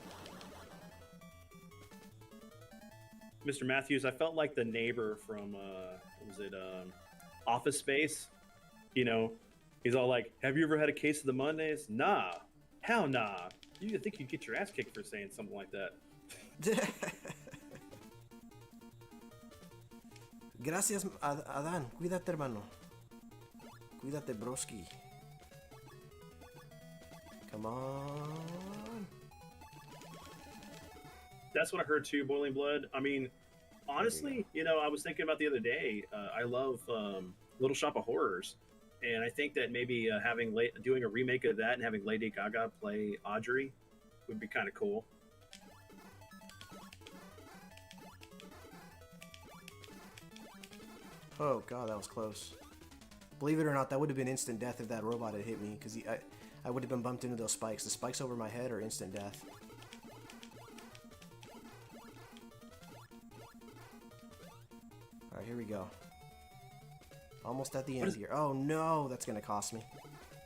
Mr. Matthews, I felt like the neighbor from, Office Space? He's all like, have you ever had a case of the Mondays? Nah. Hell nah. You think you'd get your ass kicked for saying something like that. Gracias, Adán. Cuídate, hermano. Cuídate, broski. Come on. That's what I heard too, Boiling Blood. I mean, honestly, I was thinking about the other day. I love Little Shop of Horrors, and I think that maybe doing a remake of that and having Lady Gaga play Audrey would be kind of cool. Oh god, that was close. Believe it or not, that would have been instant death if that robot had hit me, because I would have been bumped into those spikes. The spikes over my head are instant death. Alright, here we go. Almost at the end here. Oh no, that's gonna cost me.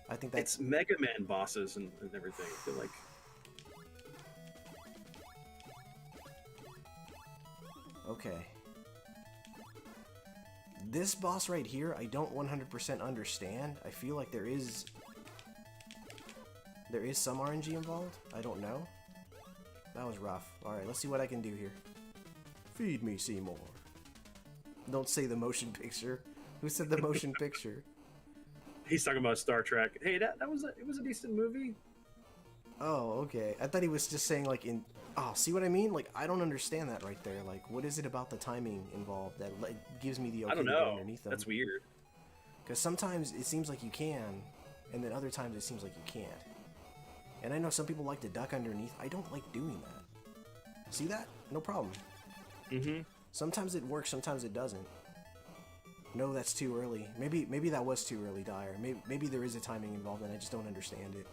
I think that's... It's Mega Man bosses and everything. I feel like... Okay. This boss right here, I don't 100% understand. I feel like there is some RNG involved. I don't know. That was rough. Alright, let's see what I can do here. Feed me, Seymour. Don't say the motion picture. Who said the motion picture? He's talking about Star Trek. Hey, it was a decent movie. Oh, okay. I thought he was just saying like in... Oh, see what I mean? Like, I don't understand that right there. Like, what is it about the timing involved that gives me the okay I don't to know. go underneath them? That's weird. Because sometimes it seems like you can, and then other times it seems like you can't. And I know some people like to duck underneath. I don't like doing that. See that? No problem. Mm-hmm. Sometimes it works, sometimes it doesn't. No, that's too early. Maybe that was too early, Dyer. Maybe there is a timing involved and I just don't understand it.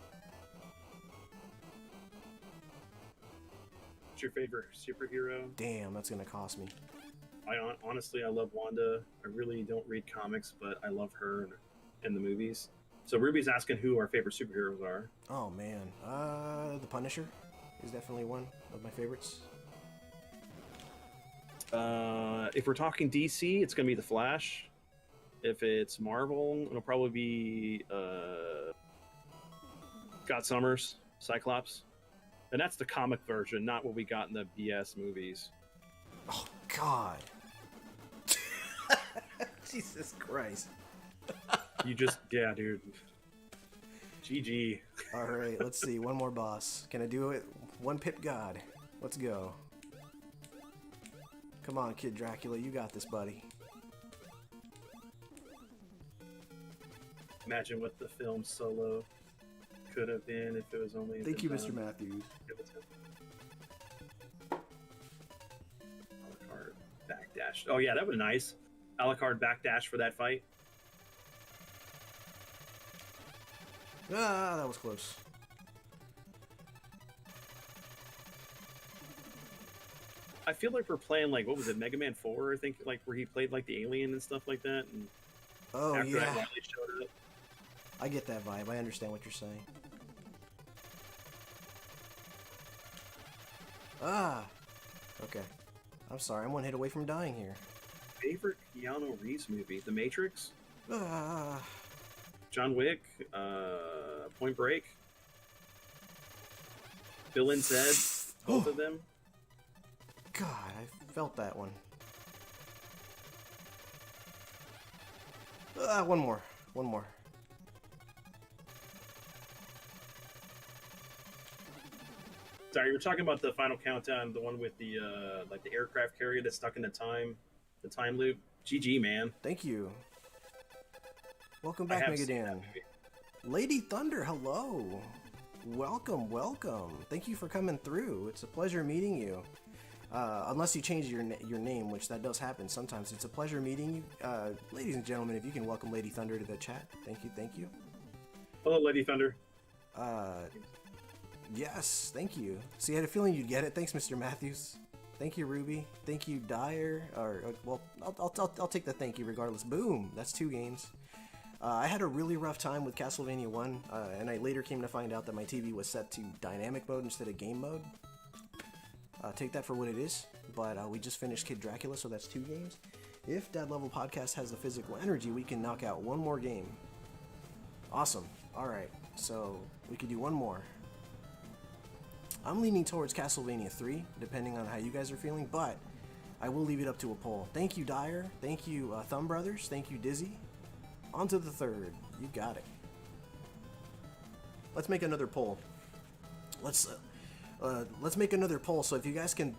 What's your favorite superhero? Damn, that's gonna cost me. Honestly, I love Wanda. I really don't read comics, but I love her and the movies. So Ruby's asking who our favorite superheroes are. Oh man, the Punisher is definitely one of my favorites. If we're talking DC, it's gonna be the Flash. If it's Marvel, it'll probably be Scott Summers, Cyclops. And that's the comic version, not what we got in the BS movies. Oh, God. Jesus Christ. Yeah, dude. GG. Alright, let's see. One more boss. Can I do it? One pip god. Let's go. Come on, Kid Dracula. You got this, buddy. Imagine what the film Solo could have been if it was only... Thank you, Mr. Matthews. Alucard backdash. Oh, yeah, that would be nice. Alucard backdash for that fight. Ah, that was close. I feel like we're playing, like, what was it, Mega Man 4, I think, like, where he played, like, the alien and stuff like that. And oh, after yeah. that Riley showed up. I get that vibe. I understand what you're saying. Ah! Okay. I'm sorry. I'm one hit away from dying here. Favorite Keanu Reeves movie? The Matrix? Ah! John Wick? Point Break? Bill and Ted? Both of them? God, I felt that one. One more. One more. Sorry, you're talking about the Final Countdown, the one with the like the aircraft carrier that's stuck in the time loop. GG, man. Thank you. Welcome back, Megadan. Lady Thunder, hello. Welcome, welcome. Thank you for coming through. It's a pleasure meeting you. Unless you change your name, which that does happen sometimes. It's a pleasure meeting you. Ladies and gentlemen, if you can welcome Lady Thunder to the chat. Thank you, thank you. Hello, Lady Thunder. Yes, thank you. See, I had a feeling you'd get it. Thanks, Mr. Matthews. Thank you, Ruby. Thank you, Dyer. Or, well, I'll take the thank you regardless. Boom! That's 2 games. I had a really rough time with Castlevania 1, and I later came to find out that my TV was set to dynamic mode instead of game mode. Take that for what it is, but we just finished Kid Dracula, so that's 2 games. If Dad Level Podcast has the physical energy, we can knock out 1 more game. Awesome. Alright, so we could do 1 more. I'm leaning towards Castlevania 3, depending on how you guys are feeling, but I will leave it up to a poll. Thank you, Dyer. Thank you, Thumb Brothers. Thank you, Dizzy. On to the third. You got it. Let's make another poll. Let's make another poll. So if you guys can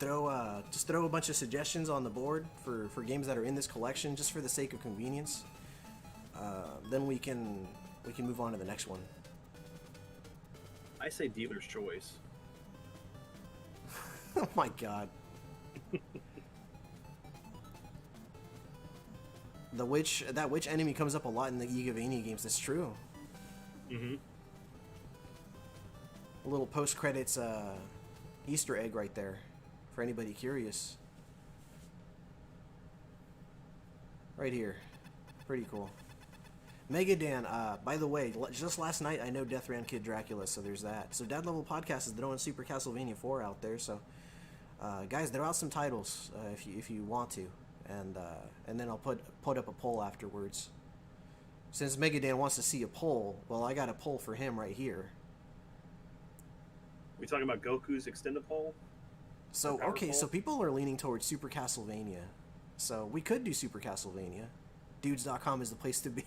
just throw a bunch of suggestions on the board for games that are in this collection, just for the sake of convenience, then we can move on to the next one. I say dealer's choice. Oh my god. That witch enemy comes up a lot in the Castlevania games. That's true. Mm-hmm. A little post-credits Easter egg right there, for anybody curious. Right here. Pretty cool. Megadan, by the way, just last night I know Death Ran Kid Dracula, so there's that. So Dad Level Podcast is throwing Super Castlevania 4 out there, so guys, throw out some titles if you want to. And then I'll put up a poll afterwards. Since Megadan wants to see a poll, well, I got a poll for him right here. We talking about Goku's extended poll? So okay, so people are leaning towards Super Castlevania. So we could do Super Castlevania. Dudes.com is the place to be.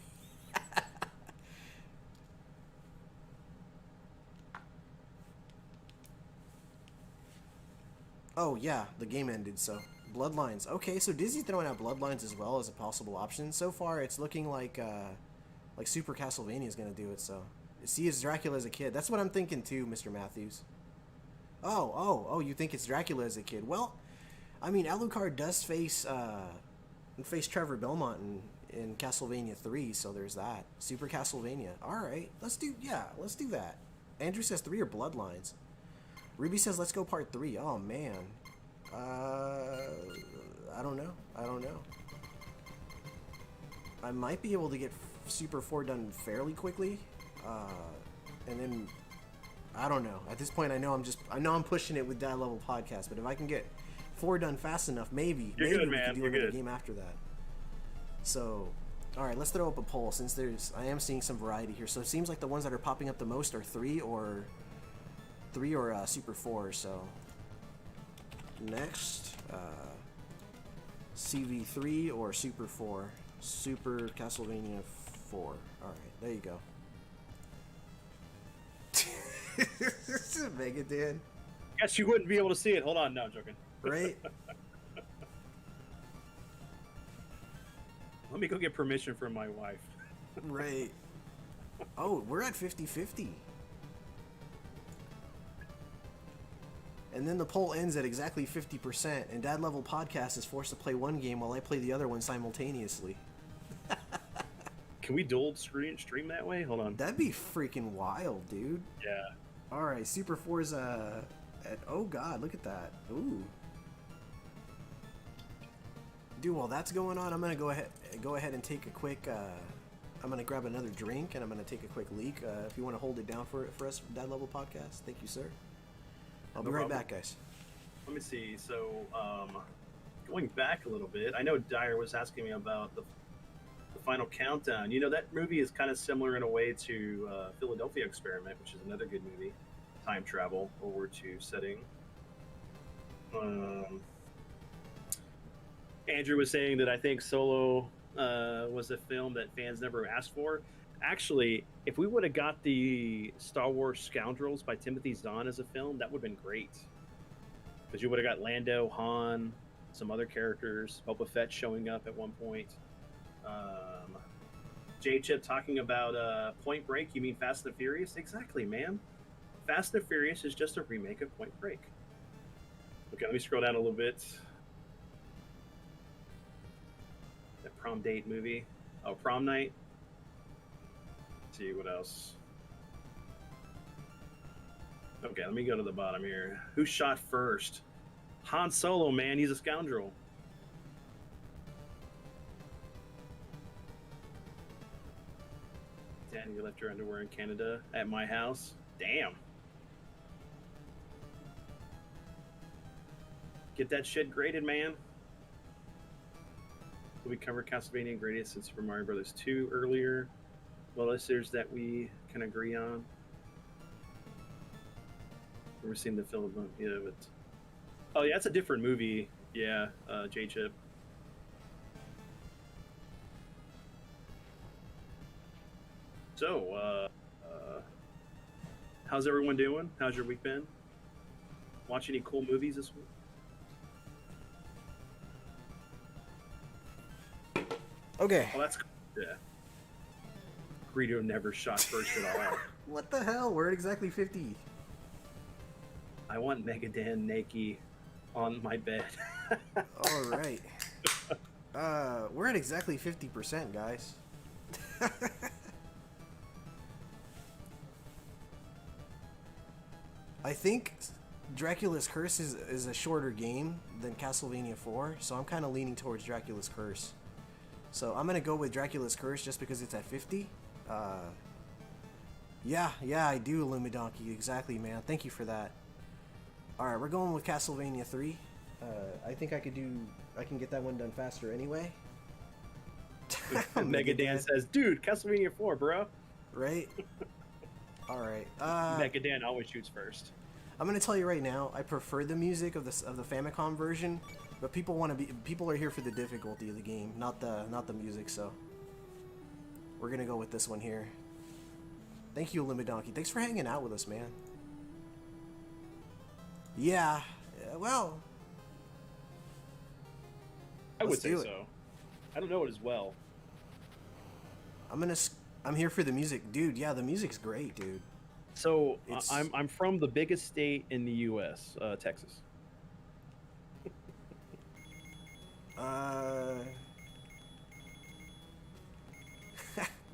Oh yeah, the game ended, so Bloodlines. Okay, so Disney's throwing out Bloodlines as well as a possible option. So far, it's looking like Super Castlevania is gonna do it. So, see, it's Dracula as a kid. That's what I'm thinking too, Mr. Matthews. Oh! You think it's Dracula as a kid? Well, I mean, Alucard does face Trevor Belmont in Castlevania 3, so there's that. Super Castlevania. All right, let's do that. Andrew says 3 or Bloodlines. Ruby says let's go part 3. Oh man. I don't know. I might be able to get Super 4 done fairly quickly, and then I don't know. At this point, I know I'm pushing it with Dad Level Podcast, but if I can get 4 done fast enough, maybe we can do another game after that. So, all right, let's throw up a poll since I am seeing some variety here. So it seems like the ones that are popping up the most are 3 or Super 4. So next, CV3 or Super 4. Super Castlevania 4. All right, there you go. Megadan. Guess you wouldn't be able to see it. Hold on, no, I'm joking. Right? Let me go get permission from my wife. Right. Oh, we're at 50-50. And then the poll ends at exactly 50%, and Dad Level Podcast is forced to play one game while I play the other one simultaneously. Can we dual stream that way? Hold on. That'd be freaking wild, dude. Yeah. Alright, Super 4's oh god, look at that. Ooh. Dude, while that's going on, I'm gonna go ahead and take a quick I'm gonna grab another drink and I'm gonna take a quick leak. If you want to hold it down for us, Dad Level Podcast. Thank you, sir. I'll be right back, guys. Let me see. So, going back a little bit, I know Dyer was asking me about the Final Countdown. You know, that movie is kind of similar in a way to Philadelphia Experiment, which is another good movie. Time travel, World War II setting. Andrew was saying that I think Solo was a film that fans never asked for. Actually, if we would have got the Star Wars Scoundrels by Timothy Zahn as a film, that would have been great. Because you would have got Lando, Han, some other characters, Boba Fett showing up at one point. J-Chip talking about Point Break. You mean Fast and Furious? Exactly, man. Fast and Furious is just a remake of Point Break. Okay, let me scroll down a little bit. That prom date movie. Oh, Prom Night. Let's see what else. Okay, let me go to the bottom here. Who shot first? Han Solo, man. He's a scoundrel. Danny, you left your underwear in Canada at my house. Damn. Get that shit graded, man. We covered Castlevania Gradius and Super Mario Brothers 2 earlier. Well, there's that we can agree on. We're seeing the film, yeah, but oh yeah, it's a different movie. Yeah, J Chip. So, how's everyone doing? How's your week been? Watch any cool movies this week? Okay. Oh, that's cool. Yeah. Greedo never shot first at all. What the hell? We're at exactly 50. I want Megadan Nakey on my bed. All right. We're at exactly 50%, guys. I think Dracula's Curse is a shorter game than Castlevania 4, so I'm kind of leaning towards Dracula's Curse. So I'm gonna go with Dracula's Curse just because it's at 50. Yeah, I do, Lumidonkey. Exactly, man. Thank you for that. Alright, we're going with Castlevania 3. I think I can get that one done faster anyway. Megadan says, dude, Castlevania 4, bro. Right? Alright. Megadan always shoots first. I'm gonna tell you right now, I prefer the music of the Famicom version, but people are here for the difficulty of the game, not the music, so we're gonna go with this one here. Thank you, Limidonkey. Thanks for hanging out with us, man. Yeah, well, I would let's say do it. so. I don't know it as well. I'm here for the music, dude. Yeah, the music's great, dude. So It's- I'm from the biggest state in the U.S., Texas.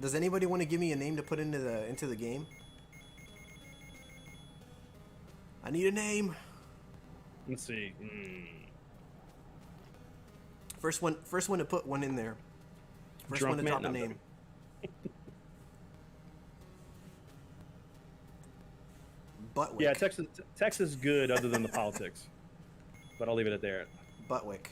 Does anybody want to give me a name to put into the game? I need a name. Let's see. First one to put one in there. First Drunk one to man? drop a No, name. Buttwick. Yeah, Texas is good other than the politics, but I'll leave it at there. Buttwick.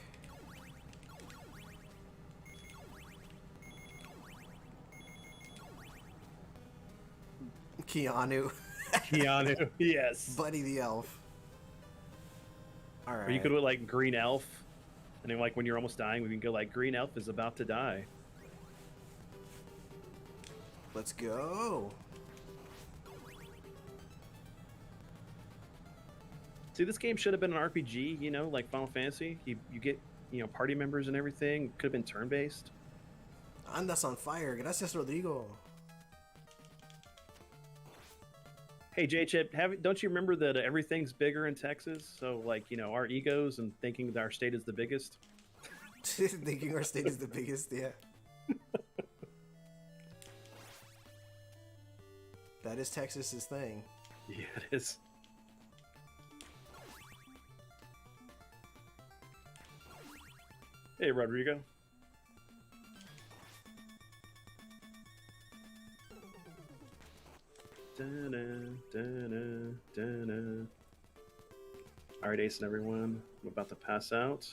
Keanu. Keanu, yes. Buddy the Elf. All right. Or you could go like Green Elf, and then like when you're almost dying, we can go like Green Elf is about to die. Let's go. See, this game should have been an RPG, you know, like Final Fantasy. You get, you know, party members and everything. Could have been turn-based. Andas on fire. Gracias, Rodrigo. Hey, J-Chip, don't you remember that everything's bigger in Texas? So, like, you know, our egos and thinking that our state is the biggest. Thinking our state is the biggest, yeah. That is Texas's thing. Yeah, it is. Hey, Rodrigo. Alright, Ace and everyone. I'm about to pass out.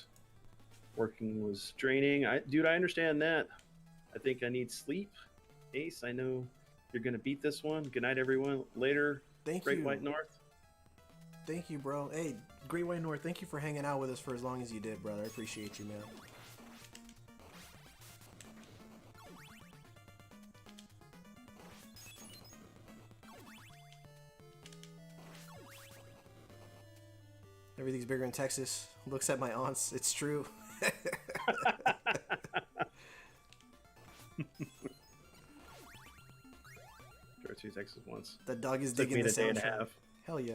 Working was draining. Dude, I understand that. I think I need sleep. Ace, I know you're going to beat this one. Good night, everyone. Later, Thank Great you. White North. Thank you, bro. Hey, Great White North, thank you for hanging out with us for as long as you did, brother. I appreciate you, man. Everything's bigger in Texas. Looks at my aunts. It's true. Drove to Texas once. The dog is Took me digging the a day and a soundtrack. half. Hell yeah.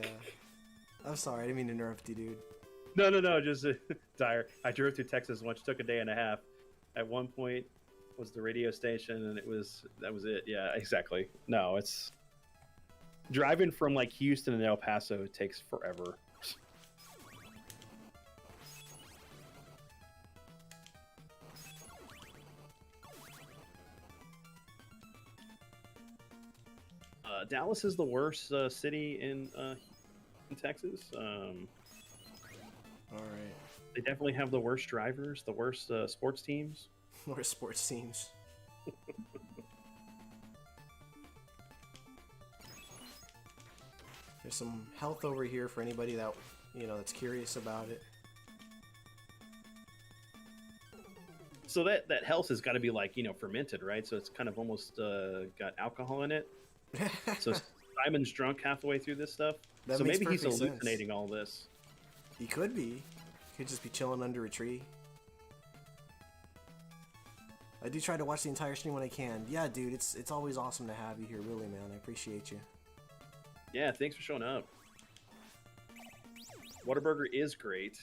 I'm sorry, I didn't mean to interrupt you, dude. No, just dire. I drove to Texas once, took a day and a half. At one point was the radio station, and that was it. Yeah, exactly. No, it's driving from like Houston to El Paso takes forever. Dallas is the worst city in Texas. All right. They definitely have the worst drivers, the worst sports teams. More sports teams. There's some health over here for anybody that, you know, that's curious about it. So that health has got to be like, fermented, right? So it's kind of almost got alcohol in it. So Simon's drunk halfway through this stuff. That So makes maybe he's perfect sense. hallucinating all this. He could be. He could just be chilling under a tree. I do try to watch the entire stream when I can. Yeah, dude, it's always awesome to have you here, really, man. I appreciate you. Yeah, thanks for showing up. Whataburger is great.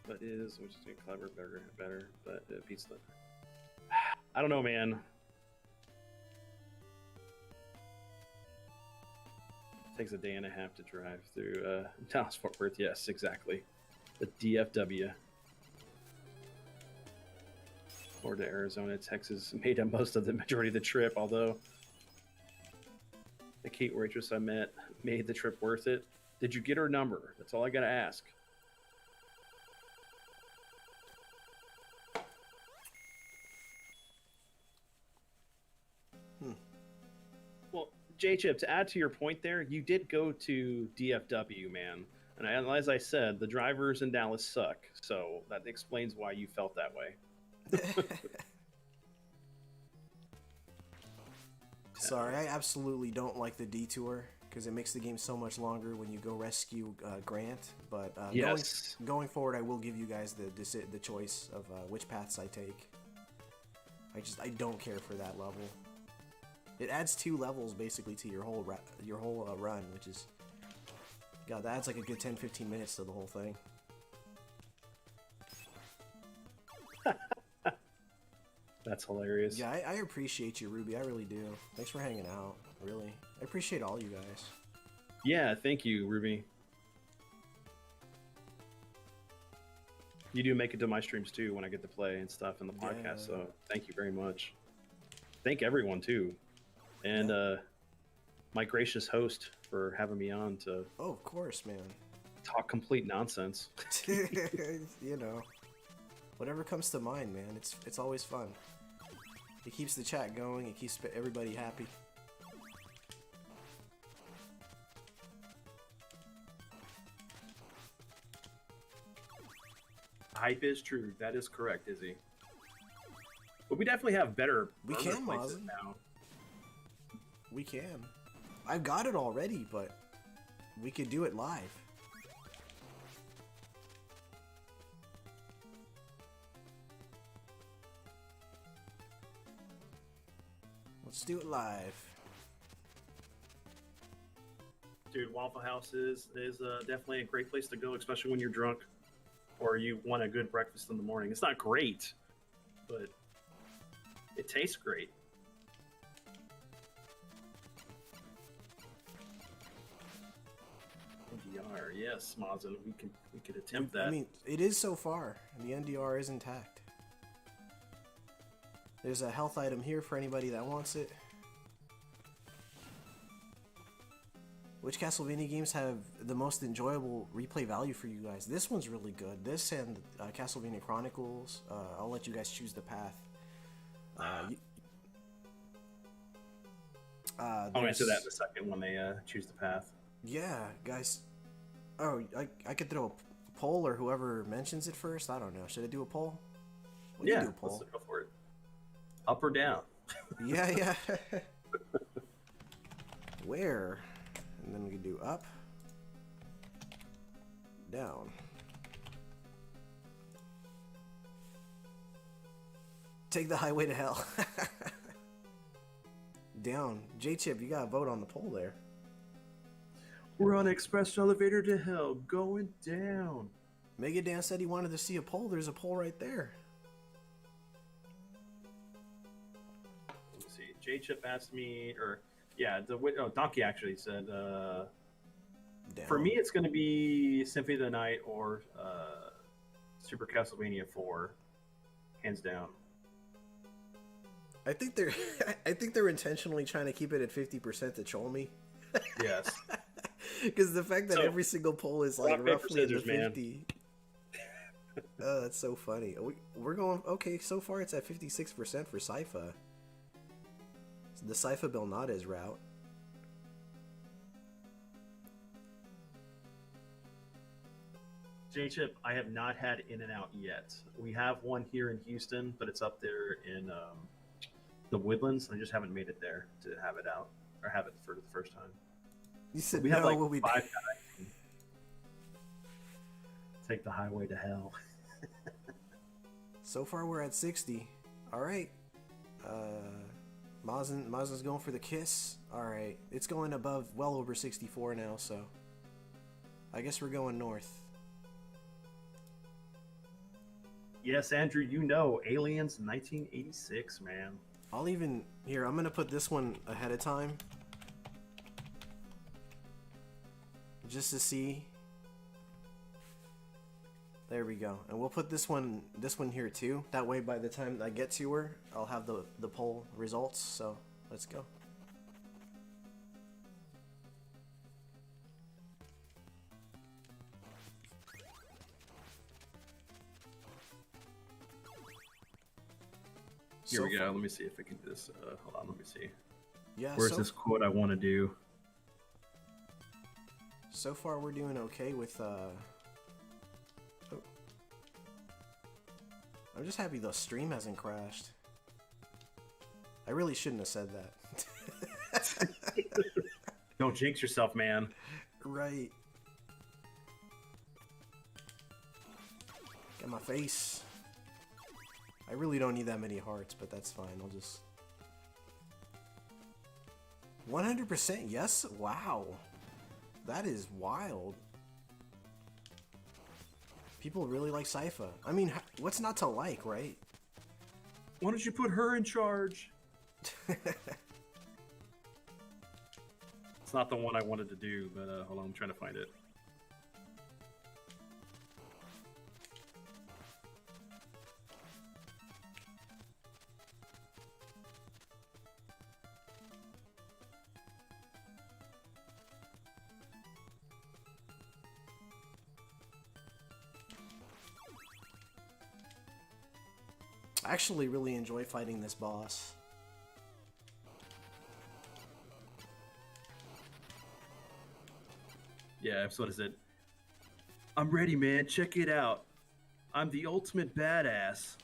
But is, which is a clever burger better, but pizza. I don't know, man. Takes a day and a half to drive through Dallas Fort Worth. Yes, exactly. The DFW. Florida, Arizona, Texas made up most of the majority of the trip, although the Kate waitress I met made the trip worth it. Did you get her number? That's all I gotta ask. Well, J-Chip, to add to your point there, you did go to DFW, man. And as I said, the drivers in Dallas suck. So that explains why you felt that way. Sorry, I absolutely don't like the detour because it makes the game so much longer when you go rescue Grant. But yes. going forward, I will give you guys the choice of which paths I take. I don't care for that level. It adds 2 levels basically to your whole run, which is, God, that adds like a good 10-15 minutes to the whole thing. That's hilarious. Yeah, I appreciate you, Ruby. I really do. Thanks for hanging out. Really, I appreciate all you guys. Yeah, thank you, Ruby. You do make it to my streams too when I get to play and stuff in the podcast. Yeah. So thank you very much. Thank everyone too, and my gracious host for having me on to. Oh, of course, man. Talk complete nonsense. You know, whatever comes to mind, man. It's always fun. It keeps the chat going. It keeps everybody happy. Hype is true. That is correct, Izzy. But we definitely have better We burger can, places Mozzie. now. We can. I've got it already, but we could do it live. Let's do it live. Dude, Waffle House is definitely a great place to go, especially when you're drunk or you want a good breakfast in the morning. It's not great, but it tastes great. NDR, yes, Mazin, we could attempt that. I mean, it is so far, and the NDR is intact. There's a health item here for anybody that wants it. Which Castlevania games have the most enjoyable replay value for you guys? This one's really good. This and Castlevania Chronicles. I'll let you guys choose the path. I'll answer that in a second when they choose the path. Yeah, guys. Oh, I could throw a poll or whoever mentions it first. I don't know. Should I do a poll? We can do a poll. Let's go for it. Up or down? Yeah. Where? And then we can do up, down. Take the highway to hell. Down. J-Chip, you gotta vote on the poll there. We're on express elevator to hell, going down. Mega Dan said he wanted to see a poll. There's a poll right there. Let's see. J-Chip asked me, Donkey actually said, Down. for me, it's going to be Symphony of the Night or Super Castlevania 4, hands down. I think they're intentionally trying to keep it at 50% to troll me. Yes. Because the fact that every single poll is like rock, paper, roughly in the scissors, man. 50. Oh, that's so funny. We're going okay. So far, it's at 56% for Sypha. The Sypha Belnades route. J-Chip, I have not had In-N-Out yet. We have one here in Houston, but it's up there in the Woodlands. I just haven't made it there to have it out or have it for the first time. You said We no. have like What we 5 guys. Take the highway to hell. So far, we're at 60. All right. Mazen's going for the kiss. All right. It's going above, well over 64 now, so I guess we're going north. Yes, Andrew, you know, Aliens 1986, man. I'll even... Here, I'm going to put this one ahead of time. Just to see. There we go. And we'll put this one here too. That way by the time I get to her, I'll have the poll results. So, let's go. Here we go. Let me see if I can do this. Hold on, let me see. Yeah. Where's this quote I want to do? So far, we're doing okay with. Oh. I'm just happy the stream hasn't crashed. I really shouldn't have said that. Don't jinx yourself, man. Right. Got my face. I really don't need that many hearts, but that's fine. I'll just... 100% yes? Wow. That is wild. People really like Sypha. I mean, what's not to like, right? Why don't you put her in charge? It's not the one I wanted to do, but hold on, I'm trying to find it. I actually really enjoy fighting this boss. Yeah, so what is it? I'm ready, man. Check it out. I'm the ultimate badass.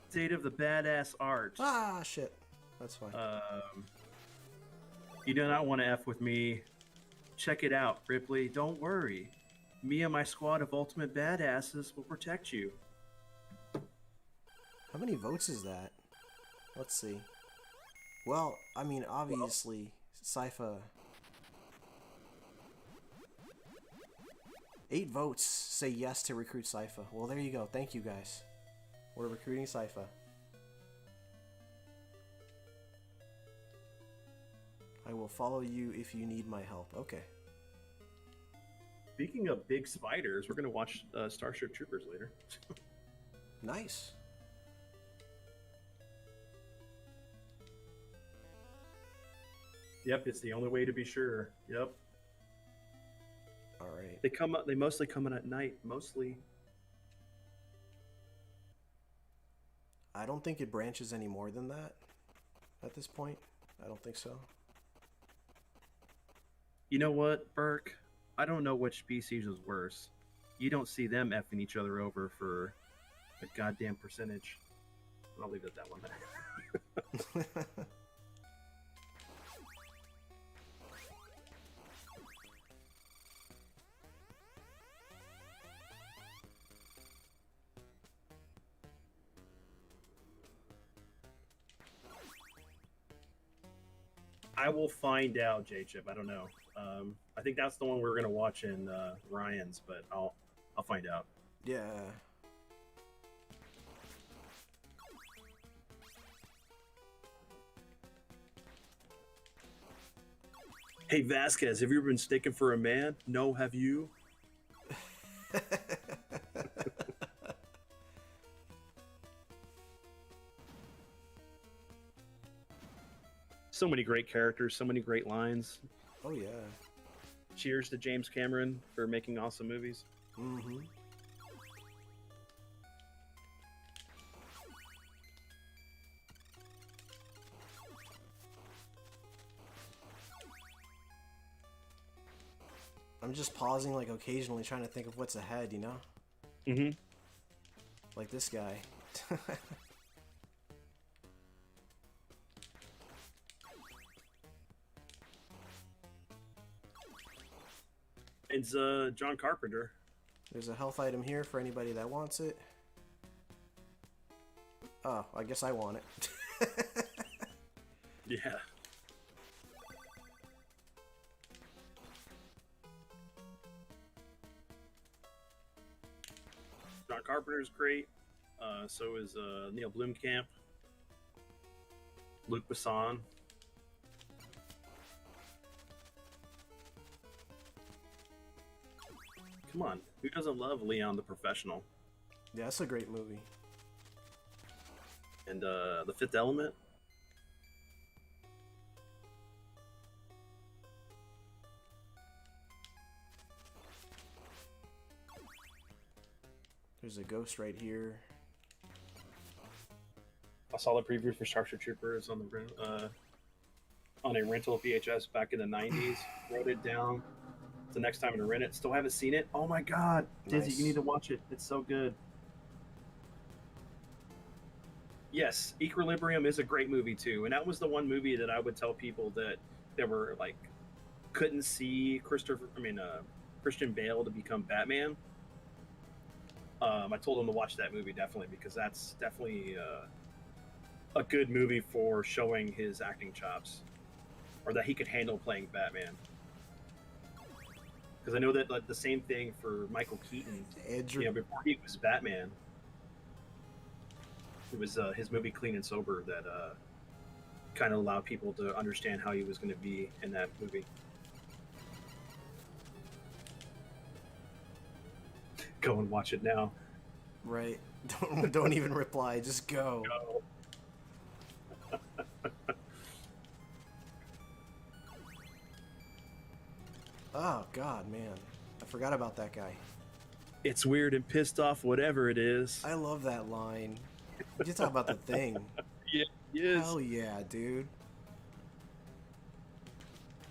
State of the badass art. Ah, shit. That's fine. You do not want to F with me. Check it out, Ripley. Don't worry. Me and my squad of ultimate badasses will protect you. How many votes is that? Let's see. Well, I mean, obviously, Sypha... 8 votes say yes to recruit Sypha. Well, there you go. Thank you, guys. We're recruiting Sypha. I will follow you if you need my help. Okay. Speaking of big spiders, we're going to watch Starship Troopers later. Nice. Yep, it's the only way to be sure. Yep. All right. They come up. They mostly come in at night. Mostly. I don't think it branches any more than that at this point. I don't think so. You know what, Burke? I don't know which species is worse. You don't see them effing each other over for a goddamn percentage. I'll leave it at that one. I will find out, J-Chip. I don't know. I think that's the one we're gonna watch in Ryan's, but I'll find out. Yeah. Hey Vasquez, have you ever been sticking for a man? No, have you? So many great characters, so many great lines. Oh yeah. Cheers to James Cameron for making awesome movies. Mm-hmm. I'm just pausing like occasionally trying to think of what's ahead, you know? Mm-hmm. Like this guy. It's John Carpenter. There's a health item here for anybody that wants it. Oh, I guess I want it. Yeah. John Carpenter's great. So is Neil Blomkamp, Luc Besson. Come on, who doesn't love Leon the Professional? Yeah, that's a great movie. And The Fifth Element. There's a ghost right here. I saw the preview for Starship Troopers on a rental VHS back in the '90s. Wrote it down. It's the next time I'm gonna rent it. Still haven't seen it. Oh my god, Dizzy, Nice. you need to watch it. It's so good. Yes, Equilibrium is a great movie too, and that was the one movie that I would tell people that were like couldn't see Christian Bale to become Batman. I told them to watch that movie definitely because that's definitely a good movie for showing his acting chops, or that he could handle playing Batman. Because I know that like, the same thing for Michael Keaton. Andrew. You know, before he was Batman, it was his movie Clean and Sober that kind of allowed people to understand how he was going to be in that movie. Go and watch it now. Right. Don't even reply. Just go. Go. Oh, God, man. I forgot about that guy. It's weird and pissed off, whatever it is. I love that line. You talk about the Thing. Yeah, yes. Hell yeah, dude.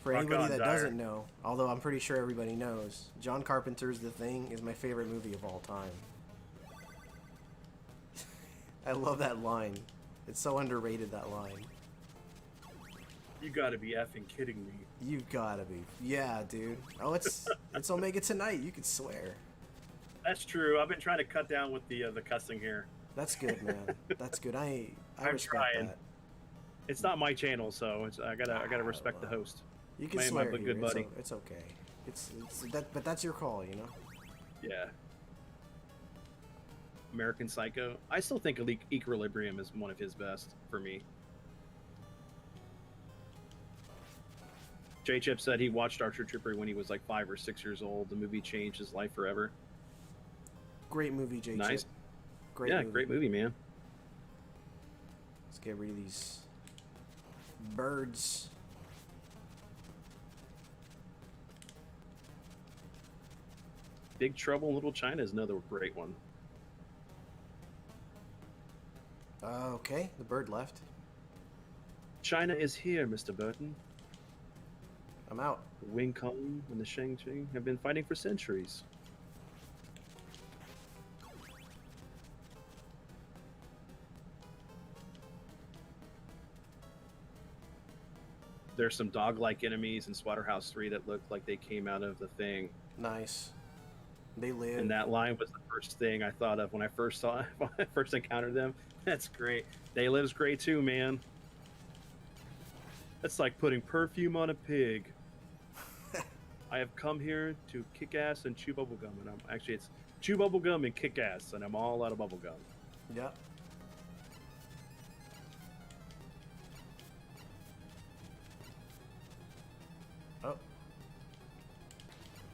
For Rock anybody on, that Dyer. doesn't know, although I'm pretty sure everybody knows, John Carpenter's The Thing is my favorite movie of all time. I love that line. It's so underrated, that line. You gotta be effing kidding me. You've gotta be. Yeah, dude. Oh, it's Omega Tonight. You could swear. That's true. I've been trying to cut down with the cussing here. That's good, man. That's good. I I'm respect trying. that. It's not my channel, so I gotta respect the host. You can My swear good here. buddy. It's okay. It's that, but that's your call, you know. Yeah. American Psycho. I still think Equilibrium is one of his best for me. J-Chip said he watched Starship Trooper when he was like 5 or 6 years old. The movie changed his life forever. Great movie, Jake. Nice. Great Yeah, movie. great movie, man. Let's get rid of these birds. Big Trouble in Little China is another great one. Okay, the bird left. China is here, Mr. Burton. I'm out. The Wing Kong and the Shang Chi have been fighting for centuries. There's some dog-like enemies in Slaughterhouse 3 that look like they came out of The Thing. Nice. They live. And that line was the first thing I thought of when I first encountered them. That's great. They Live's great too, man. That's like putting perfume on a pig. I have come here to kick ass and chew bubblegum, and it's chew bubblegum and kick ass, and I'm all out of bubblegum. Yep. Oh,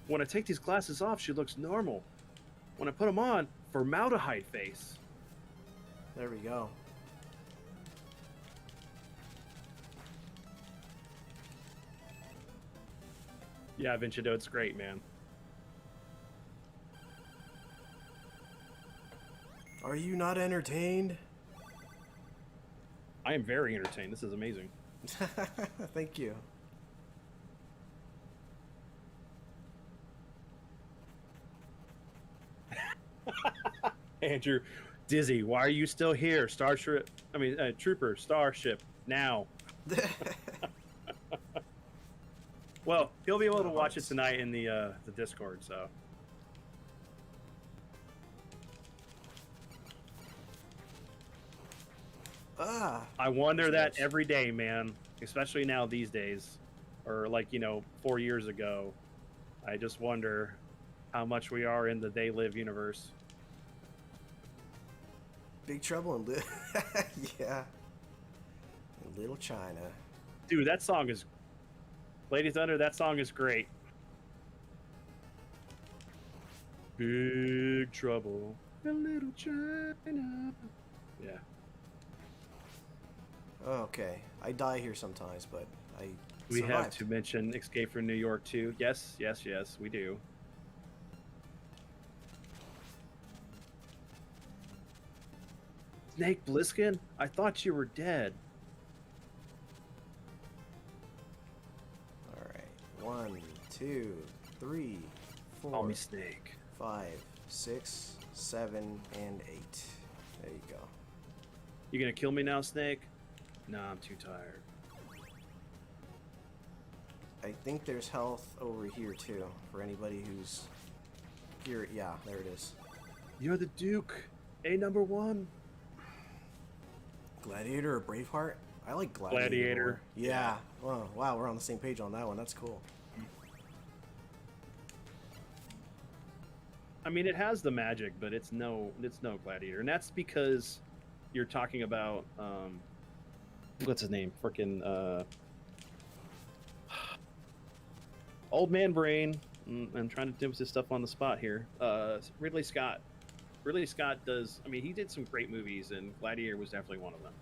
When I take these glasses off, she looks normal. When I put them on, formaldehyde face. there we go. Yeah, Vincido, it's great, man. Are you not entertained? I am very entertained. This is amazing. Thank you. Andrew, Dizzy, why are you still here? Trooper, Starship, now. Well, he'll be able to watch it tonight in the Discord, so. I wonder that every day, man, especially now these days, or like, 4 years ago. I just wonder how much we are in the They Live universe. Big Trouble in Little... yeah. In Little China. Dude, that song is... Lady Thunder, that song is great. Big Trouble in Little China. Yeah. Okay. I die here sometimes, but I We survived. have to mention Escape from New York, too. Yes, we do. Snake Plissken? I thought you were dead. Alright. 1, 2, 3, 4, Call me Snake. 5, 6, 7, and 8. There you go. You gonna kill me now, Snake? Nah, I'm too tired. I think there's health over here too for anybody who's here. Yeah, there it is. You're the Duke. #1. Gladiator or Braveheart? I like Gladiator. Gladiator. Yeah. Oh, wow, we're on the same page on that one. That's cool. I mean, it has the magic, but it's no Gladiator, and that's because you're talking about what's his name? Frickin' old man brain. I'm trying to do this stuff on the spot here. Ridley Scott. Ridley Scott does. I mean, he did some great movies, and Gladiator was definitely one of them.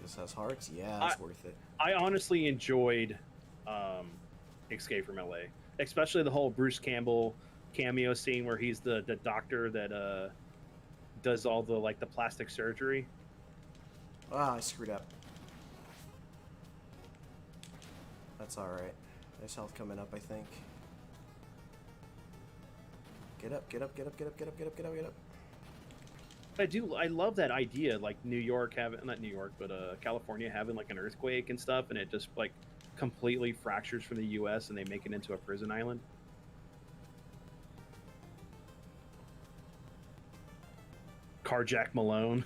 This has hearts. Yeah, it's worth it. I honestly enjoyed Escape from LA, especially the whole Bruce Campbell cameo scene where he's the doctor that does all the the plastic surgery. Ah, I screwed up. That's alright. There's health coming up, I think. Get up, get up, get up, get up, get up, get up, get up, get up. I love that idea, like New York having, not New York, but California having like an earthquake and stuff, and it just like completely fractures from the US and they make it into a prison island. Carjack Malone.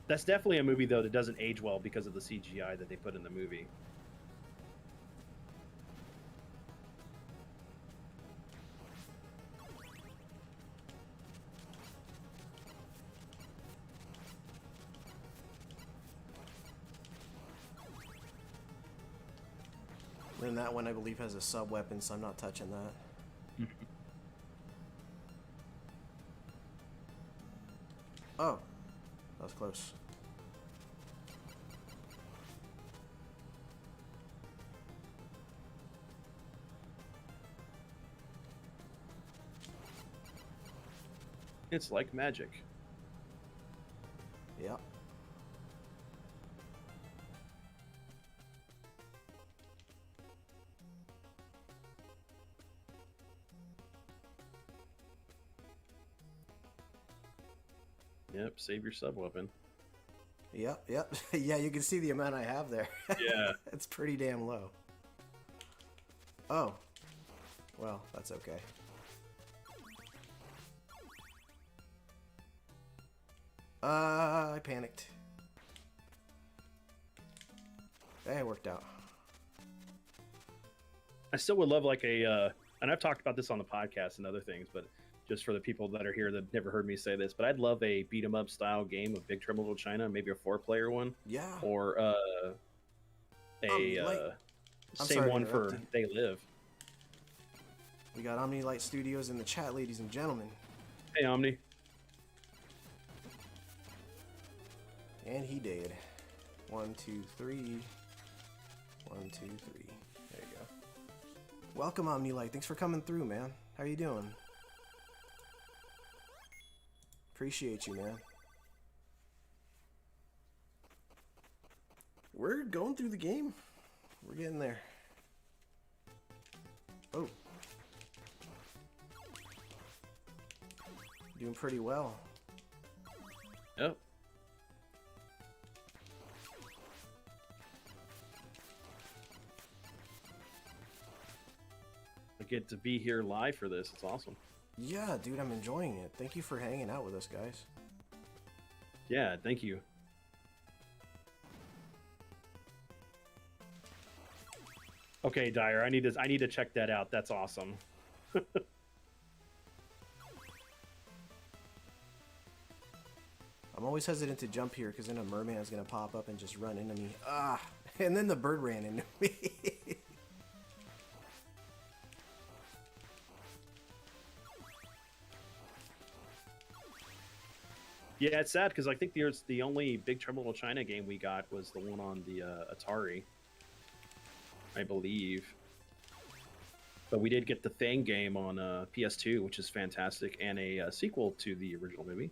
That's definitely a movie, though, that doesn't age well because of the CGI that they put in the movie. And that one, I believe, has a sub-weapon, so I'm not touching that. Oh. That was close. It's like magic. Yep. Yep, save your sub-weapon. Yep, yep. Yeah, you can see the amount I have there. Yeah. It's pretty damn low. Oh. Well, that's okay. I panicked. Hey, it worked out. I still would love like a, and I've talked about this on the podcast and other things, but just for the people that are here that never heard me say this, but I'd love a beat 'em up style game of Big Trouble in Little China, maybe a 4-player one. Yeah. Or same one for They Live. We got Omnilight Studios in the chat, ladies and gentlemen. Hey, Omni. And he did. 1, 2, 3. 1, 2, 3. There you go. Welcome, Omnilight. Thanks for coming through, man. How you doing? Appreciate you, man. We're going through the game. We're getting there. Oh. Doing pretty well. Yep. I get to be here live for this. It's awesome. Yeah, dude, I'm enjoying it. Thank you for hanging out with us, guys. Yeah, thank you. Okay, Dyer, I need to check that out. That's awesome. I'm always hesitant to jump here because then a merman's gonna pop up and just run into me. Ah, and then the bird ran into me. Yeah, it's sad because I think the only Big Trouble in Little China game we got was the one on the Atari, I believe. But we did get the Thing game on PS2, which is fantastic, and a sequel to the original movie.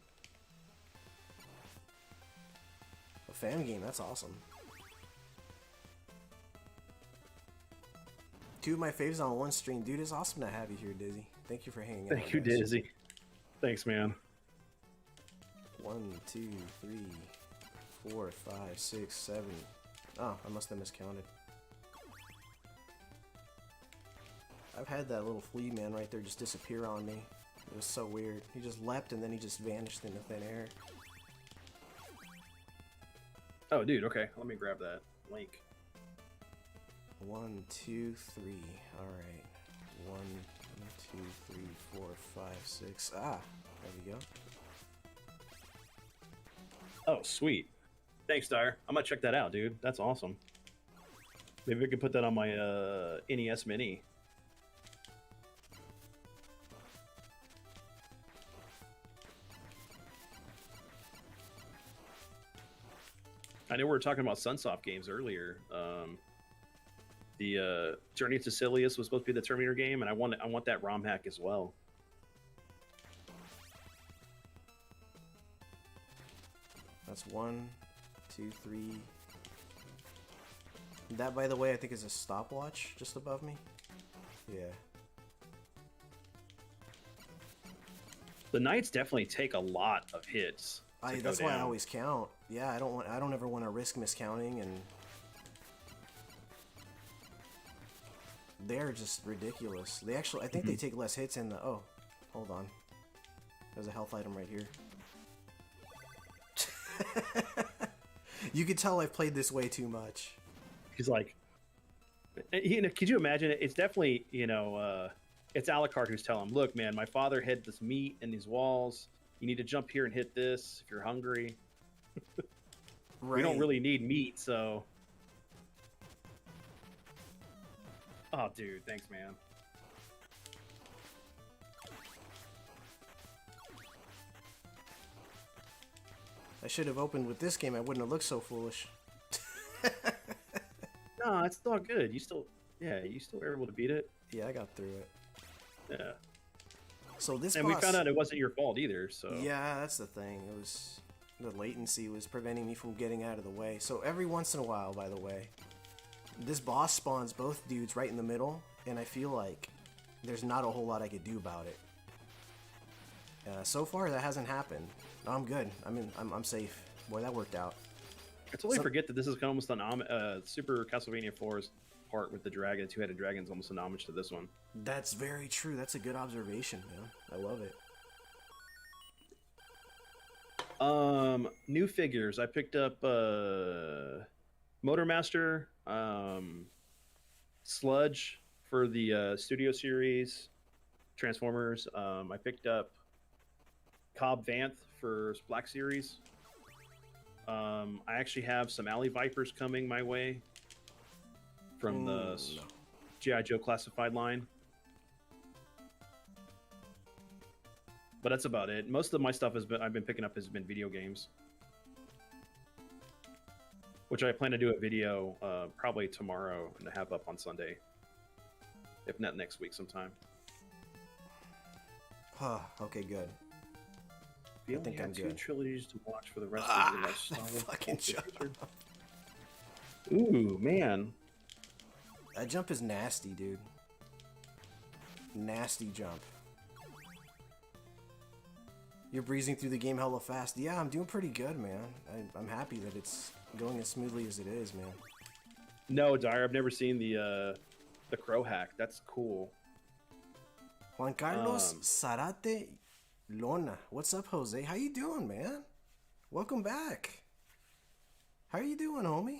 A fan game, that's awesome. Two of my faves on one stream. Dude, it's awesome to have you here, Dizzy. Thank you for hanging out. Thank you, guys. Dizzy. Thanks, man. 1, 2, 3, 4, 5, 6, 7. Oh, I must have miscounted. I've had that little flea man right there just disappear on me. It was so weird. He just leapt and then he just vanished into thin air. Oh, dude, okay. Let me grab that link. 1, 2, 3. Alright. 1, 2, 3, 4, 5, 6. Ah, there we go. Oh, sweet. Thanks, Dyer. I'm gonna check that out, dude. That's awesome. Maybe we could put that on my NES Mini. I know we were talking about Sunsoft games earlier. The Journey to Silius was supposed to be the Terminator game, and I want that ROM hack as well. That's 1, 2, 3. That, by the way, I think is a stopwatch just above me. Yeah. The knights definitely take a lot of hits. That's why I always count. Yeah, I don't ever want to risk miscounting, and they're just ridiculous. They actually, I think they take less hits in the. Oh, hold on. There's a health item right here. You could tell I've played this way too much. He's like, could you imagine it? It's definitely, it's Alucard who's telling him, look, man, my father hid this meat in these walls. You need to jump here and hit this if you're hungry. Right. We don't really need meat, so. Oh, dude, thanks, man. I should have opened with this game. I wouldn't have looked so foolish. No, it's all good. You still were able to beat it. Yeah, I got through it. Yeah. So this and boss, we found out it wasn't your fault either. So yeah, that's the thing. It was the latency was preventing me from getting out of the way. So every once in a while, by the way, this boss spawns both dudes right in the middle, and I feel like there's not a whole lot I could do about it. So far, that hasn't happened. I'm good. I'm safe. Boy, that worked out. I totally forget that this is almost an Super Castlevania 4's part with the dragon, two-headed dragon's almost an homage to this one. That's very true. That's a good observation, man. I love it. New figures. I picked up Motormaster, Sludge for the Studio Series, Transformers. I picked up Cobb Vanth for Black Series. I actually have some Alley Vipers coming my way from the G.I. Joe Classified line. But that's about it. Most of my stuff I've been picking up has been video games, which I plan to do a video probably tomorrow and have up on Sunday, if not next week sometime. Okay, good. We I only think have I'm 2 good. trilogies to watch for the rest of your life. Fucking shut up. Ooh, man. That jump is nasty, dude. Nasty jump. You're breezing through the game hella fast. Yeah, I'm doing pretty good, man. I'm happy that it's going as smoothly as it is, man. No, Dyer, I've never seen the crow hack. That's cool. Juan Carlos Zarate Lona. What's up, Jose? How you doing, man? Welcome back. How you doing, homie?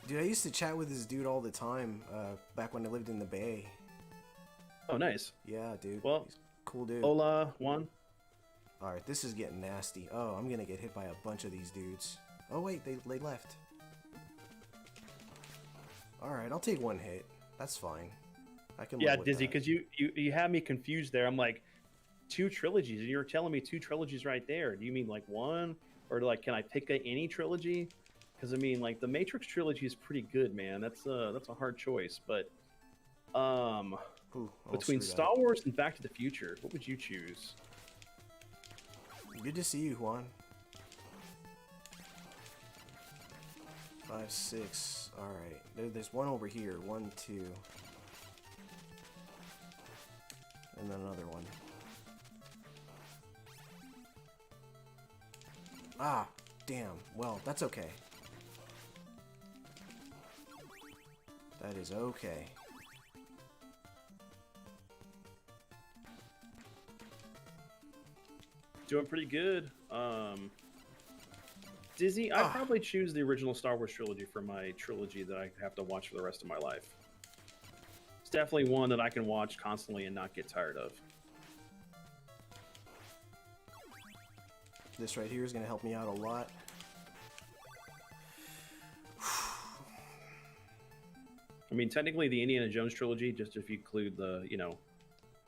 Dude, I used to chat with this dude all the time back when I lived in the Bay. Oh, nice. Yeah, dude. Well, He's a cool dude. hola, Juan. Alright, this is getting nasty. Oh, I'm gonna get hit by a bunch of these dudes. Oh, wait, they left. Alright, I'll take one hit. That's fine. I can live with Dizzy, that. because you had me confused there. I'm like, 2 trilogies, and you were telling me 2 trilogies right there. Do you mean like one, or like can I pick any trilogy? Because I mean, like the Matrix trilogy is pretty good, man. That's a hard choice, but Ooh, between Star Wars and Back to the Future, what would you choose? Good to see you, Juan. 5, 6. Alright. There's one over here. 1, 2. And then another one. Ah, damn. Well, that's okay. That is okay. Doing pretty good. Dizzy, I'd probably choose the original Star Wars trilogy for my trilogy that I have to watch for the rest of my life. It's definitely one that I can watch constantly and not get tired of. This right here is going to help me out a lot. I mean, technically the Indiana Jones trilogy, just if you include the,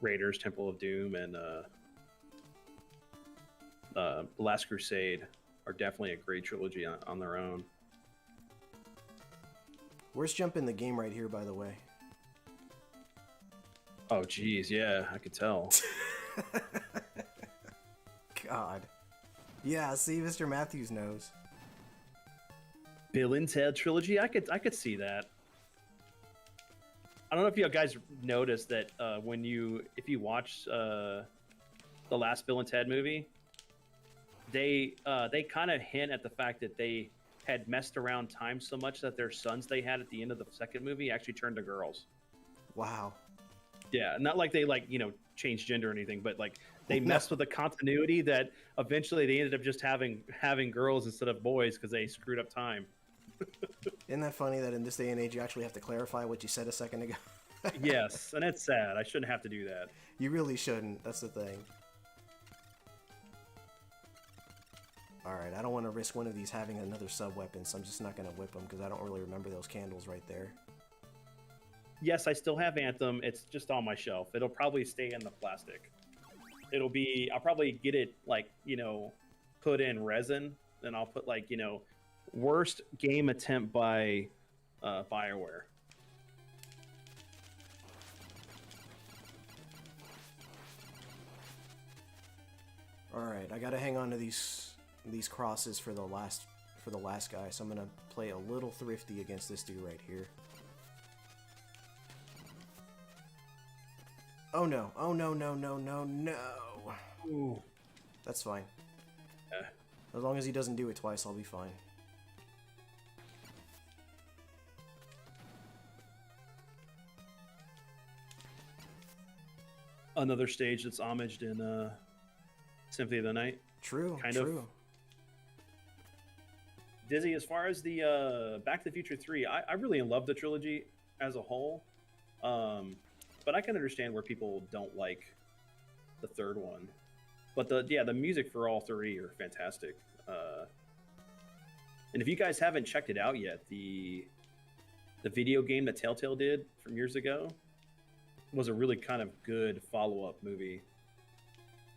Raiders, Temple of Doom, and The Last Crusade, are definitely a great trilogy on their own. Worst jump in the game right here, by the way. Oh, geez, yeah, I could tell. God. Yeah, see, Mr. Matthews knows. Bill and Ted trilogy, I could see that. I don't know if you guys noticed that if you watch the last Bill and Ted movie, they kind of hint at the fact that they had messed around time so much that their sons they had at the end of the second movie actually turned to girls. Wow. Yeah, not like they changed gender or anything, but they messed with the continuity that eventually they ended up just having girls instead of boys because they screwed up time. Isn't that funny that in this day and age you actually have to clarify what you said a second ago? Yes, and it's sad. I shouldn't have to do that. You really shouldn't. That's the thing. Alright, I don't want to risk one of these having another sub-weapon, so I'm just not going to whip them because I don't really remember those candles right there. Yes, I still have Anthem. It's just on my shelf. It'll probably stay in the plastic. I'll probably get it, put in resin, and I'll put, worst game attempt by BioWare. Alright, I gotta hang on to these crosses for the last guy, so I'm gonna play a little thrifty against this dude right here. Oh no, oh no, no, no, no, no. Ooh. That's fine. As long as he doesn't do it twice, I'll be fine. Another stage that's homaged in Symphony of the Night. True, Kind true. of. Dizzy, as far as the Back to the Future 3, I really love the trilogy as a whole. But I can understand where people don't like the third one. But the music for all 3 are fantastic. And if you guys haven't checked it out yet, the video game that Telltale did from years ago was a really kind of good follow-up movie,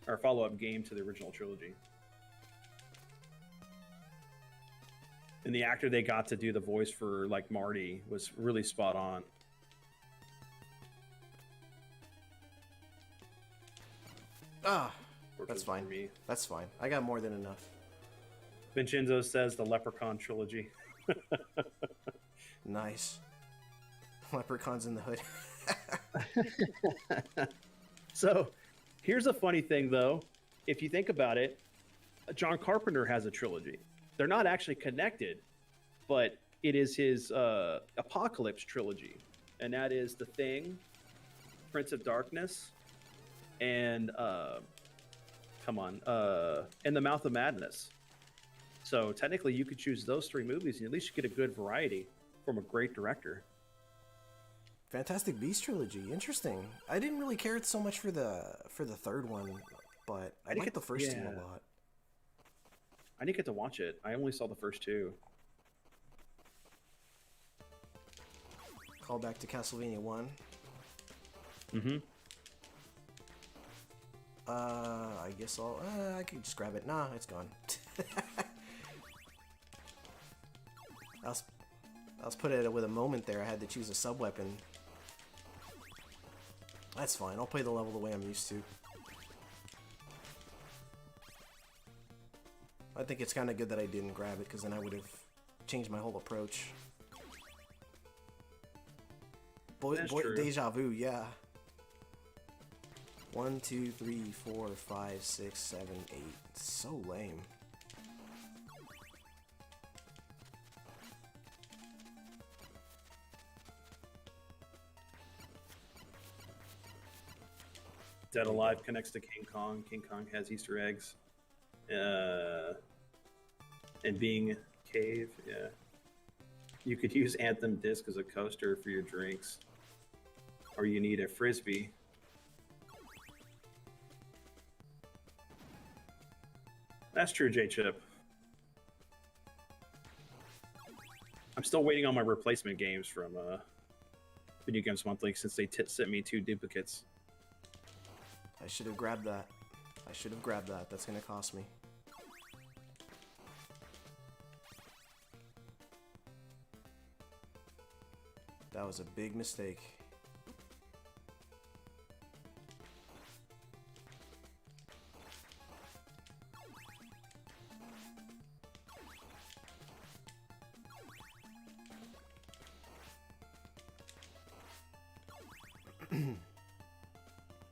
or follow-up game to the original trilogy. And the actor they got to do the voice for Marty was really spot on. That's for fine. me. That's fine. I got more than enough. Vincenzo says the Leprechaun trilogy. Nice. Leprechauns in the hood. So, here's a funny thing, though. If you think about it, John Carpenter has a trilogy. They're not actually connected, but it is his Apocalypse trilogy, and that is The Thing, Prince of Darkness, and In the Mouth of Madness. So technically, you could choose those 3 movies, and at least you get a good variety from a great director. Fantastic Beasts trilogy. Interesting. I didn't really care so much for the third one, but I liked the first two a lot. I didn't get to watch it. I only saw the first 2. Call back to Castlevania 1. Mm-hmm. I guess I could just grab it. Nah, it's gone. I was put at it with a moment there. I had to choose a sub-weapon. That's fine. I'll play the level the way I'm used to. I think it's kind of good that I didn't grab it, because then I would have changed my whole approach. True. Deja vu, yeah. 1, 2, 3, 4, 5, 6, 7, 8. So lame. Dead Alive connects to King Kong. King Kong has Easter eggs. And being Cave, yeah. You could use Anthem Disc as a coaster for your drinks. Or you need a Frisbee. That's true, J-Chip. I'm still waiting on my replacement games from Video Games Monthly, since they sent me 2 duplicates. I should have grabbed that. That's gonna cost me. That was a big mistake.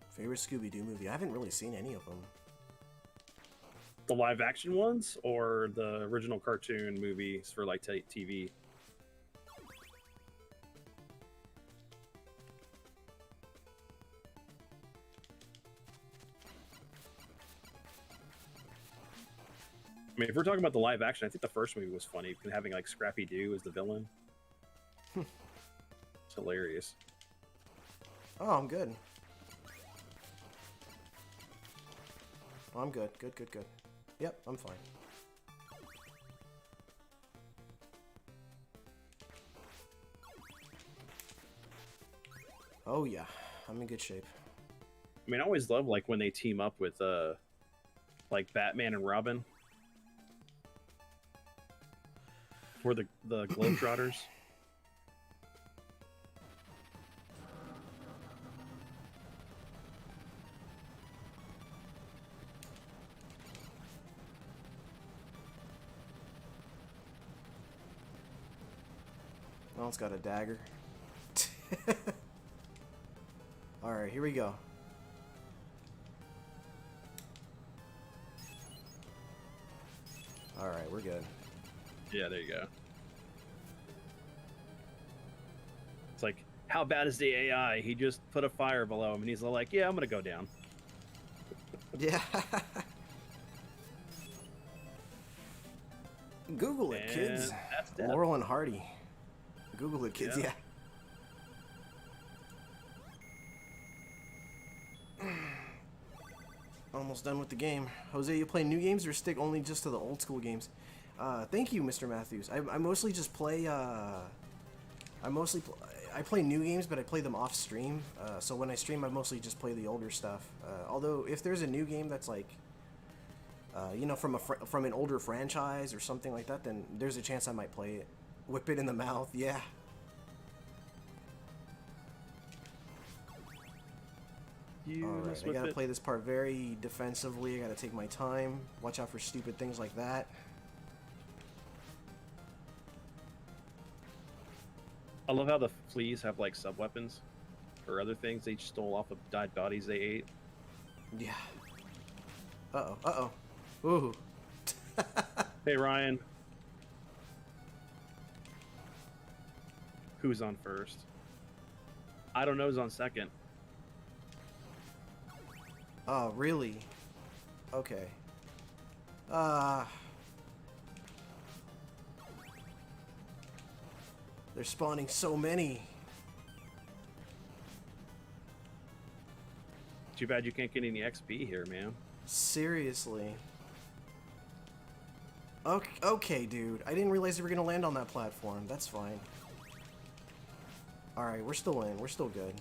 Favorite Scooby-Doo movie? I haven't really seen any of them. The live action ones or the original cartoon movies for like TV? I mean, if we're talking about the live action, I think the first movie was funny, having like Scrappy Doo as the villain. It's hilarious. Oh, I'm good. Oh, I'm good. Good. Yep, I'm fine. Oh yeah, I'm in good shape. I mean, I always love like when they team up with like Batman and Robin. For the Globetrotters. Oh, it's got a dagger. Alright, here we go. Alright, we're good. Yeah, there you go. It's like, how bad is the AI? He just put a fire below him, and he's like, yeah, I'm gonna go down. Yeah. Google it, And kids. that's dead. Laurel and Hardy. Google it, kids. Yeah. Almost done with the game. Jose, you play new games or stick only just to the old school games? Thank you, Mr. Matthews. I mostly just play. I play new games, but I play them off stream. So when I stream, I mostly just play the older stuff. Although if there's a new game that's like, you know, from an older franchise or something like that, then there's a chance I might play it. Whip it in the mouth, yeah. You All right, mess I with gotta it. play this part very defensively. I gotta take my time. Watch out for stupid things like that. I love how the fleas have like sub weapons or other things they stole off of died bodies they ate. Yeah. Uh-oh, uh-oh. Ooh. Hey Ryan, who's on first? I don't know who's on second. Oh, really? Okay. They're spawning so many. Too bad you can't get any XP here, man. Seriously. Okay, dude. I didn't realize they were gonna land on that platform. That's fine. Alright, we're still in. We're still good.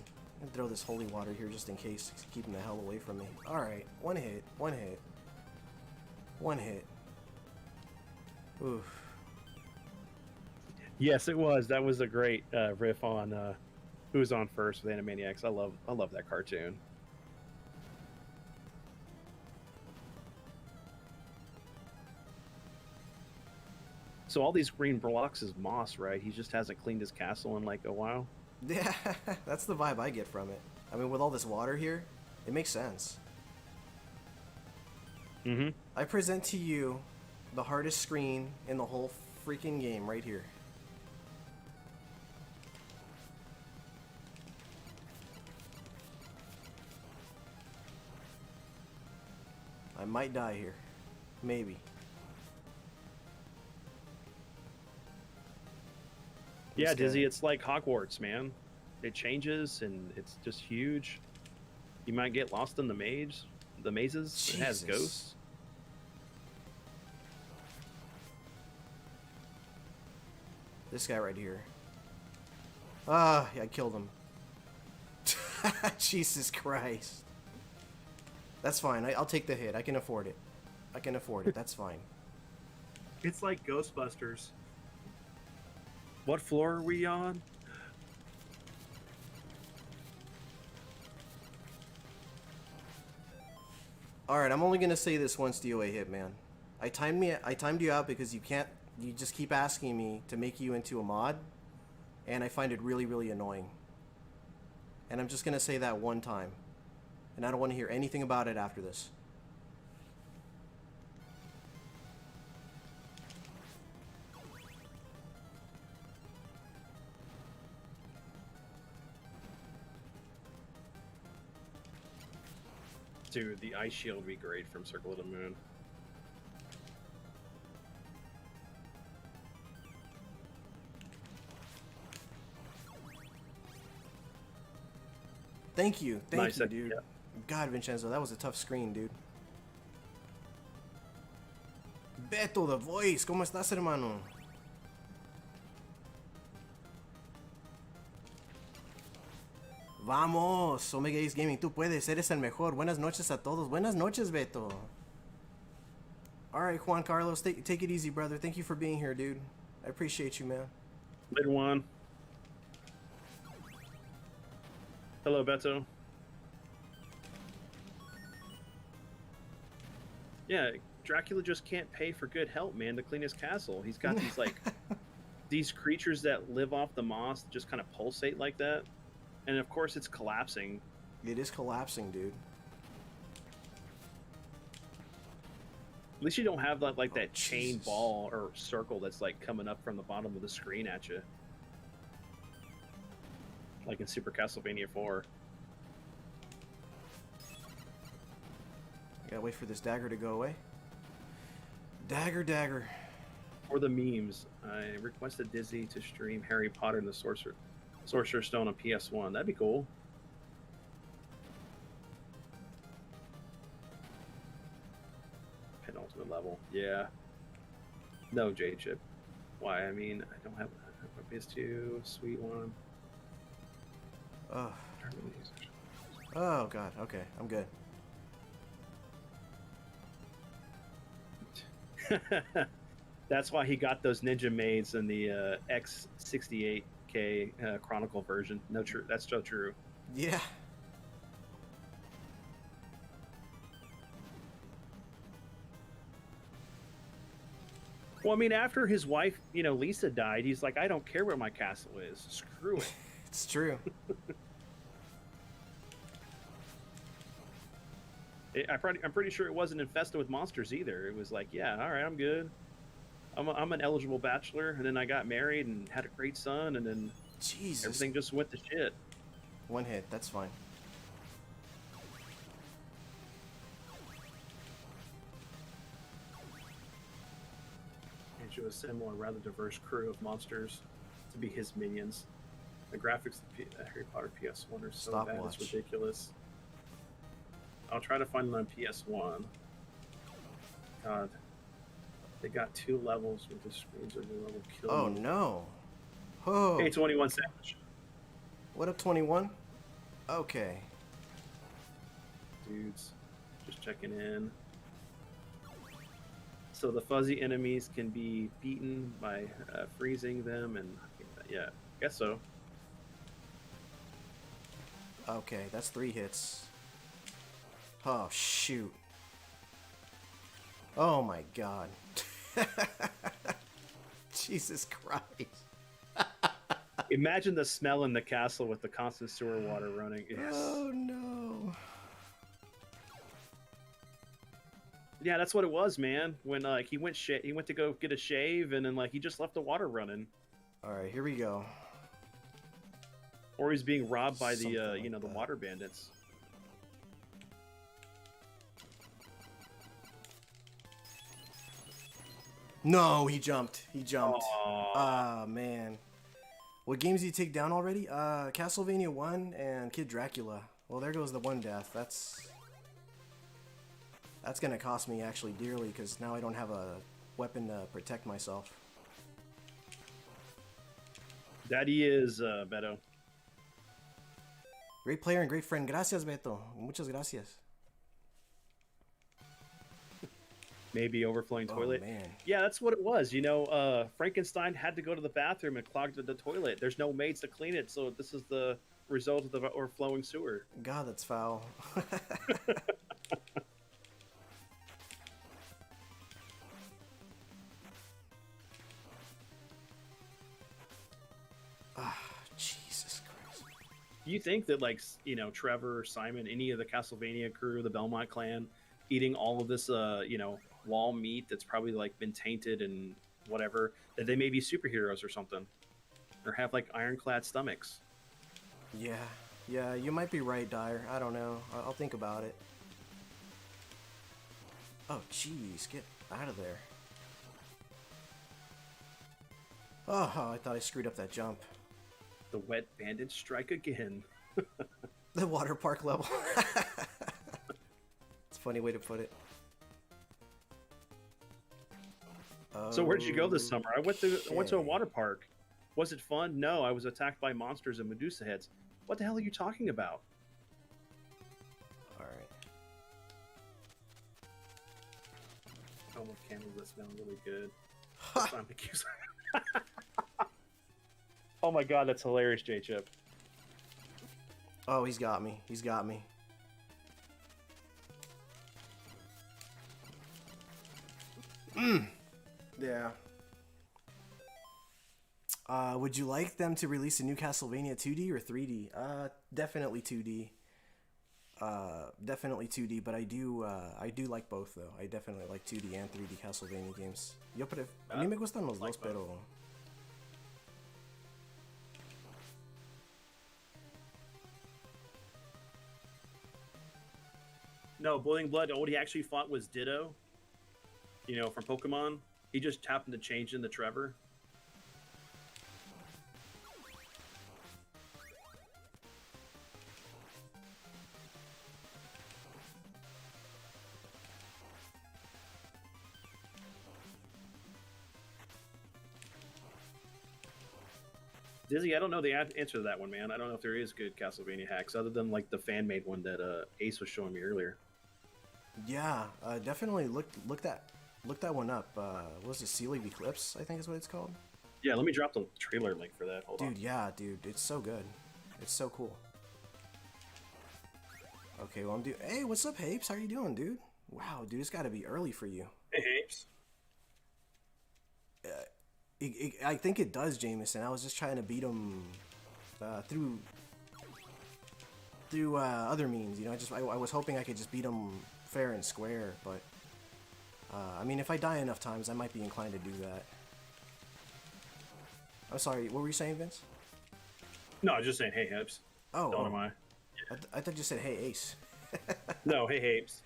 I'm gonna throw this holy water here just in case. It's keeping the hell away from me. Alright, one hit. One hit. One hit. Oof. Yes, it was. That was a great riff on who's on first with Animaniacs. I love that cartoon. So all these green blocks is moss, right? He just hasn't cleaned his castle in like a while. Yeah, that's the vibe I get from it. I mean, with all this water here, it makes sense. Mm-hmm. I present to you the hardest screen in the whole freaking game right here. I might die here. Maybe. Yeah, This guy- Dizzy, it's like Hogwarts, man. It changes and it's just huge. You might get lost in the mazes. It has Jesus. ghosts. This guy right here. Ah, yeah, I killed him. Jesus Christ. That's fine. I'll take the hit. I can afford it. I can afford it. That's fine. It's like Ghostbusters. What floor are we on? Alright, I'm only gonna say this once, DOA Hitman. I timed you out because you just keep asking me to make you into a mod, and I find it really, really annoying. And I'm just gonna say that one time. And I don't want to hear anything about it after this. Dude, the ice shield would be great from Circle of the Moon. Thank you. Thank you, dude. Yeah. God, Vincenzo, that was a tough screen, dude. Beto, the voice. ¿Cómo estás, hermano? Vamos, Omega Ace Gaming, tú puedes, eres el mejor. Buenas noches a todos. Buenas noches, Beto. Alright, Juan Carlos, take it easy, brother. Thank you for being here, dude. I appreciate you, man. Later one. Hello, Beto. Yeah, Dracula just can't pay for good help, man, to clean his castle. He's got these like these creatures that live off the moss that just kind of pulsate like that. And of course it's collapsing. It is collapsing, dude. At least you don't have that like that chain Jesus. ball or circle that's like coming up from the bottom of the screen at you. Like in Super Castlevania 4. Gotta wait for this dagger to go away. Dagger, dagger. For the memes, I requested Disney to stream Harry Potter and the Sorcerer's Stone on PS1. That'd be cool. Penultimate level. Yeah. No, J-Chip. Why? I mean, I don't have a PS2. Sweet one. Oh. Oh, God. Okay, I'm good. That's why he got those ninja maids in the X68K Chronicle version. No, true. That's so true. Yeah. Well, I mean, after his wife, Lisa died, he's like, I don't care where my castle is. Screw it. It's true. I'm pretty sure it wasn't infested with monsters either. It was like, yeah, all right, I'm good. I'm an eligible bachelor, and then I got married and had a great son, and then Jesus. everything just went to shit. One hit, that's fine. And to assemble a rather diverse crew of monsters to be his minions. The graphics of Harry Potter PS1 are so bad, it's ridiculous. I'll try to find them on PS1. God. They got 2 levels with the screens of the level kill. Oh me. no. Oh. Hey, 21 Savage. What up, 21? Okay. Dudes, just checking in. So the fuzzy enemies can be beaten by freezing them, and yeah, I guess so. Okay, that's 3 hits. Oh, shoot. Oh my god. Jesus Christ. Imagine the smell in the castle with the constant sewer water running. Yes. Oh no. Yeah, that's what it was, man. When he went to go get a shave, and then he just left the water running. All right, here we go. Or he's being robbed by the Something like the that. water bandits. No, he jumped. He jumped. Aww. Ah, man. What games did you take down already? Castlevania 1 and Kid Dracula. Well, there goes the one death. That's gonna cost me actually dearly, because now I don't have a weapon to protect myself. That he is, Beto. Great player and great friend. Gracias, Beto. Muchas gracias. Maybe overflowing toilet. Oh, man. Yeah, that's what it was. Frankenstein had to go to the bathroom and clogged the toilet. There's no maids to clean it, so this is the result of the overflowing sewer. God, that's foul. Ah, Jesus Christ. Do you think that, Trevor, Simon, any of the Castlevania crew, the Belmont clan, eating all of this, wall meat that's probably, been tainted and whatever, that they may be superheroes or something? Or have, ironclad stomachs? Yeah, you might be right, Dyer. I don't know. I'll think about it. Oh, jeez, get out of there. Oh, I thought I screwed up that jump. The wet bandits strike again. The water park level. It's a funny way to put it. So where'd you go this summer? I went to a water park. Was it fun? No, I was attacked by monsters and Medusa heads. What the hell are you talking about? Alright. Oh, with candles that smell really good. Time to kiss. Oh my god, that's hilarious, J-Chip. Oh, he's got me. He's got me. Yeah. Would you like them to release a new Castlevania 2D or 3D? Definitely 2D. Definitely 2D, but I do like both though. I definitely like 2D and 3D Castlevania games. Yo, pero a mí me gustan los dos, pero No, Boiling Blood, what he actually fought was Ditto. From Pokemon. He just happened to change into Trevor. Dizzy, I don't know the answer to that one, man. I don't know if there is good Castlevania hacks other than the fan-made one that Ace was showing me earlier. yeah, definitely look that one up. What was it, Seal of Eclipse? I think is what it's called. Yeah, let me drop the trailer link for that. Hold on. Dude, yeah, dude, it's so good. It's so cool. Okay, well Hey, what's up, Hapes? How you doing, dude? Wow, dude, it's got to be early for you. Hey, Apes. I think it does, Jameson. I was just trying to beat him through other means. You know, I was hoping I could just beat him fair and square, but I mean, if I die enough times, I might be inclined to do that. I'm sorry, what were you saying, Vince? No, I was just saying, hey, Hips. Oh, Don't am I? I thought you said, hey, Ace. No, hey, Hapes.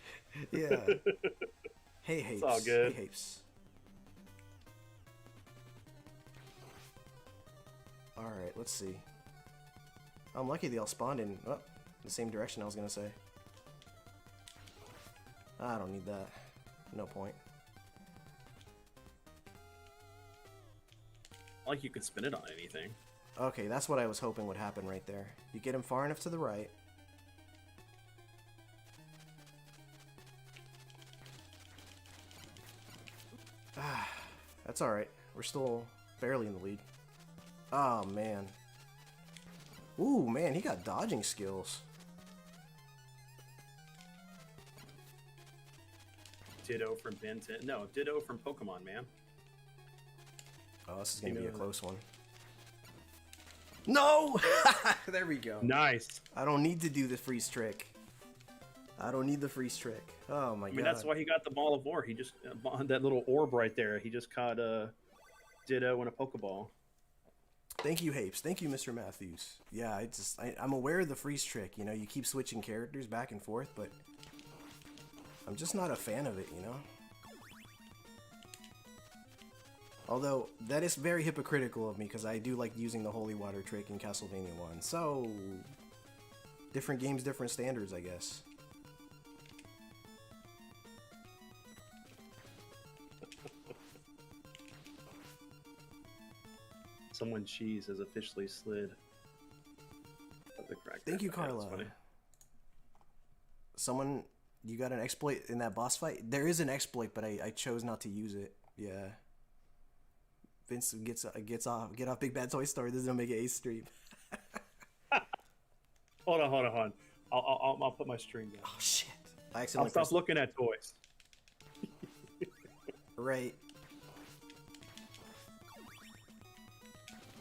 Yeah. Hey, Hapes. It's all good. Hey, Hapes. Alright, let's see. I'm lucky they all spawned in the same direction I was going to say. I don't need that. No point. Like you could spin it on anything. Okay, that's what I was hoping would happen right there. You get him far enough to the right. That's alright. We're still barely in the lead. Oh, man. Ooh, man, he got dodging skills. Ditto from Ben 10. No, Ditto from Pokemon, man. Oh, this is going to be a close one. No! There we go. Nice. I don't need to do the freeze trick. I don't need the freeze trick. Oh my god. I mean, that's why he got the Ball of War. He just, that little orb right there, he just caught a Ditto and a Pokeball. Thank you, Hapes. Thank you, Mr. Matthews. Yeah, I'm aware of the freeze trick. You know, you keep switching characters back and forth, but I'm just not a fan of it, you know? Although, that is very hypocritical of me, because I do like using the holy water trick in Castlevania 1. So, different games, different standards, I guess. Someone cheese has officially slid. Thank you, Carla. Someone, you got an exploit in that boss fight? There is an exploit, but I chose not to use it. Yeah. Vince get off Big Bad Toy Story. This is gonna make an ace stream. Hold on. I'll put my stream down. Oh shit! I accidentally I'll stop looking at toys. Right.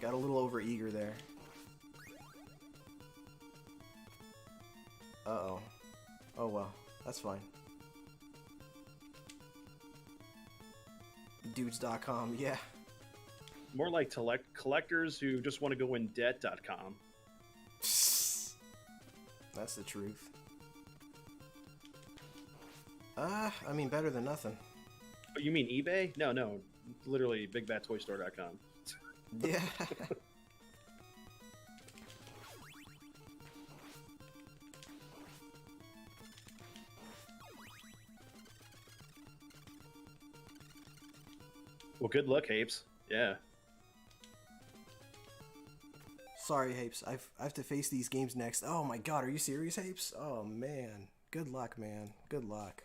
Got a little over eager there. Uh-oh. Oh well, that's fine. Dudes.com, yeah. More like collectors who just want to go in debt.com. That's the truth. I mean, better than nothing. Oh, you mean eBay? No. Literally, bigbadtoystore.com. Yeah. Well, good luck, Hapes. Yeah. Sorry, Hapes. I have to face these games next. Oh my god, are you serious, Hapes? Oh man. Good luck, man. Good luck.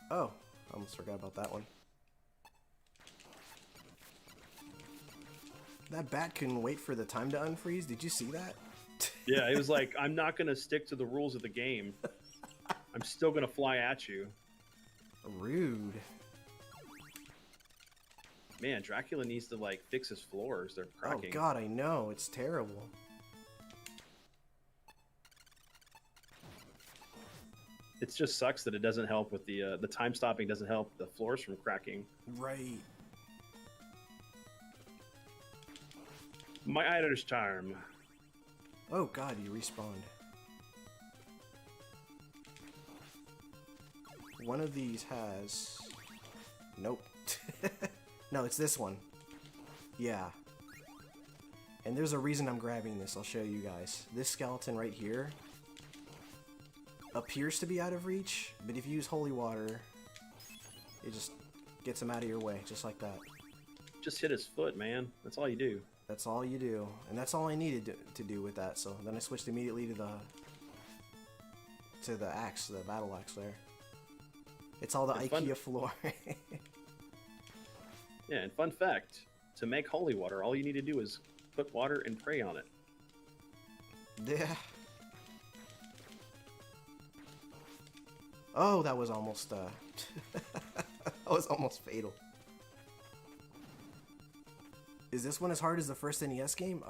Oh, I almost forgot about that one. That bat couldn't wait for the time to unfreeze. Did you see that? Yeah, it was like, I'm not going to stick to the rules of the game. I'm still going to fly at you. Rude. Man, Dracula needs to, like, fix his floors. They're cracking. Oh god, I know. It's terrible. It just sucks that it doesn't help with the time stopping doesn't help the floors from cracking. Right. My editor's charm. Oh god, you respawned. One of these has... Nope. No, it's this one. Yeah. And there's a reason I'm grabbing this. I'll show you guys. This skeleton right here appears to be out of reach, but if you use holy water, it just gets him out of your way, just like that. Just hit his foot, man. That's all you do. That's all you do. And that's all I needed to do with that, so then I switched immediately to the axe, the battle axe there. It's all the IKEA floor. Yeah, and fun fact, to make holy water, all you need to do is put water and pray on it. Yeah. Oh, that was almost that was almost fatal. Is this one as hard as the first NES game?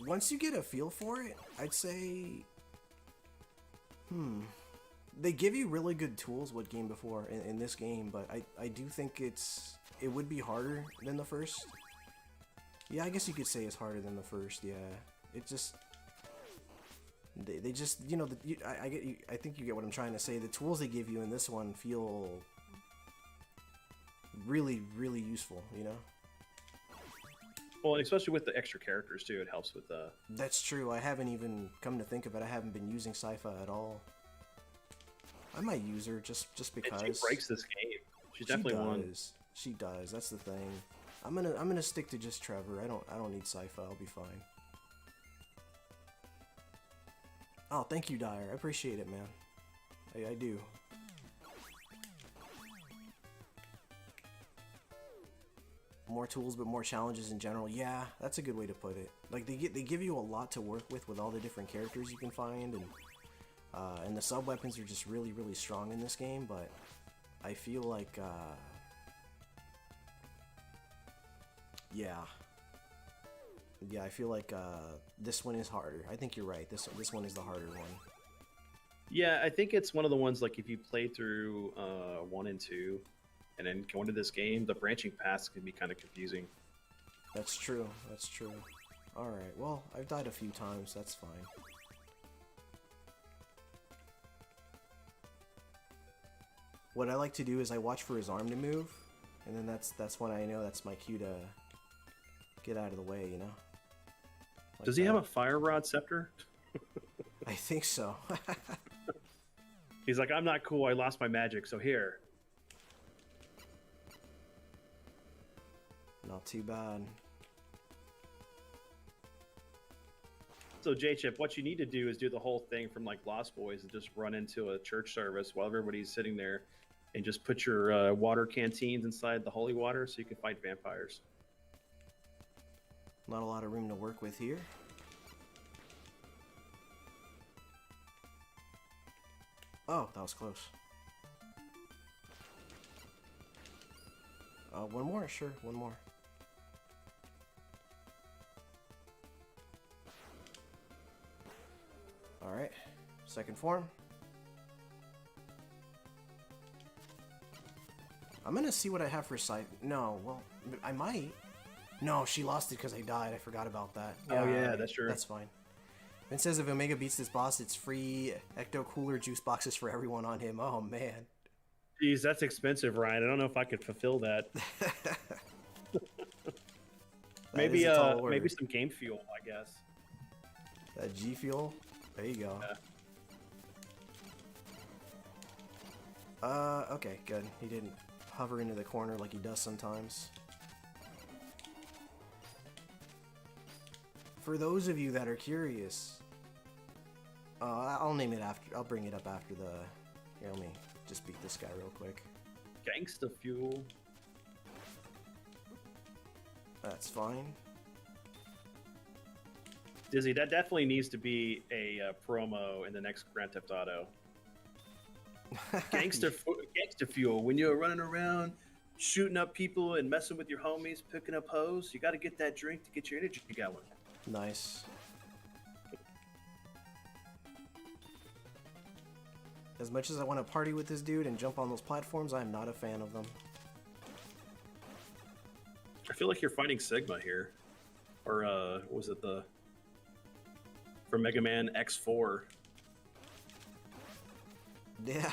Once you get a feel for it, I'd say... They give you really good tools what game before in this game, but I do think it would be harder than the first. Yeah, I guess you could say it's harder than the first, yeah. It just... They just, you know, I think you get what I'm trying to say. The tools they give you in this one feel really, really useful, you know? Well, especially with the extra characters too, it helps with the... That's true. I haven't even come to think of it. I haven't been using Sypha at all. I might use her just because. And she breaks this game. She's definitely one. She does. That's the thing. I'm gonna stick to just Trevor. I don't need Sypha. I'll be fine. Oh, thank you, Dyer. I appreciate it, man. I do. More tools, but more challenges in general. Yeah, that's a good way to put it. Like they give you a lot to work with all the different characters you can find, and the sub weapons are just really, really strong in this game. But I feel like, yeah, I feel like this one is harder. I think you're right. This one is the harder one. Yeah, I think it's one of the ones like if you play through 1 and 2. And then go into this game, the branching paths can be kind of confusing. That's true. That's true. Alright, well, I've died a few times. That's fine. What I like to do is I watch for his arm to move, and then that's when I know that's my cue to get out of the way, you know? Like Does he have a fire rod scepter? I think so. He's like, I'm not cool, I lost my magic, so here. Not too bad. So J-Chip, what you need to do is do the whole thing from like Lost Boys and just run into a church service while everybody's sitting there and just put your water canteens inside the holy water so you can fight vampires. Not a lot of room to work with here. Oh, that was close. One more? Sure, one more. Alright, second form. I'm gonna see what I have for sight. No, well, I might. No, she lost it because I died. I forgot about that. Oh yeah, that's true. That's fine. It says if Omega beats this boss, it's free Ecto Cooler juice boxes for everyone on him. Oh man. Jeez, that's expensive, Ryan. I don't know if I could fulfill that. Maybe maybe some game fuel, I guess. G fuel? There you go. Yeah. Okay, good. He didn't hover into the corner like he does sometimes. For those of you that are curious, I'll name it after. I'll bring it up after the. Here, let me just beat this guy real quick. Gangsta fuel. That's fine. Dizzy, that definitely needs to be a promo in the next Grand Theft Auto. Gangsta fuel. When you're running around, shooting up people and messing with your homies, picking up hoes, you got to get that drink to get your energy going. Nice. As much as I want to party with this dude and jump on those platforms, I'm not a fan of them. I feel like you're fighting Sigma here. Or, what was it, for Mega Man X4. Yeah.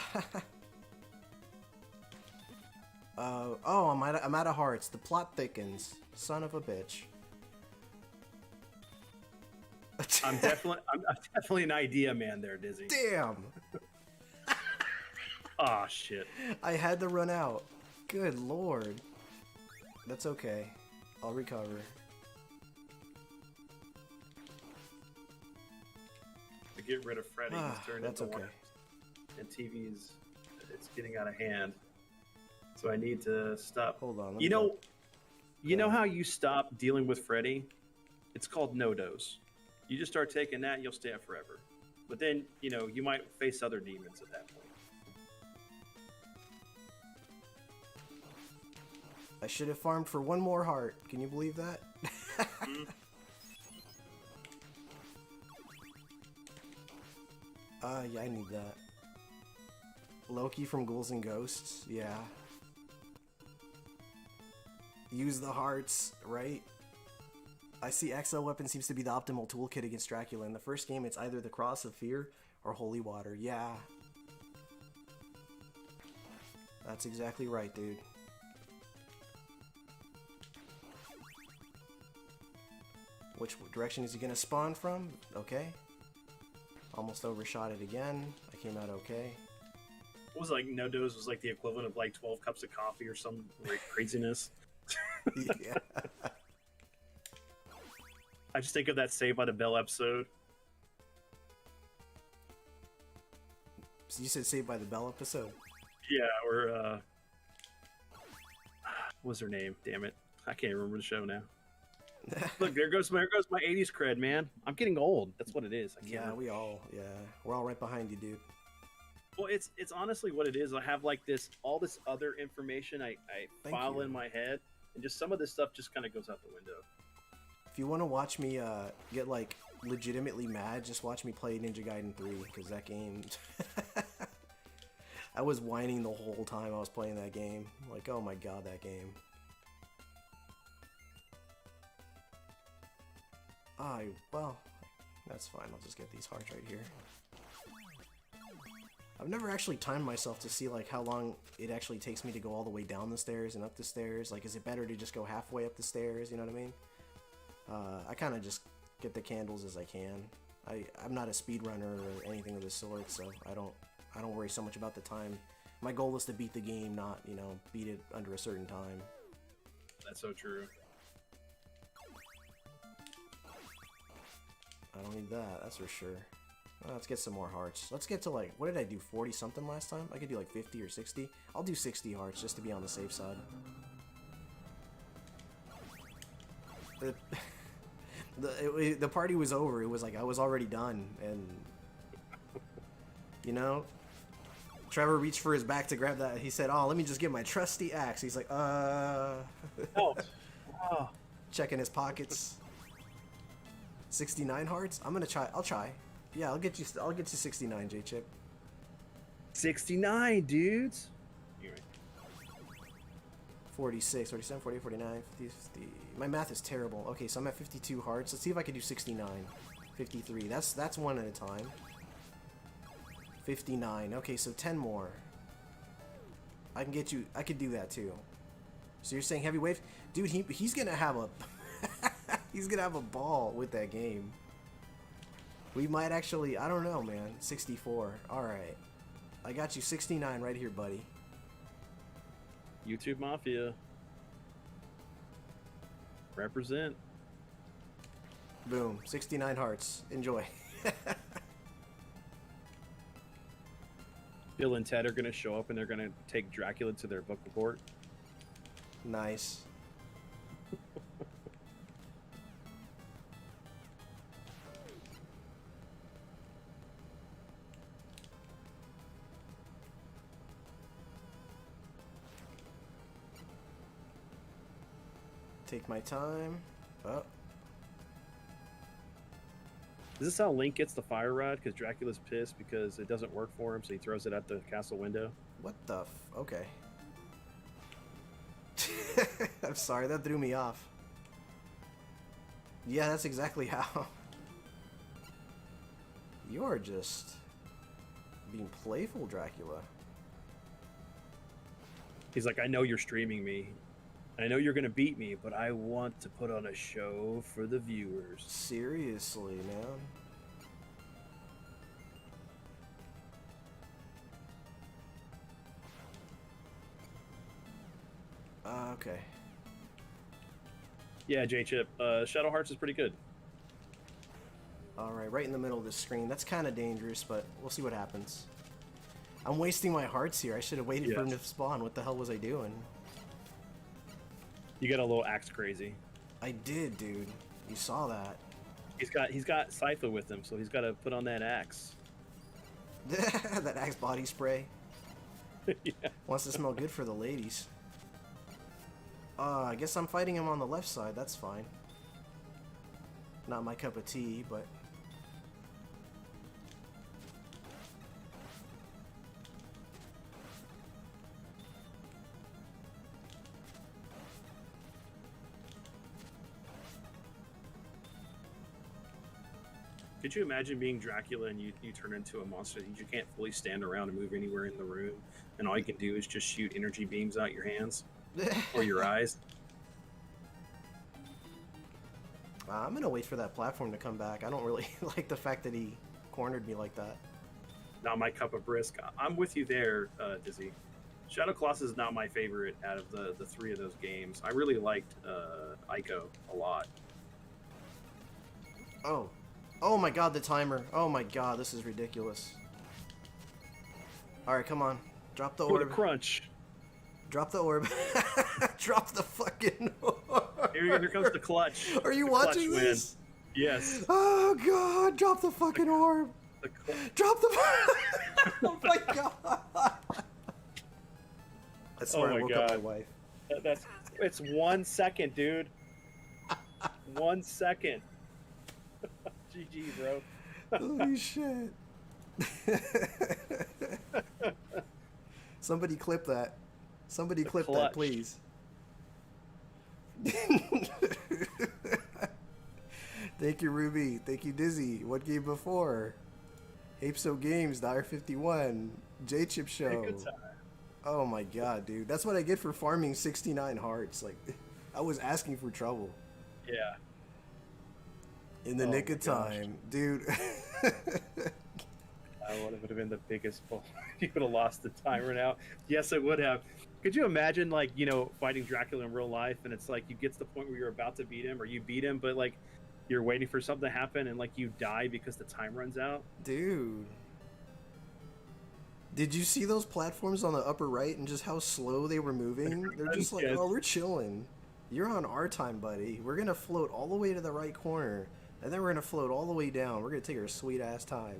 Oh, I'm out of hearts. The plot thickens. Son of a bitch. I'm definitely an idea man there, Dizzy. Damn. Ah, shit. I had to run out. Good lord. That's okay. I'll recover. To get rid of Freddy, he's turned that's into okay. one. And it's getting out of hand. So I need to stop. Hold on. You know how you stop dealing with Freddy? It's called no-dose. You just start taking that, and you'll stay up forever. But then, you might face other demons at that point. should have farmed for one more heart. Can you believe that? Yeah, I need that. Loki from Ghouls and Ghosts, yeah. Use the hearts, right? I see XL weapon seems to be the optimal toolkit against Dracula. In the first game, it's either the Cross of Fear or Holy Water. Yeah. That's exactly right, dude. Which direction is he gonna spawn from? Okay. Almost overshot it again. I came out okay. What was it, like no dose was like the equivalent of like 12 cups of coffee or some like craziness? Yeah. I just think of that Saved by the Bell episode. So you said Saved by the Bell episode? Yeah, or what was her name? Damn it, I can't remember the show now. Look, there goes my 80s cred, man. I'm getting old. That's what it is. I can't Yeah, remember. we're all right behind you, dude. Well, it's honestly what it is. I have like all this other information I Thank file you. in my head, and just some of this stuff just kind of goes out the window. If you want to watch me get like legitimately mad, just watch me play Ninja Gaiden 3, because that game I was whining the whole time I was playing that game. Like, oh my god, that game. Well, that's fine. I'll just get these hearts right here. I've never actually timed myself to see like how long it actually takes me to go all the way down the stairs and up the stairs. Like, is it better to just go halfway up the stairs? You know what I mean? I kind of just get the candles as I can. I'm not a speedrunner or anything of the sort, so I don't worry so much about the time. My goal is to beat the game, not, you know, beat it under a certain time. That's so true. I don't need that, that's for sure. Well, let's get some more hearts. Let's get to like, what did I do, 40 something last time? I could do like 50 or 60. I'll do 60 hearts just to be on the safe side. The party was over. It was like I was already done, and you know, Trevor reached for his back to grab that. He said, "Oh, let me just get my trusty axe." He's like, Oh. Oh. checking his pockets. 69 hearts. I'm gonna try. I'll try. Yeah, I'll get you 69, J Chip. 69, dudes. 46, 47, 48, 49, 50, 50. My math is terrible. Okay, so I'm at 52 hearts. Let's see if I can do 69. 53. That's one at a time. 59. Okay, so 10 more. I can get you. I could do that too. So you're saying heavy wave, dude? He's gonna have a he's gonna have a ball with that game. We might actually. I don't know, man. 64. All right. I got you 69 right here, buddy. YouTube Mafia. Represent. Boom. 69 hearts. Enjoy. Bill and Ted are going to show up and they're going to take Dracula to their book report. Nice. Take my time. Oh. Is this how Link gets the fire rod? Because Dracula's pissed because it doesn't work for him, so he throws it out the castle window. What the okay. I'm sorry, that threw me off. Yeah, that's exactly how. You're just being playful, Dracula. He's like, I know you're streaming me. I know you're going to beat me, but I want to put on a show for the viewers. Seriously, man. Okay. Yeah, J-Chip. Shadow Hearts is pretty good. Alright, right in the middle of the screen. That's kind of dangerous, but we'll see what happens. I'm wasting my hearts here. I should have waited for him to spawn. What the hell was I doing? You got a little axe crazy. I did, dude. You saw that. He's got Sypha with him, so he's got to put on that axe. That Axe body spray. Yeah. Wants to smell good for the ladies. I guess I'm fighting him on the left side. That's fine. Not my cup of tea, but... Could you imagine being Dracula and you turn into a monster that you can't fully stand around and move anywhere in the room, and all you can do is just shoot energy beams out your hands or your eyes? I'm gonna wait for that platform to come back. I don't really like the fact that he cornered me like that. Not my cup of brisk. I'm with you there, Dizzy. Shadow Colossus is not my favorite out of the three of those games. I really liked Ico a lot. Oh. Oh my god, the timer. Oh my god, this is ridiculous. Alright, come on. Drop the orb. For the crunch. Drop the orb. Drop the fucking orb. Here comes the clutch. Are you the watching clutch this? Win. Yes. Oh god, drop the fucking orb. Drop the... Oh my god. I swear I woke up my wife. It's 1 second, dude. 1 second. GG, bro. Holy shit. Somebody clip that. Somebody clip that, please. Thank you, Ruby. Thank you, Dizzy. What game before? Apso Games, Dire51, J-Chip Show. Good time. Oh my god, dude. That's what I get for farming 69 hearts. Like, I was asking for trouble. Yeah. In the nick of time, dude. Would have been the biggest bull. You would have lost the timer now. Yes, it would have. Could you imagine, like, you know, fighting Dracula in real life, and it's like you get to the point where you're about to beat him, or you beat him, but like you're waiting for something to happen, and like you die because the time runs out. Dude, did you see those platforms on the upper right and just how slow they were moving? They're just like, oh, we're chilling. You're on our time, buddy. We're gonna float all the way to the right corner, and then we're gonna float all the way down. We're gonna take our sweet ass time.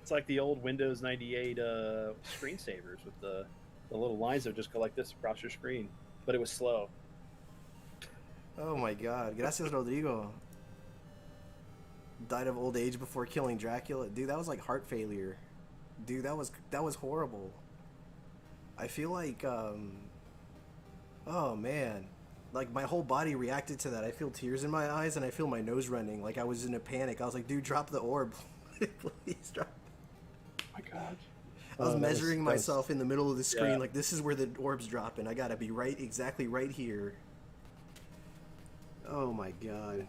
It's like the old Windows 98 screensavers with the little lines that just go like this across your screen, but it was slow. Oh my god. Gracias, Rodrigo. Died of old age before killing Dracula. Dude, that was like heart failure. Dude, that was horrible. I feel like, oh man. Like, my whole body reacted to that. I feel tears in my eyes, and I feel my nose running. Like, I was in a panic. I was like, dude, drop the orb. Please drop. Oh my god. I was measuring myself in the middle of the screen, like, this is where the orb's dropping. I gotta be exactly right here. Oh my god.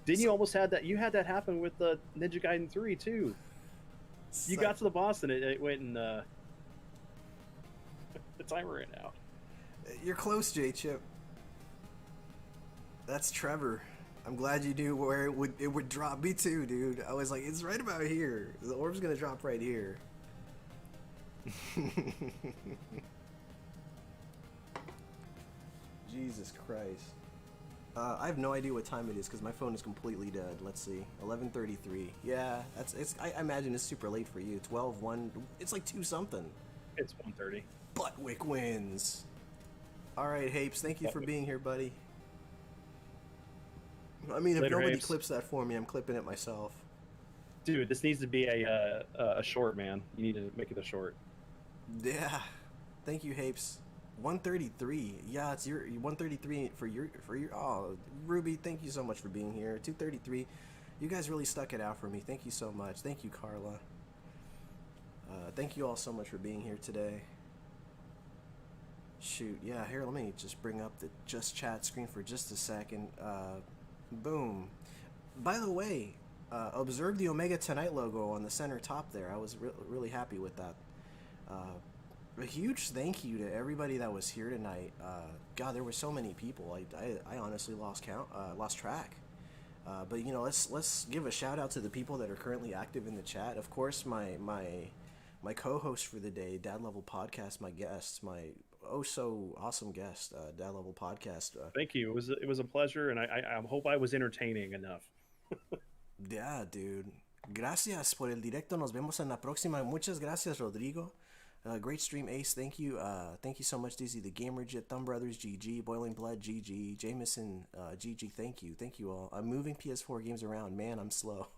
Didn't you almost had that? You had that happen with the Ninja Gaiden 3 too. You got to the boss and it went and the timer ran out. You're close, J-Chip. That's Trevor. I'm glad you knew where it would drop. Me too, dude. I was like, it's right about here. The orb's gonna drop right here. Jesus Christ. I have no idea what time it is because my phone is completely dead. Let's see. 11:33. Yeah, I imagine it's super late for you. 12:01. It's like 2 something. It's 1:30. Buttwick wins. All right, Hapes. Thank you for being here, buddy. I mean, if nobody clips that for me, I'm clipping it myself. Dude, this needs to be a short, man. You need to make it a short. Yeah. Thank you, Hapes. 133. Yeah, it's your 133 for your. Oh, Ruby, thank you so much for being here. 233. You guys really stuck it out for me. Thank you so much. Thank you, Carla. Thank you all so much for being here today. Shoot, yeah. Here, let me just bring up the Just Chat screen for just a second. Boom. By the way, observe the Omega Tonight logo on the center top there. I was really happy with that. A huge thank you to everybody that was here tonight. God, there were so many people. I honestly lost track. But you know, let's give a shout out to the people that are currently active in the chat. Of course, my co-host for the day, Dad Level Podcast, my guest, my oh so awesome guest, Dad Level Podcast. Thank you. It was a pleasure, and I hope I was entertaining enough. Yeah, dude. Gracias por el directo. Nos vemos en la próxima. Muchas gracias, Rodrigo. Great stream, Ace. Thank you. Thank you so much, Dizzy the Gamer Jet, Thumb Brothers, GG, Boiling Blood, GG, Jameson, GG. Thank you all. I'm moving PS4 games around. Man, I'm slow.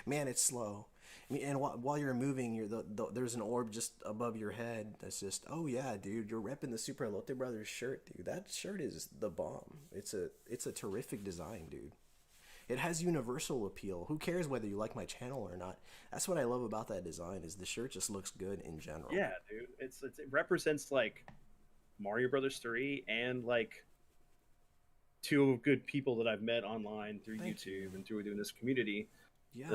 Man, it's slow. And while you're moving, there's an orb just above your head. That's just, oh yeah, dude, you're repping the Super Elote Brothers shirt, dude. That shirt is the bomb. It's a terrific design, dude. It has universal appeal. Who cares whether you like my channel or not? That's what I love about that design, is the shirt just looks good in general. Yeah, dude. It represents like Mario Brothers 3 and like two good people that I've met online through YouTube and through doing this community. Yeah.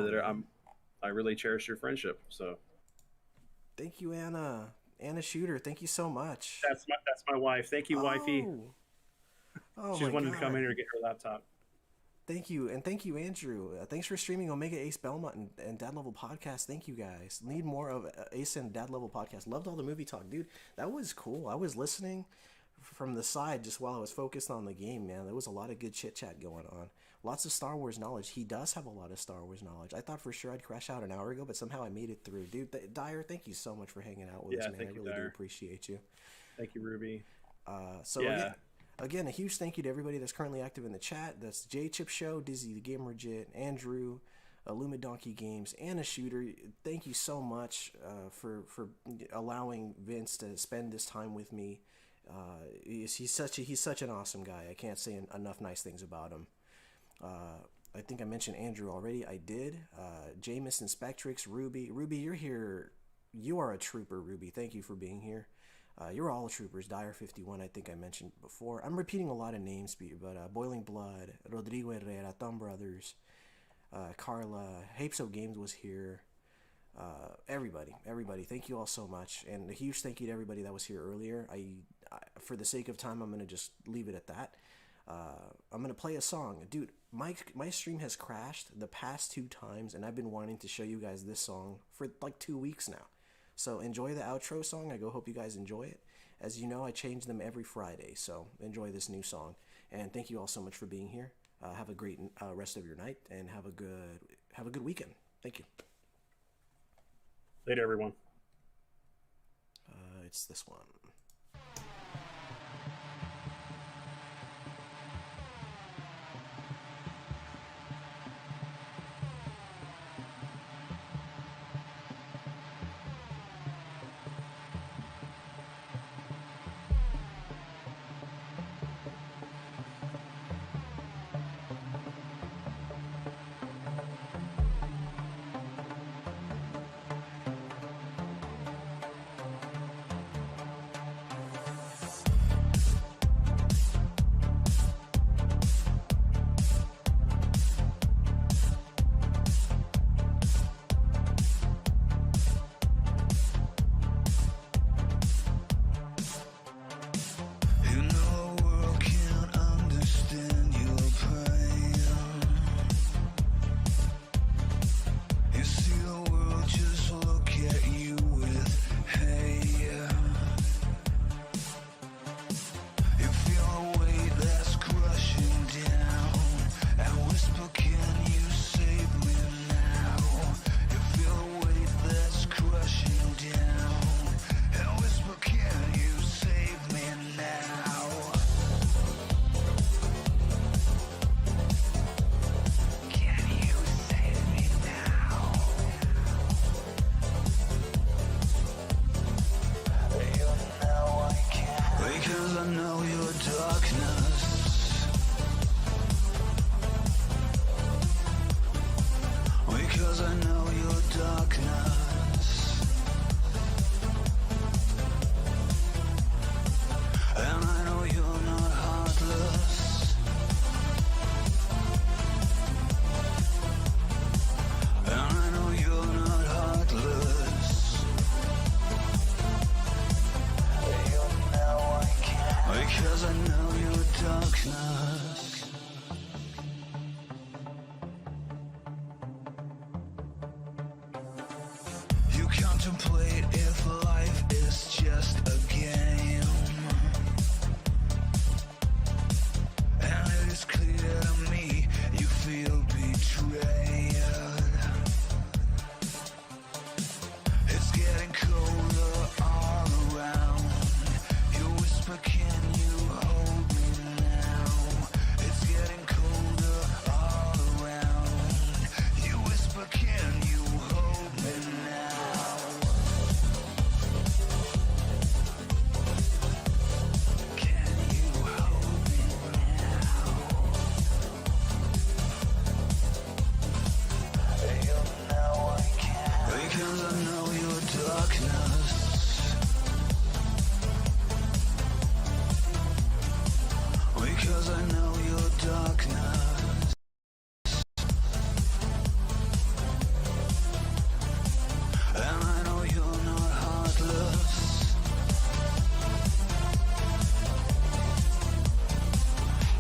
I really cherish your friendship. So thank you, Anna. Anna Shooter, thank you so much. That's my wife. Thank you, wifey. Oh, she's wanted to come in here to get her laptop. Thank you, and thank you, Andrew. Thanks for streaming Omega Ace Belmont and Dad Level Podcast. Thank you, guys. Need more of Ace and Dad Level Podcast. Loved all the movie talk, dude. That was cool. I was listening from the side just while I was focused on the game, man. There was a lot of good chit-chat going on. Lots of Star Wars knowledge. He does have a lot of Star Wars knowledge. I thought for sure I'd crash out an hour ago, but somehow I made it through. Dude, Dyer, thank you so much for hanging out with us, man. I really do appreciate you. Thank you, Ruby. Again, a huge thank you to everybody that's currently active in the chat. That's J Chip Show, Dizzy the Gamer Jit, Andrew, Luma Donkey Games, Anna Shooter. Thank you so much for allowing Vince to spend this time with me. He's such an awesome guy. I can't say enough nice things about him. I think I mentioned Andrew already. I did. Jameson, Spectrix, Ruby. Ruby, you're here. You are a trooper, Ruby. Thank you for being here. You're all troopers. Dyer 51, I think I mentioned before. I'm repeating a lot of names, but Boiling Blood, Rodrigo Herrera, Thumb Brothers, Carla, Hapso Games was here. Everybody, thank you all so much. And a huge thank you to everybody that was here earlier. I for the sake of time, I'm going to just leave it at that. I'm going to play a song. Dude, my stream has crashed the past 2 times, and I've been wanting to show you guys this song for like 2 weeks now. So enjoy the outro song. I hope you guys enjoy it. As you know, I change them every Friday, so enjoy this new song. And thank you all so much for being here. Have a great rest of your night, and have a good weekend. Thank you. Later, everyone. It's this one. Contemplate if life is just a game, and it is clear to me you feel betrayed. It's getting colder darkness. Because I know your darkness. And I know you're not heartless.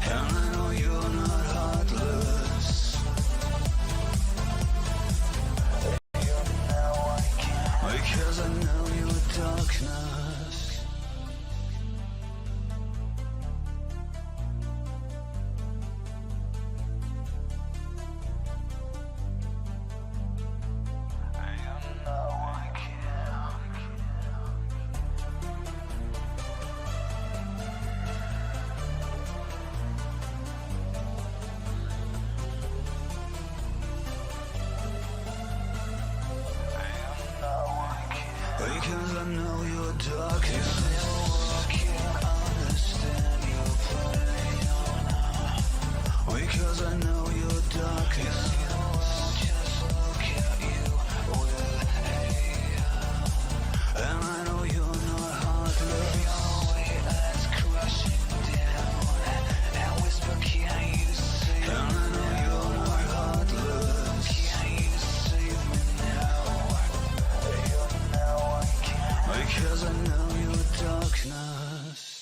And I know you're not heartless. Because I know your darkness. You know I can't. Because I know your darkness. I can't understand your pain. Because I know your darkness. Just look at you with hate. And I know you're not heartless. Your weight that's crashing down. And whisper, can you save me? And I know you're not heartless. Can you save me now? Because I know your darkness.